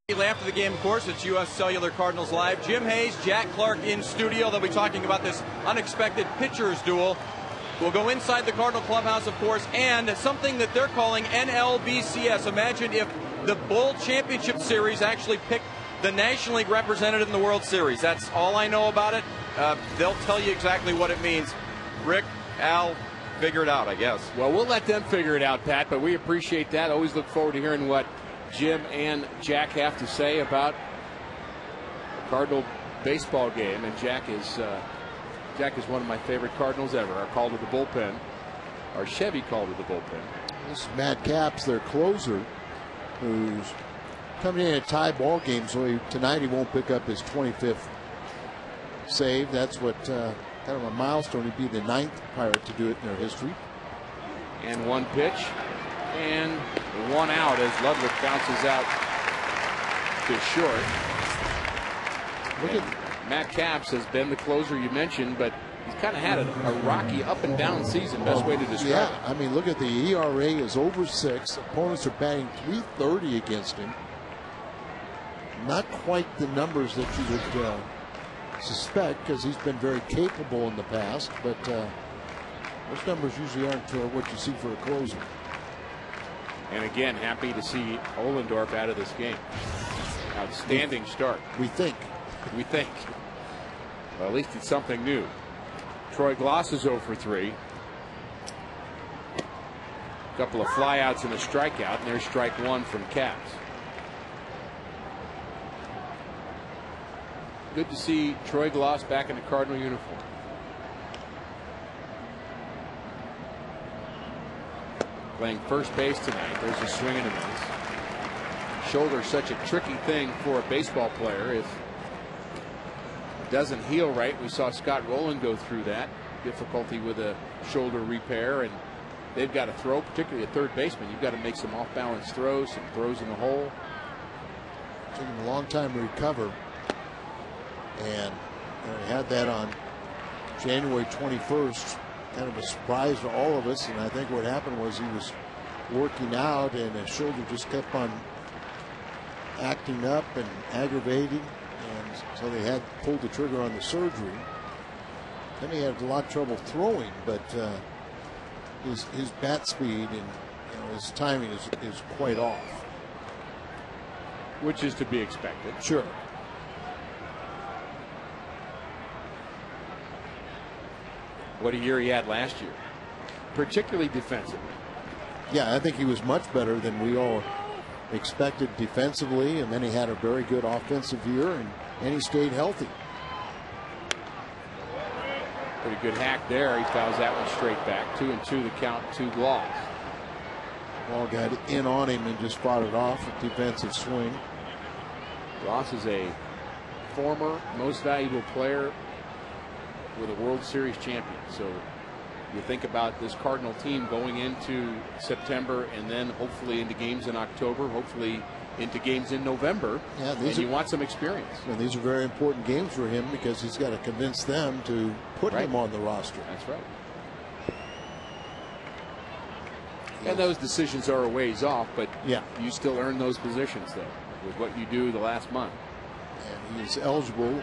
After the game, of course, it's U.S. Cellular Cardinals Live. Jim Hayes, Jack Clark in studio. They'll be talking about this unexpected pitchers duel. We'll go inside the Cardinal clubhouse, of course, and something that they're calling NLBCS. Imagine if the Bull Championship Series actually picked the National League representative in the World Series. That's all I know about it. They'll tell you exactly what it means. Rick, Al, figure it out, I guess. Well, we'll let them figure it out, Pat, but we appreciate that. Always look forward to hearing what Jim and Jack have to say about the Cardinal baseball game. And Jack is one of my favorite Cardinals ever. Our call to the bullpen, our Chevy call to the bullpen. This is Matt Capps, their closer. who's coming in a tie ball game, so tonight he won't pick up his 25th save. That's what kind of a milestone. He'd be the 9th Pirate to do it in their history. And one pitch and one out as Ludwig bounces out to short. Look at Matt Capps has been the closer you mentioned, but he's kind of had a rocky up and down season. Best way to describe it. I mean, look at the ERA is over 6. Opponents are batting .330 against him. Not quite the numbers that you would suspect, because he's been very capable in the past, but those numbers usually aren't what you see for a closer. And again, happy to see Ohlendorf out of this game. Outstanding start. We think. Well, at least it's something new. Troy Gloss is 0 for 3. A couple of flyouts and a strikeout, and there's strike one from Capps. Good to see Troy Gloss back in the Cardinal uniform. Playing first base tonight. There's a swing and a miss. Shoulder's such a tricky thing for a baseball player. If it doesn't heal right, we saw Scott Rowland go through that difficulty with a shoulder repair, and they've got to throw, particularly a third baseman. You've got to make some off-balance throws, some throws in the hole. Took him a long time to recover, and he had that on January 21st. Kind of a surprise to all of us, and I think what happened was he was working out and his shoulder just kept on acting up and aggravating, and so they had pulled the trigger on the surgery. Then he had a lot of trouble throwing, but his bat speed and his timing is quite off. Which is to be expected. Sure. What a year he had last year, particularly defensively. Yeah, I think he was much better than we all expected defensively, and then he had a very good offensive year, and he stayed healthy. Pretty good hack there. He fouls that one straight back. 2-2 the count to Gloss. Ball got in on him and just fought it off. A defensive swing. Gloss is a former most valuable player with a World Series champion. So you think about this Cardinal team going into September and then hopefully into games in October, hopefully into games in November. Yeah, and you want some experience. And these are very important games for him because he's got to convince them to put him on the roster. That's right. And those decisions are a ways off, but you still earn those positions, though, with what you do the last month. And he's eligible.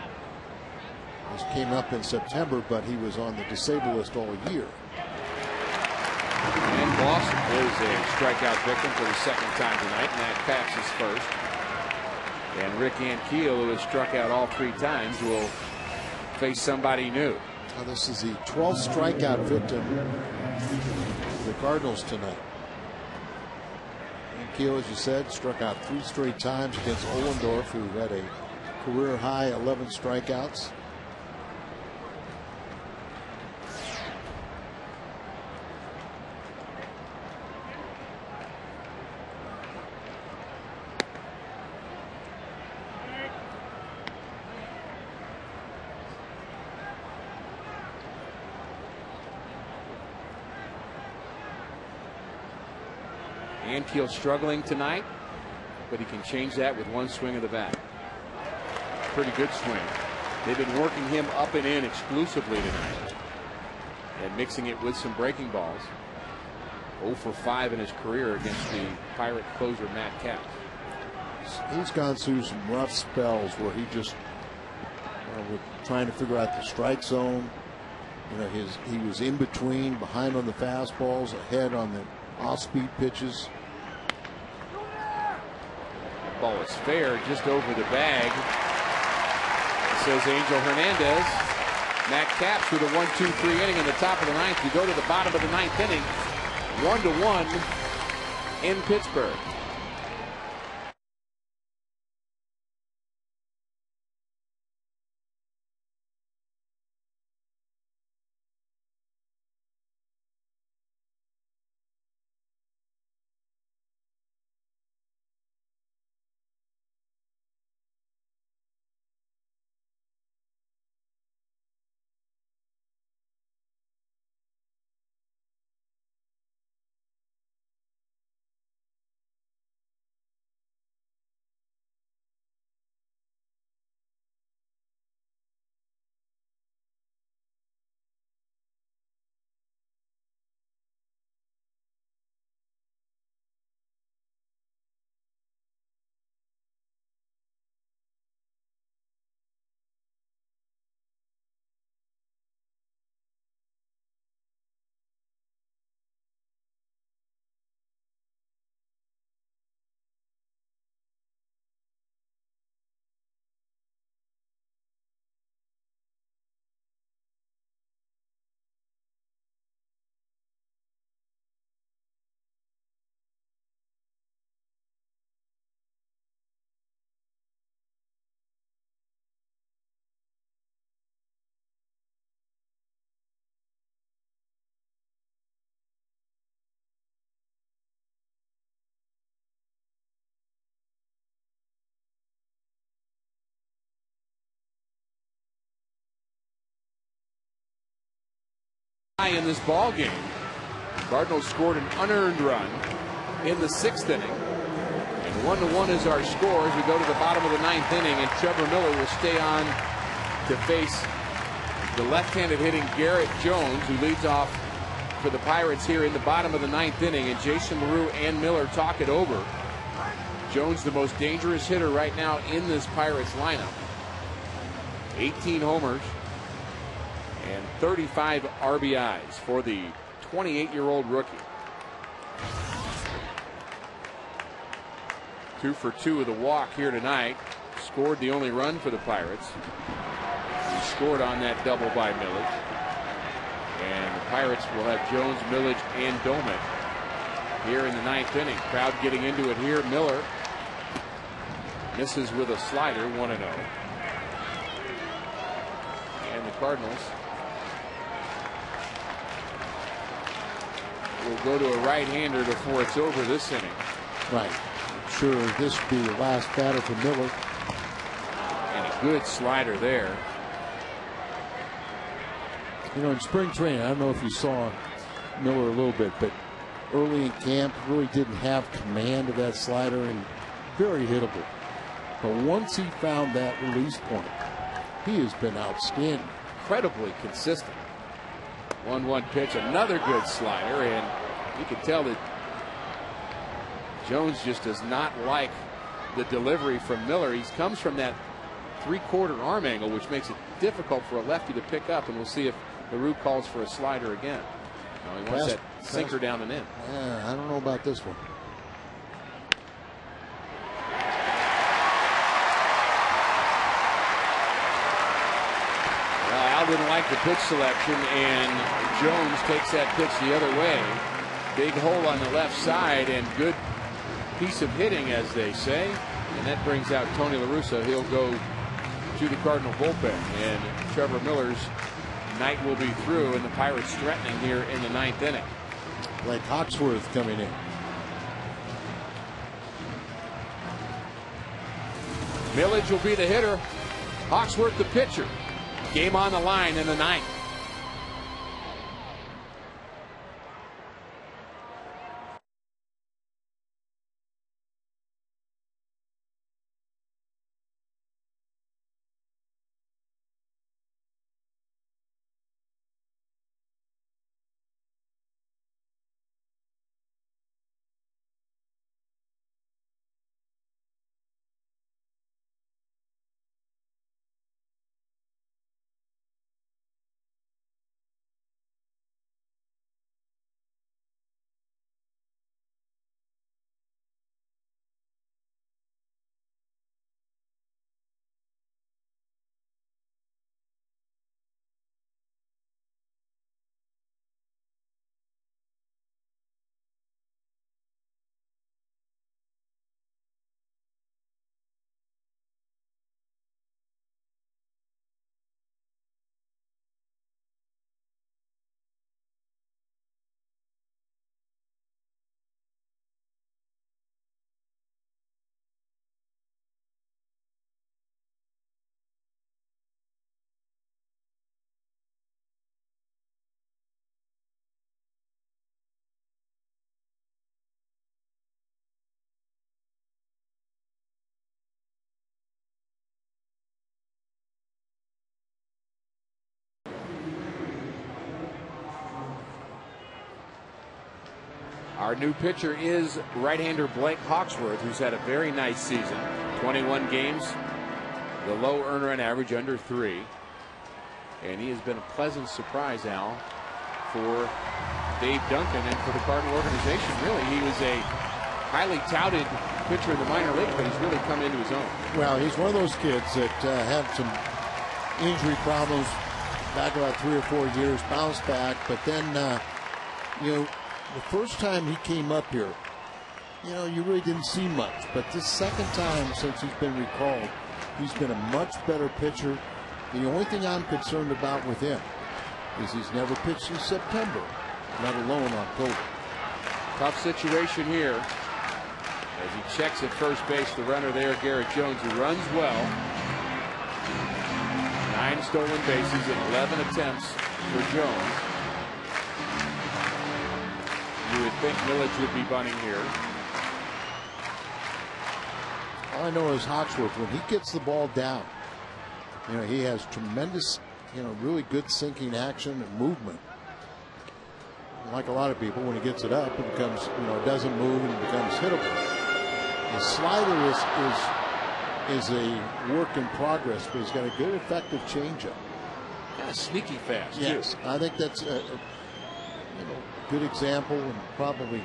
This came up in September, but he was on the disabled list all year. And Gloss is a strikeout victim for the second time tonight, and that Capps is first. And Rick Ankiel, who has struck out all 3 times, will face somebody new. Now this is the 12th strikeout victim for the Cardinals tonight. Ankiel, as you said, struck out 3 straight times against Ohlendorf, who had a career high 11 strikeouts. Ankiel struggling tonight, but he can change that with one swing of the bat. Pretty good swing. They've been working him up and in exclusively tonight and mixing it with some breaking balls. 0 for 5 in his career against the Pirate closer Matt Capps. He's gone through some rough spells where he just was trying to figure out the strike zone. You know, he was in between, behind on the fastballs, ahead on the off-speed pitches. Ball is fair, just over the bag, says Angel Hernandez. Matt Capps with a 1-2-3 inning in the top of the 9th. You go to the bottom of the 9th inning, 1-1 in Pittsburgh. In this ball game, Cardinals scored an unearned run in the 6th inning, and 1-1 is our score as we go to the bottom of the 9th inning, and Trevor Miller will stay on to face the left-handed hitting Garrett Jones, who leads off for the Pirates here in the bottom of the 9th inning, and Jason LaRue and Miller talk it over. Jones, the most dangerous hitter right now in this Pirates lineup. 18 homers and 35 RBIs for the 28-year-old rookie. 2 for 2 with a walk here tonight. Scored the only run for the Pirates. He scored on that double by Millage. And the Pirates will have Jones, Millage, and Domet here in the 9th inning. Crowd getting into it here. Miller misses with a slider, 1-0. And the Cardinals will go to a right-hander before it's over this inning. Right. Sure, this will be the last batter for Miller. And a good slider there. You know, in spring training, I don't know if you saw Miller a little bit, but early in camp really didn't have command of that slider and very hittable. But once he found that release point, he has been outstanding. Incredibly consistent. 1-1 pitch, another good slider, and you can tell that Jones just does not like the delivery from Miller. He comes from that 3/4 arm angle, which makes it difficult for a lefty to pick up, and we'll see if LaRue calls for a slider again. No, he wants that sinker down and in. I don't know about this one. Well, Al didn't like the pitch selection, and Jones takes that pitch the other way. Big hole on the left side, and good piece of hitting, as they say. And that brings out Tony La Russa. He'll go to the Cardinal bullpen, and Trevor Miller's night will be through, and the Pirates threatening here in the 9th inning. Like Hawksworth coming in. Millage will be the hitter. Hawksworth the pitcher. Game on the line in the 9th. Our new pitcher is right-hander Blake Hawksworth, who's had a very nice season. 21 games, the low earned run average under 3. And he has been a pleasant surprise, Al, for Dave Duncan and for the Cardinal organization. Really, he was a highly touted pitcher in the minor league, but he's really come into his own. Well, he's one of those kids that had some injury problems back about 3 or 4 years, bounced back, but then, you know, the first time he came up here, you know, you really didn't see much. But this second time since he's been recalled, he's been a much better pitcher. The only thing I'm concerned about with him is he's never pitched in September, let alone October. Tough situation here as he checks at first base. The runner there, Garrett Jones, who runs well. 9 stolen bases in 11 attempts for Jones. You would think Millage would be bunting here. All I know is Hawksworth, when he gets the ball down, you know, he has tremendous, you know, really good sinking action and movement. Like a lot of people, when he gets it up, it becomes, you know, it doesn't move and it becomes hittable. His slider is a work in progress, but he's got a good, effective changeup. Kind of sneaky fast. Yes, too. I think that's a you know, good example, and probably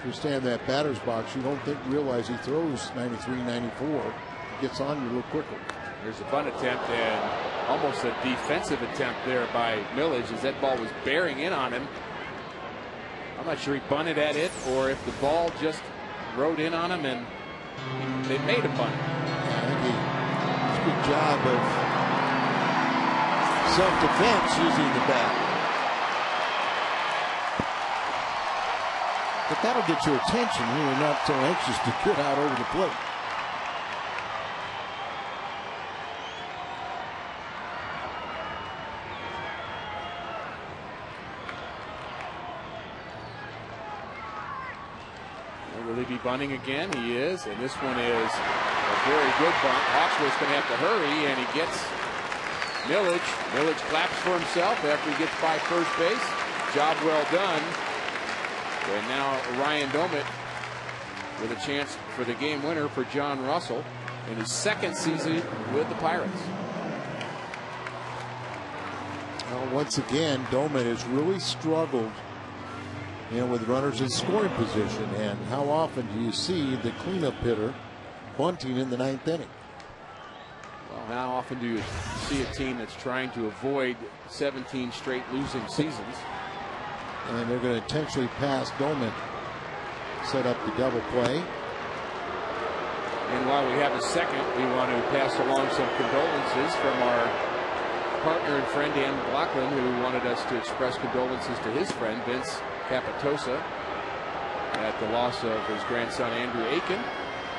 if you stand in that batter's box, you don't realize he throws 93, 94, gets on you a little quicker. There's a bunt attempt and almost a defensive attempt there by Millage as that ball was bearing in on him. I'm not sure he bunted at it or if the ball just rode in on him and they made a bunt. Yeah, I think he does a good job of self-defense using the bat. But that'll get your attention when you're not so anxious to get out over the plate. Will he be bunting again? He is, and this one is a very good bunt. Hawksworth's going to have to hurry, and he gets Millage. Millage claps for himself after he gets by first base. Job well done. And now Ryan Domit with a chance for the game winner for John Russell in his second season with the Pirates. Well, once again, Domit has really struggled, you know, with runners in scoring position. And how often do you see the cleanup hitter bunting in the ninth inning? Well, how often do you see a team that's trying to avoid 17 straight losing seasons? And they're going to intentionally pass Domit, set up the double play. And while we have a second, we want to pass along some condolences from our partner and friend Dan McLaughlin, who wanted us to express condolences to his friend Vince Capitosa at the loss of his grandson Andrew Aiken.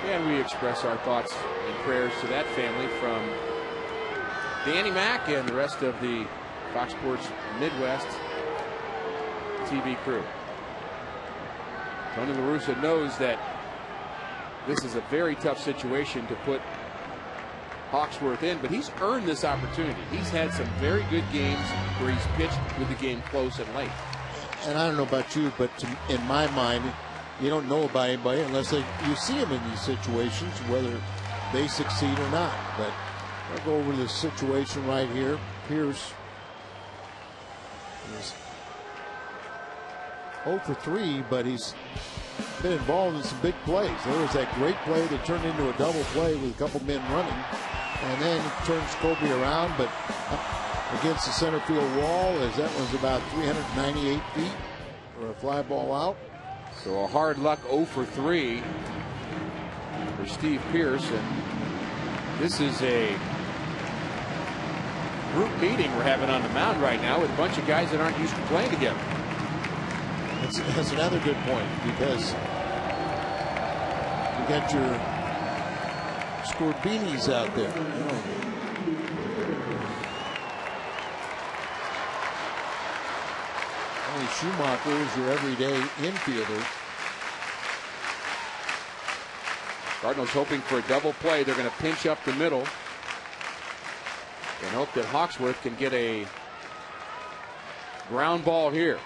And we express our thoughts and prayers to that family from Danny Mack and the rest of the Fox Sports Midwest TV crew. Tony La Russa knows that this is a very tough situation to put Hawksworth in, but he's earned this opportunity. He's had some very good games where he's pitched with the game close and late. And I don't know about you, but in my mind, you don't know about anybody unless you see them in these situations, whether they succeed or not. But I'll go over this situation right here. Pierce is 0 for 3, but he's been involved in some big plays. There was that great play that turned into a double play with a couple men running, and then he turns Kobe around, but up against the center field wall, as that was about 398 feet for a fly ball out. So a hard luck 0 for 3 for Steve Pierce, and this is a group meeting we're having on the mound right now with a bunch of guys that aren't used to playing together. That's another good point, because you got your Scorbinis out there. Only Schumacher is your everyday infielder. Cardinals hoping for a double play. They're going to pinch up the middle and hope that Hawksworth can get a ground ball here.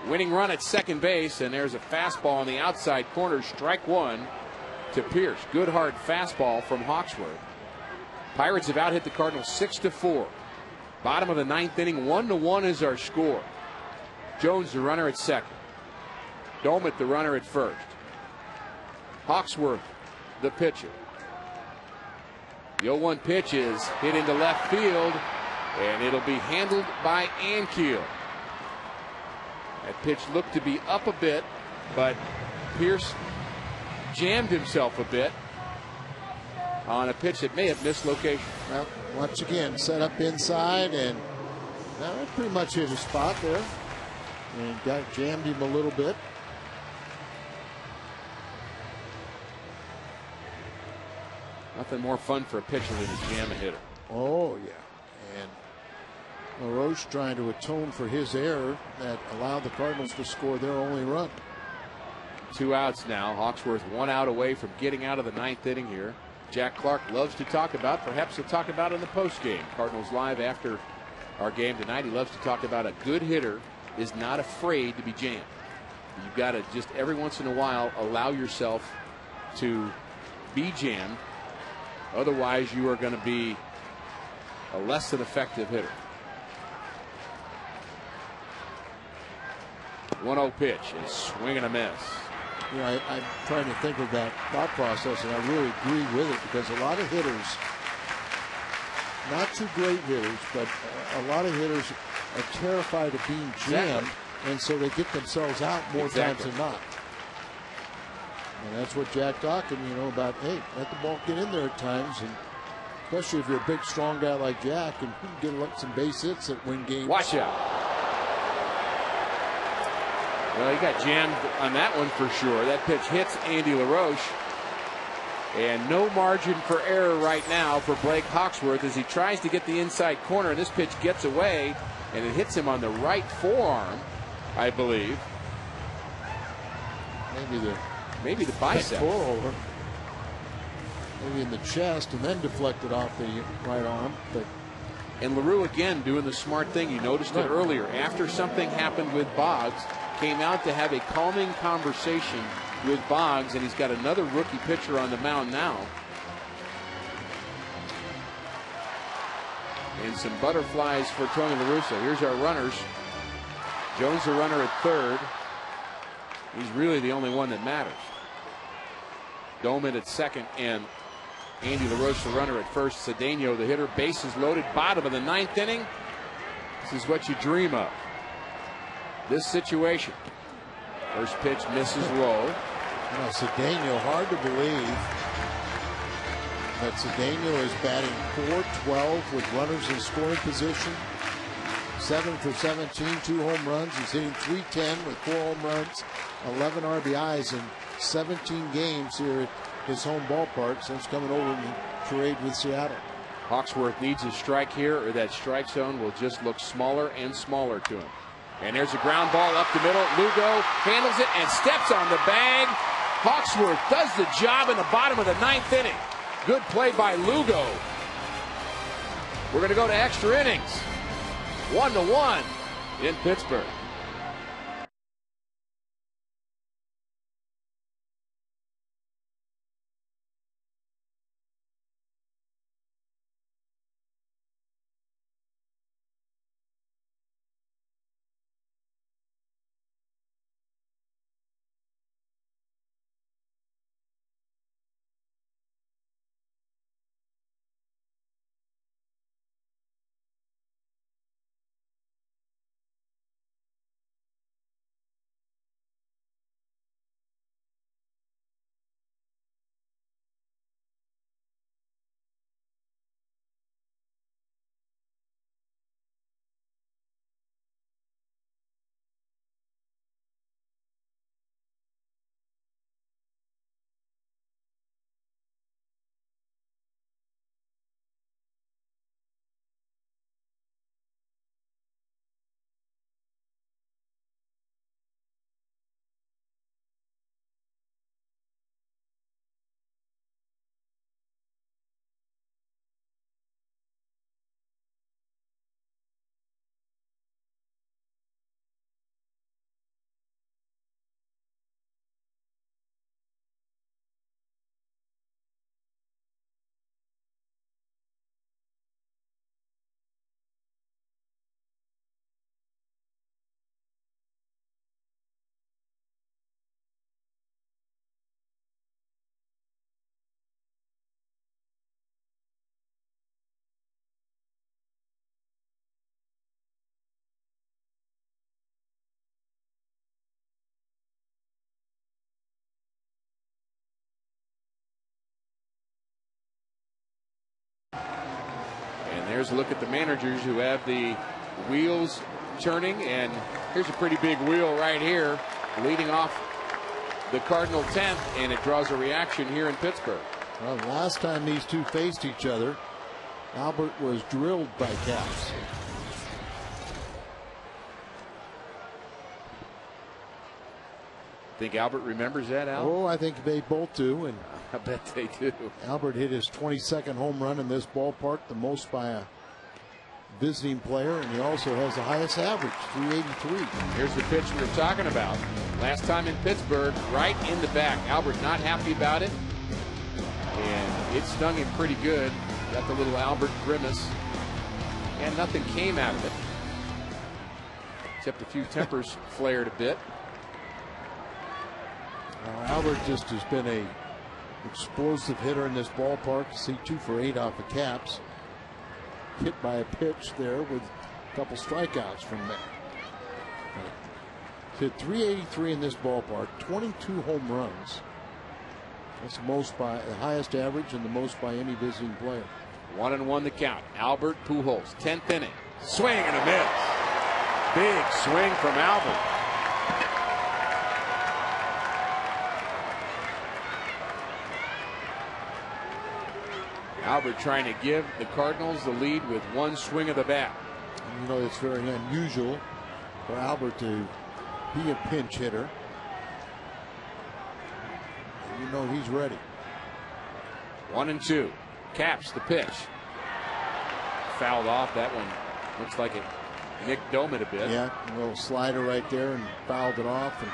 Winning run at second base, and there's a fastball on the outside corner. Strike one to Pierce. Good hard fastball from Hawksworth. Pirates have out hit the Cardinals 6-4. Bottom of the ninth inning, 1-1 is our score. Jones, the runner at second. Domit, the runner at first. Hawksworth, the pitcher. The 0-1 pitch is hit into left field, and it'll be handled by Ankiel. That pitch looked to be up a bit, but Pierce jammed himself a bit on a pitch that may have missed location. Well, once again, set up inside, and that pretty much hit his spot there. And jammed him a little bit. Nothing more fun for a pitcher than to jam a hitter. Oh, yeah. And LaRoche trying to atone for his error that allowed the Cardinals to score their only run. 2 outs now. Hawksworth 1 out away from getting out of the 9th inning here. Jack Clark loves to talk about, perhaps he'll talk about in the postgame. Cardinals Live after our game tonight. He loves to talk about a good hitter is not afraid to be jammed. You've got to just every once in a while allow yourself to be jammed. Otherwise, you are going to be a less than effective hitter. 1-0 pitch and swing and a miss. You know, I'm trying to think of that thought process, and I really agree with it, because a lot of hitters, not too great hitters, but a lot of hitters are terrified of being jammed, and so they get themselves out more times than not. And that's what Jack talking, you know, about, hey, let the ball get in there at times, and especially if you're a big, strong guy like Jack, and you can get some base hits that win games. Watch out. Well, he got jammed on that one for sure. That pitch hits Andy LaRoche. And no margin for error right now for Blake Hawksworth as he tries to get the inside corner. This pitch gets away, and it hits him on the right forearm, I believe. Maybe the bicep. Maybe in the chest, and then deflected off the right arm. And LaRue again doing the smart thing. You noticed it earlier. After something happened with Boggs, came out to have a calming conversation with Boggs, and he's got another rookie pitcher on the mound now. And some butterflies for Tony La Russa. Here's our runners. Jones the runner at third. He's really the only one that matters. Doman at second, and Andy LaRoche the runner at first. Cedeno the hitter. Bases loaded, bottom of the 9th inning. This is what you dream of. This situation. First pitch misses low. You know, Cedeno, hard to believe that Cedeno is batting .412 with runners in scoring position. 7 for 17, 2 home runs. He's hitting .310 with 4 home runs, 11 RBIs in 17 games here at his home ballpark since coming over in the trade with Seattle. Hawksworth needs a strike here, or that strike zone will just look smaller and smaller to him. And there's a ground ball up the middle. Lugo handles it and steps on the bag. Hawksworth does the job in the bottom of the 9th inning. Good play by Lugo. We're going to go to extra innings. 1-1 in Pittsburgh. There's a look at the managers who have the wheels turning, and here's a pretty big wheel right here leading off the Cardinal 10th, and it draws a reaction here in Pittsburgh. Well, last time these two faced each other, Albert was drilled by Caps. Think Albert remembers that, Al? Oh, I think they both do, and I bet they do. Albert hit his 22nd home run in this ballpark, the most by a visiting player, and he also has the highest average, 383. Here's the pitch we were talking about. Last time in Pittsburgh, right in the back. Albert not happy about it, and it stung him pretty good. Got the little Albert grimace, and nothing came out of it, except a few tempers flared a bit. Albert just has been a explosive hitter in this ballpark. See, 2 for 8 off the Caps. Hit by a pitch there with a couple strikeouts from that. Hit 383 in this ballpark, 22 home runs. That's the most by the highest average and the most by any visiting player. 1-1 the count. Albert Pujols, 10th inning. Swing and a miss. Big swing from Albert. Albert trying to give the Cardinals the lead with one swing of the bat. You know, it's very unusual for Albert to be a pinch hitter. You know he's ready. 1-2. Caps the pitch. Fouled off. That one looks like it nicked Domet a bit. Yeah, a little slider right there and fouled it off, and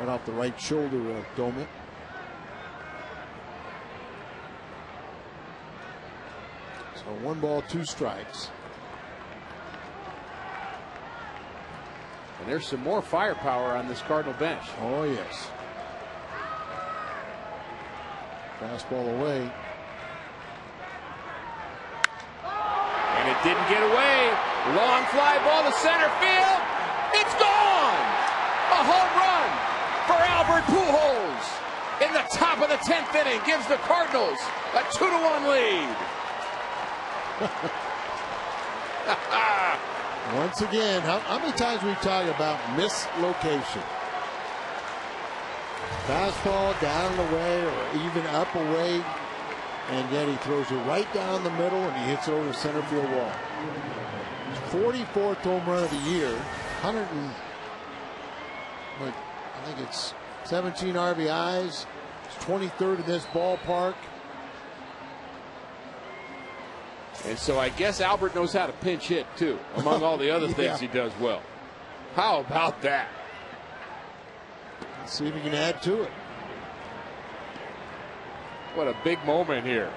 right off the right shoulder of Domet. So 1 ball, 2 strikes. And there's some more firepower on this Cardinal bench. Oh, yes. Fastball away. And it didn't get away. Long fly ball to center field. It's gone. A home run for Albert Pujols in the top of the 10th inning. Gives the Cardinals a 2-1 lead. Once again, how many times we talk about mislocation? Fastball down and away or even up away, and yet he throws it right down the middle and he hits it over the center field wall. His 44th home run of the year, I think it's 17 RBIs. It's 23rd in this ballpark. And so I guess Albert knows how to pinch hit too, among all the other things he does well. How about that? Let's see if he can add to it. What a big moment here.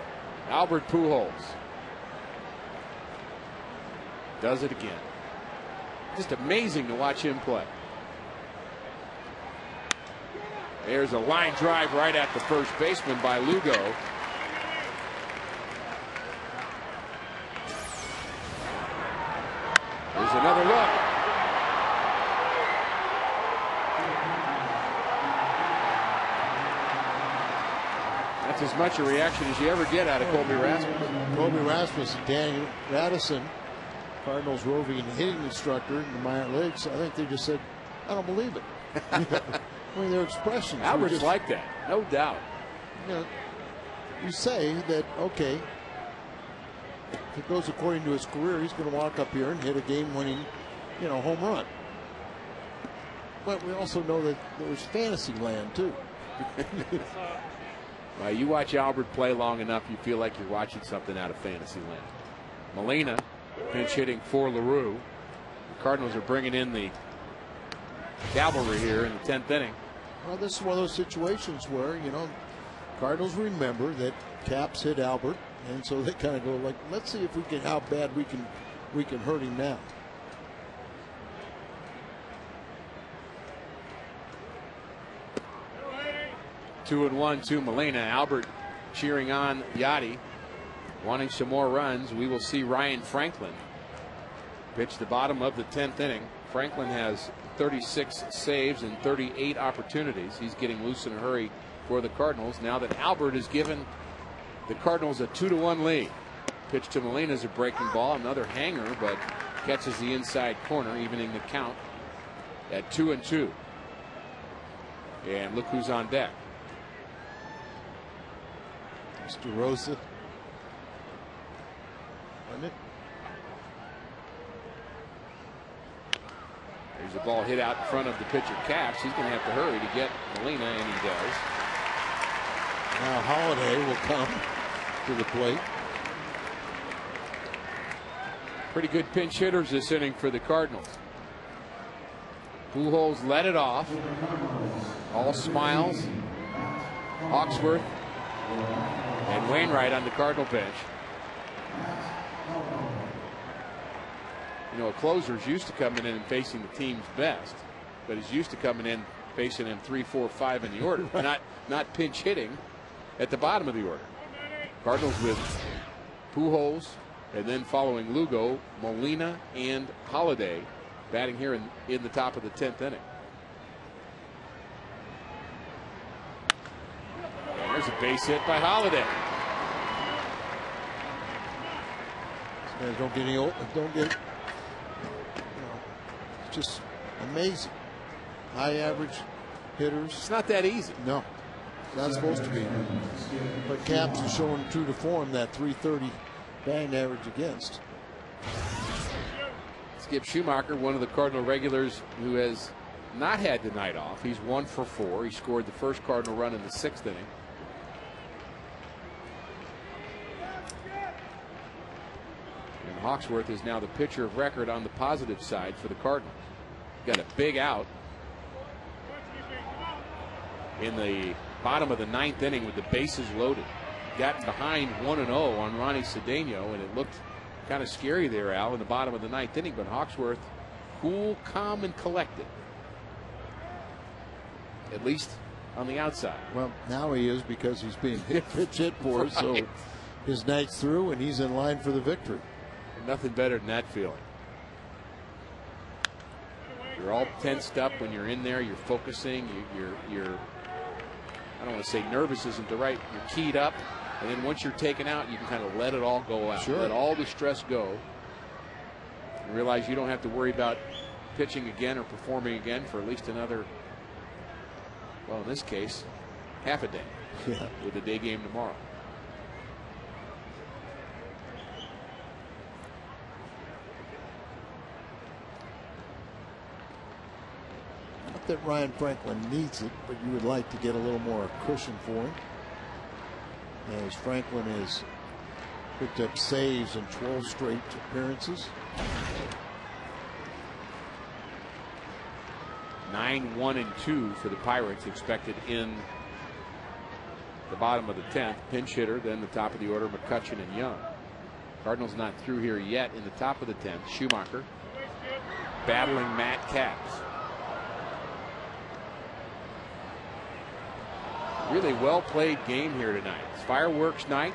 Albert Pujols does it again. Just amazing to watch him play. There's a line drive right at the first baseman by Lugo. There's another look. That's as much a reaction as you ever get out of Colby Rasmus. Colby Rasmus and Danny Radisson, Cardinals roving and hitting instructor in the minor leagues. I think they just said, I don't believe it. I mean, their expressions. Albert's just, like that, no doubt. You know, you say that, okay, if it goes according to his career, he's going to walk up here and hit a game-winning, home run. But we also know that there's fantasy land too. Well, you watch Albert play long enough, you feel like you're watching something out of fantasy land. Molina pinch hitting for LaRue. The Cardinals are bringing in the cavalry here in the 10th inning. Well, this is one of those situations where, Cardinals remember that Caps hit Albert, and so they kind of go like, let's see if we can, how bad we can hurt him now. Two and 1 to Molina. Albert cheering on Yachty, wanting some more runs. We will see Ryan Franklin pitch the bottom of the 10th inning. Franklin has 36 saves and 38 opportunities. He's getting loose in a hurry for the Cardinals now that Albert has given the Cardinals a 2-1 lead. Pitch to Molina is a breaking ball, another hanger, but catches the inside corner, evening the count at 2-2. And look who's on deck. Mr. Rosa. Wasn't it? There's a ball hit out in front of the pitcher Caps. He's going to have to hurry to get Molina, and he does. Now Holiday will come to the plate. Pretty good pinch hitters this inning for the Cardinals. Pujols let it off. All smiles. Hawksworth and Wainwright on the Cardinal bench. You know, a closer's used to coming in and facing the team's best, but he's used to coming in facing in 3, 4, 5 in the order, not pinch hitting at the bottom of the order. Cardinals with Pujols, and then following Lugo, Molina, and Holiday batting here in the top of the 10th inning. And there's a base hit by Holiday. These guys don't get any old, don't get, it's just amazing. High average hitters. It's not that easy. No, it's not supposed to be. But Caps is showing true to form, that 330 batting average against. Skip Schumacher, one of the Cardinal regulars who has not had the night off. He's 1 for 4. He scored the first Cardinal run in the 6th inning. And Hawksworth is now the pitcher of record on the positive side for the Cardinals. Got a big out in the bottom of the 9th inning with the bases loaded. Got behind 1-0 on Ronnie Cedeno, and it looked kind of scary there, Al, in the bottom of the 9th inning. But Hawksworth, cool, calm, and collected, at least on the outside. Well, now he is, because he's being pitch hit for, right. so his night's through and he's in line for the victory. Nothing better than that feeling. You're all tensed up when you're in there. You're focusing. You're I don't want to say nervous isn't the right. You're keyed up, and then once you're taken out, you can kind of let it all go out. Sure. Let all the stress go. And realize you don't have to worry about pitching again or performing again for at least another, well, in this case, half a day. Yeah. With the day game tomorrow. Not that Ryan Franklin needs it, but you would like to get a little more cushion for him, as Franklin has picked up saves in 12 straight appearances. 9-1-2 for the Pirates expected in the bottom of the 10th. Pinch hitter, then the top of the order, McCutchen and Young. Cardinals not through here yet in the top of the 10th. Schumacher battling Matt Capps. Really well played game here tonight. It's fireworks night.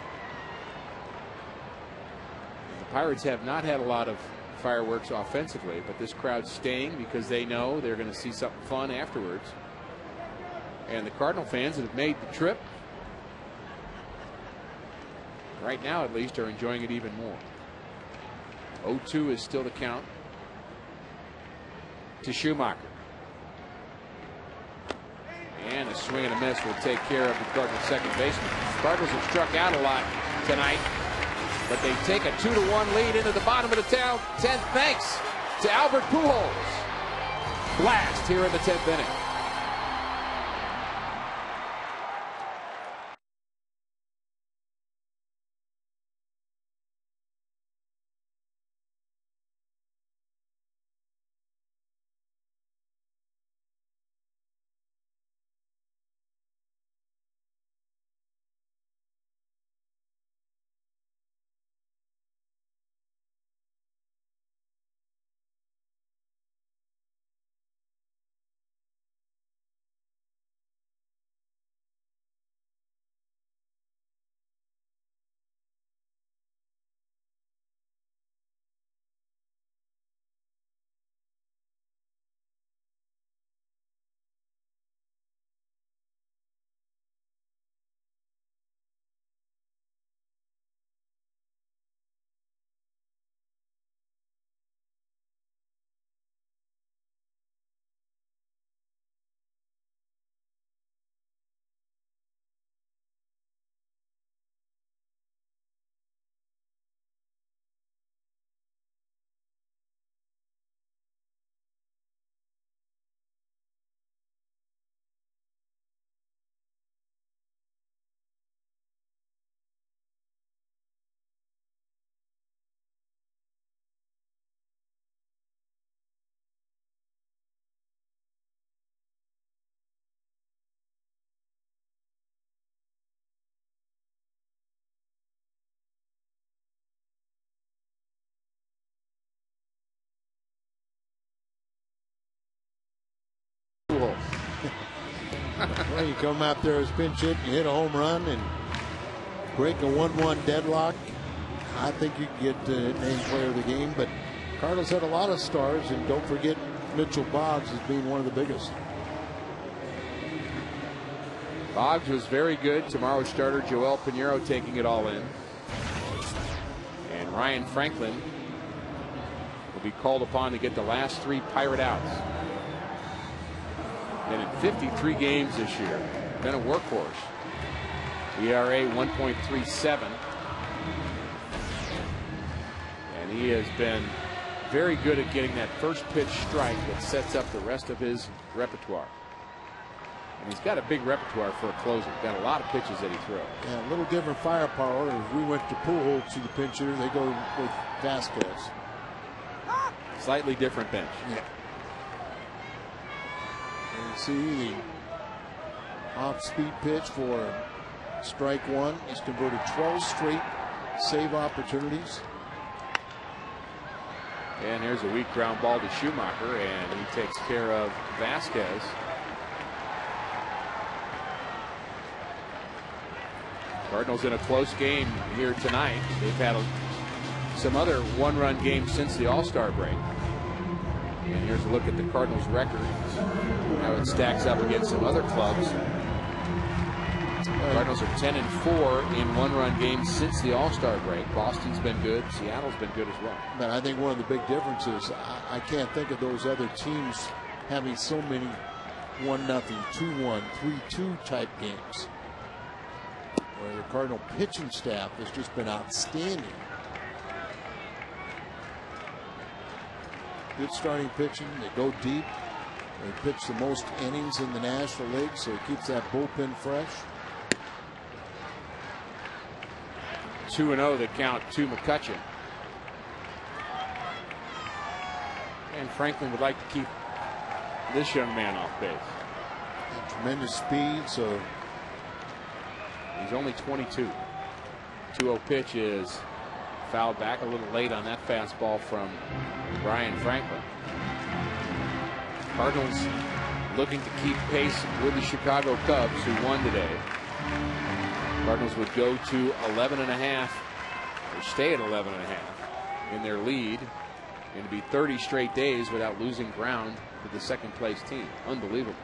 The Pirates have not had a lot of fireworks offensively, but this crowd's staying because they know they're going to see something fun afterwards. And the Cardinal fans that have made the trip, right now at least, are enjoying it even more. 0-2 is still the count to Schumacher. And a swing and a miss will take care of the Cardinals' second baseman. Cardinals have struck out a lot tonight, but they take a 2-1 lead into the bottom of the 10th, thanks to Albert Pujols. Blast here in the 10th inning. tool. Well, you come out there as pinch hit, you hit a home run, and break a 1-1 deadlock. I think you can get named player of the game. But Cardinals had a lot of stars, and don't forget Mitchell Boggs as being one of the biggest. Boggs was very good. Tomorrow's starter Joel Pinheiro taking it all in. And Ryan Franklin will be called upon to get the last 3 Pirate outs. And in 53 games this year, been a workhorse. ERA 1.37. And he has been very good at getting that first pitch strike that sets up the rest of his repertoire. And he's got a big repertoire for a closer. Got a lot of pitches that he throws. Yeah, a little different firepower. As we went to Pujols to the pinch hitter, they go with Vasquez. Slightly different bench. Yeah. And see the off-speed pitch for strike 1. He's converted 12 straight save opportunities. And here's a weak ground ball to Schumacher, and he takes care of Vasquez. Cardinals in a close game here tonight. They've had some other one-run games since the All-Star break. And here's a look at the Cardinals' record, how it stacks up against some other clubs. Cardinals are 10-4 in one-run games since the All-Star break. Boston's been good. Seattle's been good as well. But I think one of the big differences, I can't think of those other teams having so many 1-0, 2-1, 3-2 type games, where the Cardinal pitching staff has just been outstanding. Good starting pitching. They go deep. They pitch the most innings in the National League, so it keeps that bullpen fresh. 2-0 the count to McCutcheon. And Franklin would like to keep this young man off base. And tremendous speed, so he's only 22. 2-0 pitch is fouled back a little late on that fastball from Brian Franklin. Cardinals looking to keep pace with the Chicago Cubs, who won today. Cardinals would go to 11.5, or stay at 11.5 in their lead, and to be 30 straight days without losing ground to the second place team. Unbelievable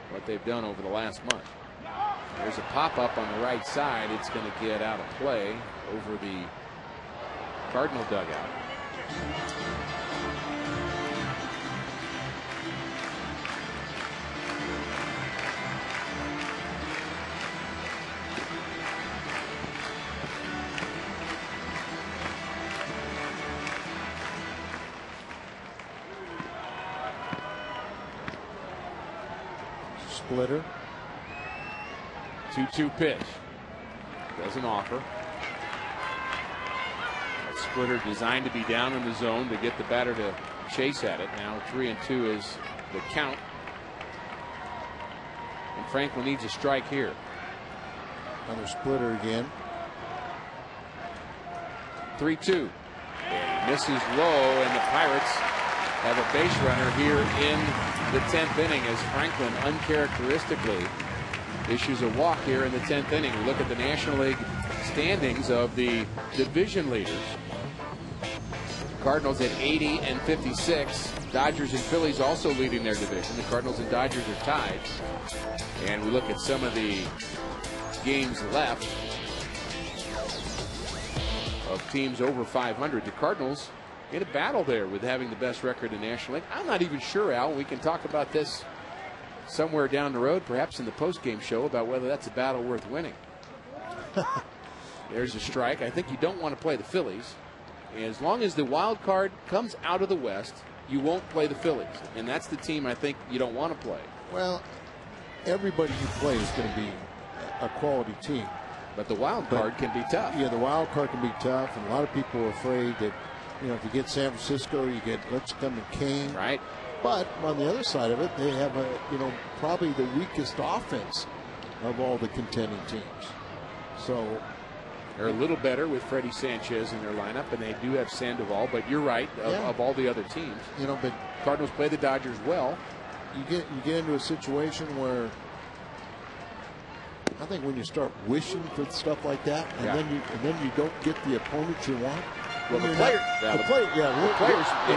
what they've done over the last month. There's a pop-up on the right side. It's going to get out of play over the Cardinal dugout. Splitter. 2-2 pitch. Doesn't offer. That splitter designed to be down in the zone to get the batter to chase at it. Now 3-2 is the count. And Franklin needs a strike here. Another splitter again. 3-2. And misses low, and the Pirates have a base runner here in the 10th inning as Franklin uncharacteristically issues a walk here in the 10th inning. We look at the National League standings of the division leaders. Cardinals at 80 and 56. Dodgers and Phillies also leading their division. The Cardinals and Dodgers are tied. And we look at some of the games left of teams over 500. The Cardinals in a battle there with having the best record in the National League. I'm not even sure, Al, we can talk about this somewhere down the road, perhaps in the post-game show, about whether that's a battle worth winning. There's a strike. I think you don't want to play the Phillies. As long as the wild card comes out of the West, you won't play the Phillies. And that's the team I think you don't want to play. Well, everybody you play is going to be a quality team. But the wild card can be tough. Yeah, the wild card can be tough, and a lot of people are afraid that, you know, if you get San Francisco, you get Lipscomb and Kane. Right. But on the other side of it, they have probably the weakest offense of all the contending teams. So they're a little better with Freddie Sanchez in their lineup, and they do have Sandoval. But you're right, of all the other teams. But Cardinals play the Dodgers well. you get into a situation where I think when you start wishing for stuff like that, and then you don't get the opponent you want. Well, the players. Yeah. You're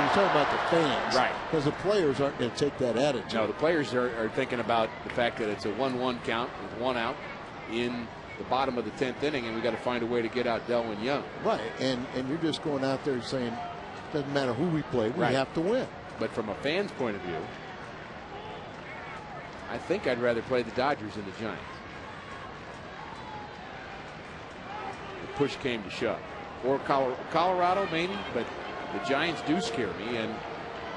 talking about the fans, right? Because the players aren't going to take that attitude. No, the players are thinking about the fact that it's a 1-1 count with 1 out in the bottom of the 10th inning, and we got to find a way to get out Delwyn Young. Right, and you're just going out there saying, doesn't matter who we play, we have to win. But from a fan's point of view, I think I'd rather play the Dodgers than the Giants. The push came to shove. Or Colorado maybe, but the Giants do scare me,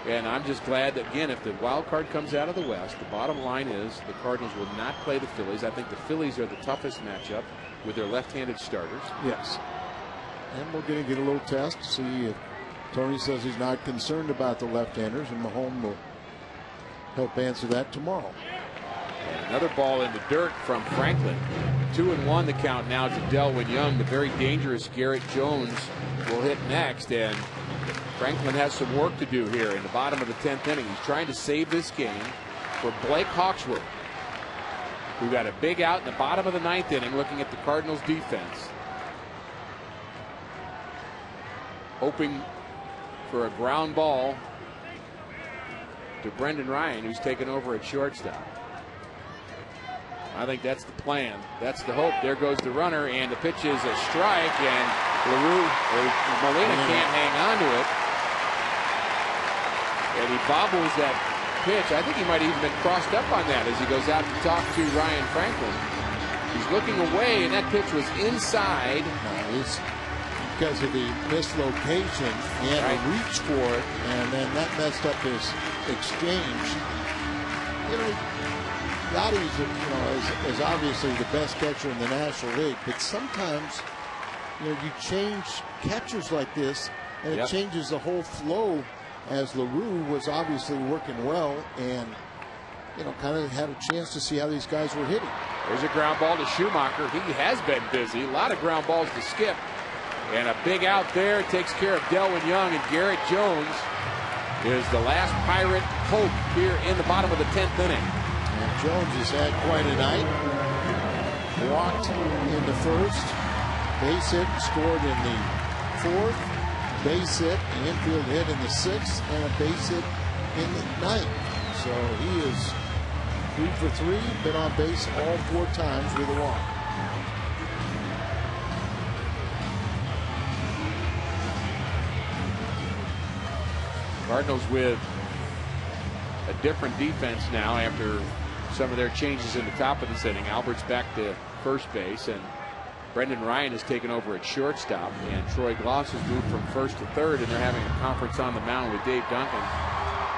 and I'm just glad that, again, if the wild card comes out of the West, the bottom line is the Cardinals will not play the Phillies. I think the Phillies are the toughest matchup with their left-handed starters. Yes. And we're going to get a little test to see if Tony says he's not concerned about the left-handers, and Mahomes will help answer that tomorrow. And another ball in the dirt from Franklin. 2-1 the count now to Delwyn Young. The very dangerous Garrett Jones will hit next, and Franklin has some work to do here in the bottom of the 10th inning. He's trying to save this game for Blake Hawksworth, who got a big out in the bottom of the 9th inning, looking at the Cardinals defense, hoping for a ground ball to Brendan Ryan, who's taken over at shortstop. I think that's the plan. That's the hope. There goes the runner, and the pitch is a strike, and Molina can't hang on to it. And he bobbles that pitch. I think he might have even been crossed up on that as he goes out to talk to Ryan Franklin. He's looking away, and that pitch was inside. Because of the mislocation, he had to reach for it, and then that messed up his exchange. You know, Yachty's is obviously the best catcher in the National League, but sometimes you change catchers like this, and it changes the whole flow. As LaRue was obviously working well, and kind of had a chance to see how these guys were hitting. There's a ground ball to Schumacher. He has been busy. A lot of ground balls to Skip. And a big out there takes care of Delwyn Young, and Garrett Jones is the last Pirate hope here in the bottom of the 10th inning. And Jones has had quite a night. Walked in the first, base hit, scored in the fourth, base hit, an infield hit in the sixth, and a base hit in the ninth. So he is 3 for 3, been on base all 4 times with a walk. Cardinals with a different defense now after some of their changes in the top of this inning. Albert's back to first base, and Brendan Ryan has taken over at shortstop, and Troy Gloss has moved from first to third, and they're having a conference on the mound with Dave Duncan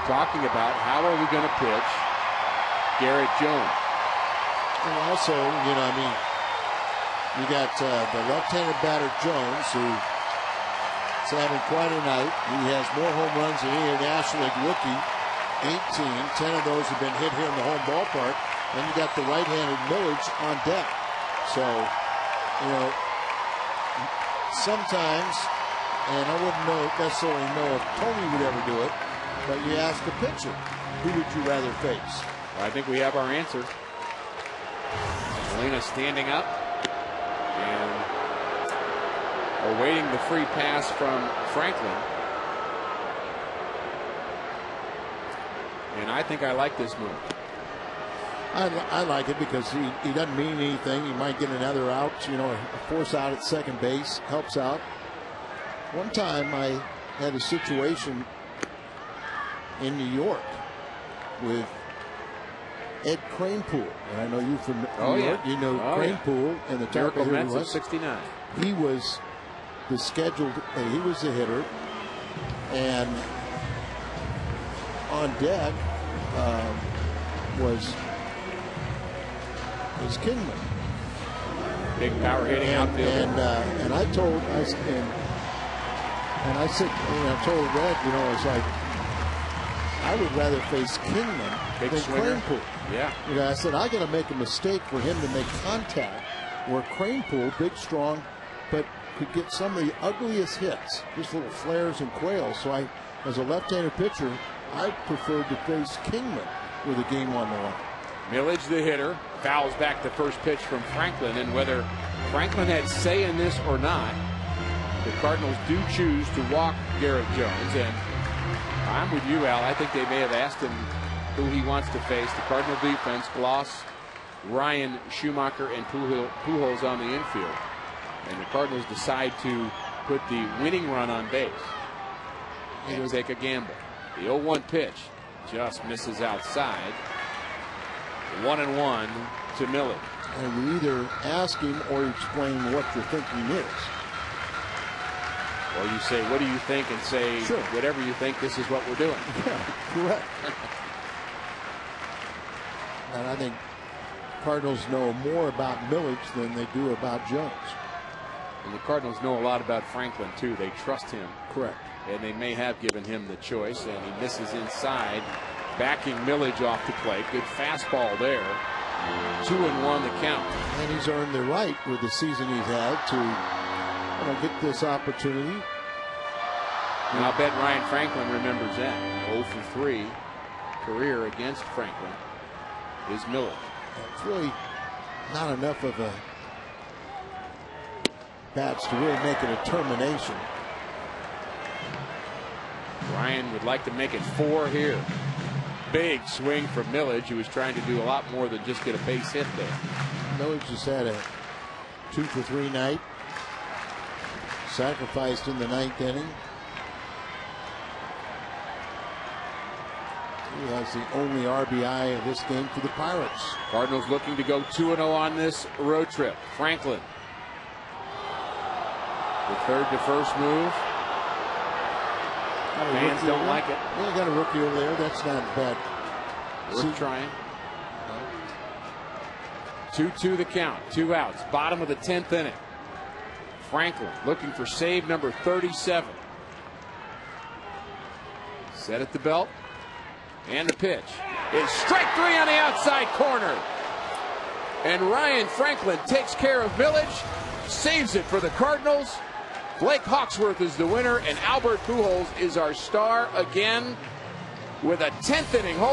talking about how are we going to pitch Garrett Jones. And also, you got the left-handed batter Jones, who is having quite a night. He has more home runs than any National League rookie, 18. 10 of those have been hit here in the home ballpark. And you got the right-handed Millage on deck. So, sometimes, and I wouldn't necessarily know if Tony would ever do it, but you ask the pitcher, who would you rather face? Well, I think we have our answer. Molina standing up and awaiting the free pass from Franklin. And I think I like this move. I like it because he doesn't mean anything. He might get another out, a force out at second base, helps out. One time I had a situation in New York with Ed Kranepool, and I know you from New York. You know Kranepool and the type of hitter he was. 69. He was the scheduled. He was the hitter, and on deck was Kingman. Big power hitting outfielder. And I told I told Red, it's like I would rather face Kingman than Kranepool. Yeah. I said I got to make a mistake for him to make contact, where Kranepool, big, strong, but could get some of the ugliest hits, just little flares and quails. So as a left-handed pitcher, I preferred to face Kingman. with a game on the line. Millage, the hitter, fouls back the first pitch from Franklin, and whether Franklin had say in this or not, the Cardinals do choose to walk Garrett Jones, and I'm with you, Al. I think they may have asked him who he wants to face. The Cardinal defense, Gloss, Ryan, Schumacher, and Pujols on the infield, and the Cardinals decide to put the winning run on base. He will take a gamble. The 0-1 pitch just misses outside. 1-1 to Millage. And we either ask him or explain what your thinking is. Or you say, what do you think? And say, sure, whatever you think, this is what we're doing. Yeah, correct. And I think Cardinals know more about Millage than they do about Jones. And the Cardinals know a lot about Franklin, too. They trust him. Correct. And they may have given him the choice, and he misses inside, backing Millage off the plate. Good fastball there. 2-1 the count. And he's earned the right with the season he's had to get this opportunity. And I'll bet Ryan Franklin remembers that. 0 for 3 career against Franklin is Millage. It's really not enough of a bats to really make it a termination. Ryan would like to make it 4 here. Big swing from Millage, who was trying to do a lot more than just get a base hit there. Millage just had a 2 for 3 night. Sacrificed in the 9th inning. He has the only RBI of this game for the Pirates. Cardinals looking to go 2-0 on this road trip. Franklin. The third to first move. Fans don't like it. Yeah, got a rookie over there. That's not bad. Worth trying. 2-2 the count. 2 outs. Bottom of the 10th inning. Franklin looking for save number 37. Set at the belt. And the pitch is strike 3 on the outside corner. And Ryan Franklin takes care of Millage, saves it for the Cardinals. Blake Hawksworth is the winner, and Albert Pujols is our star again with a 10th inning home.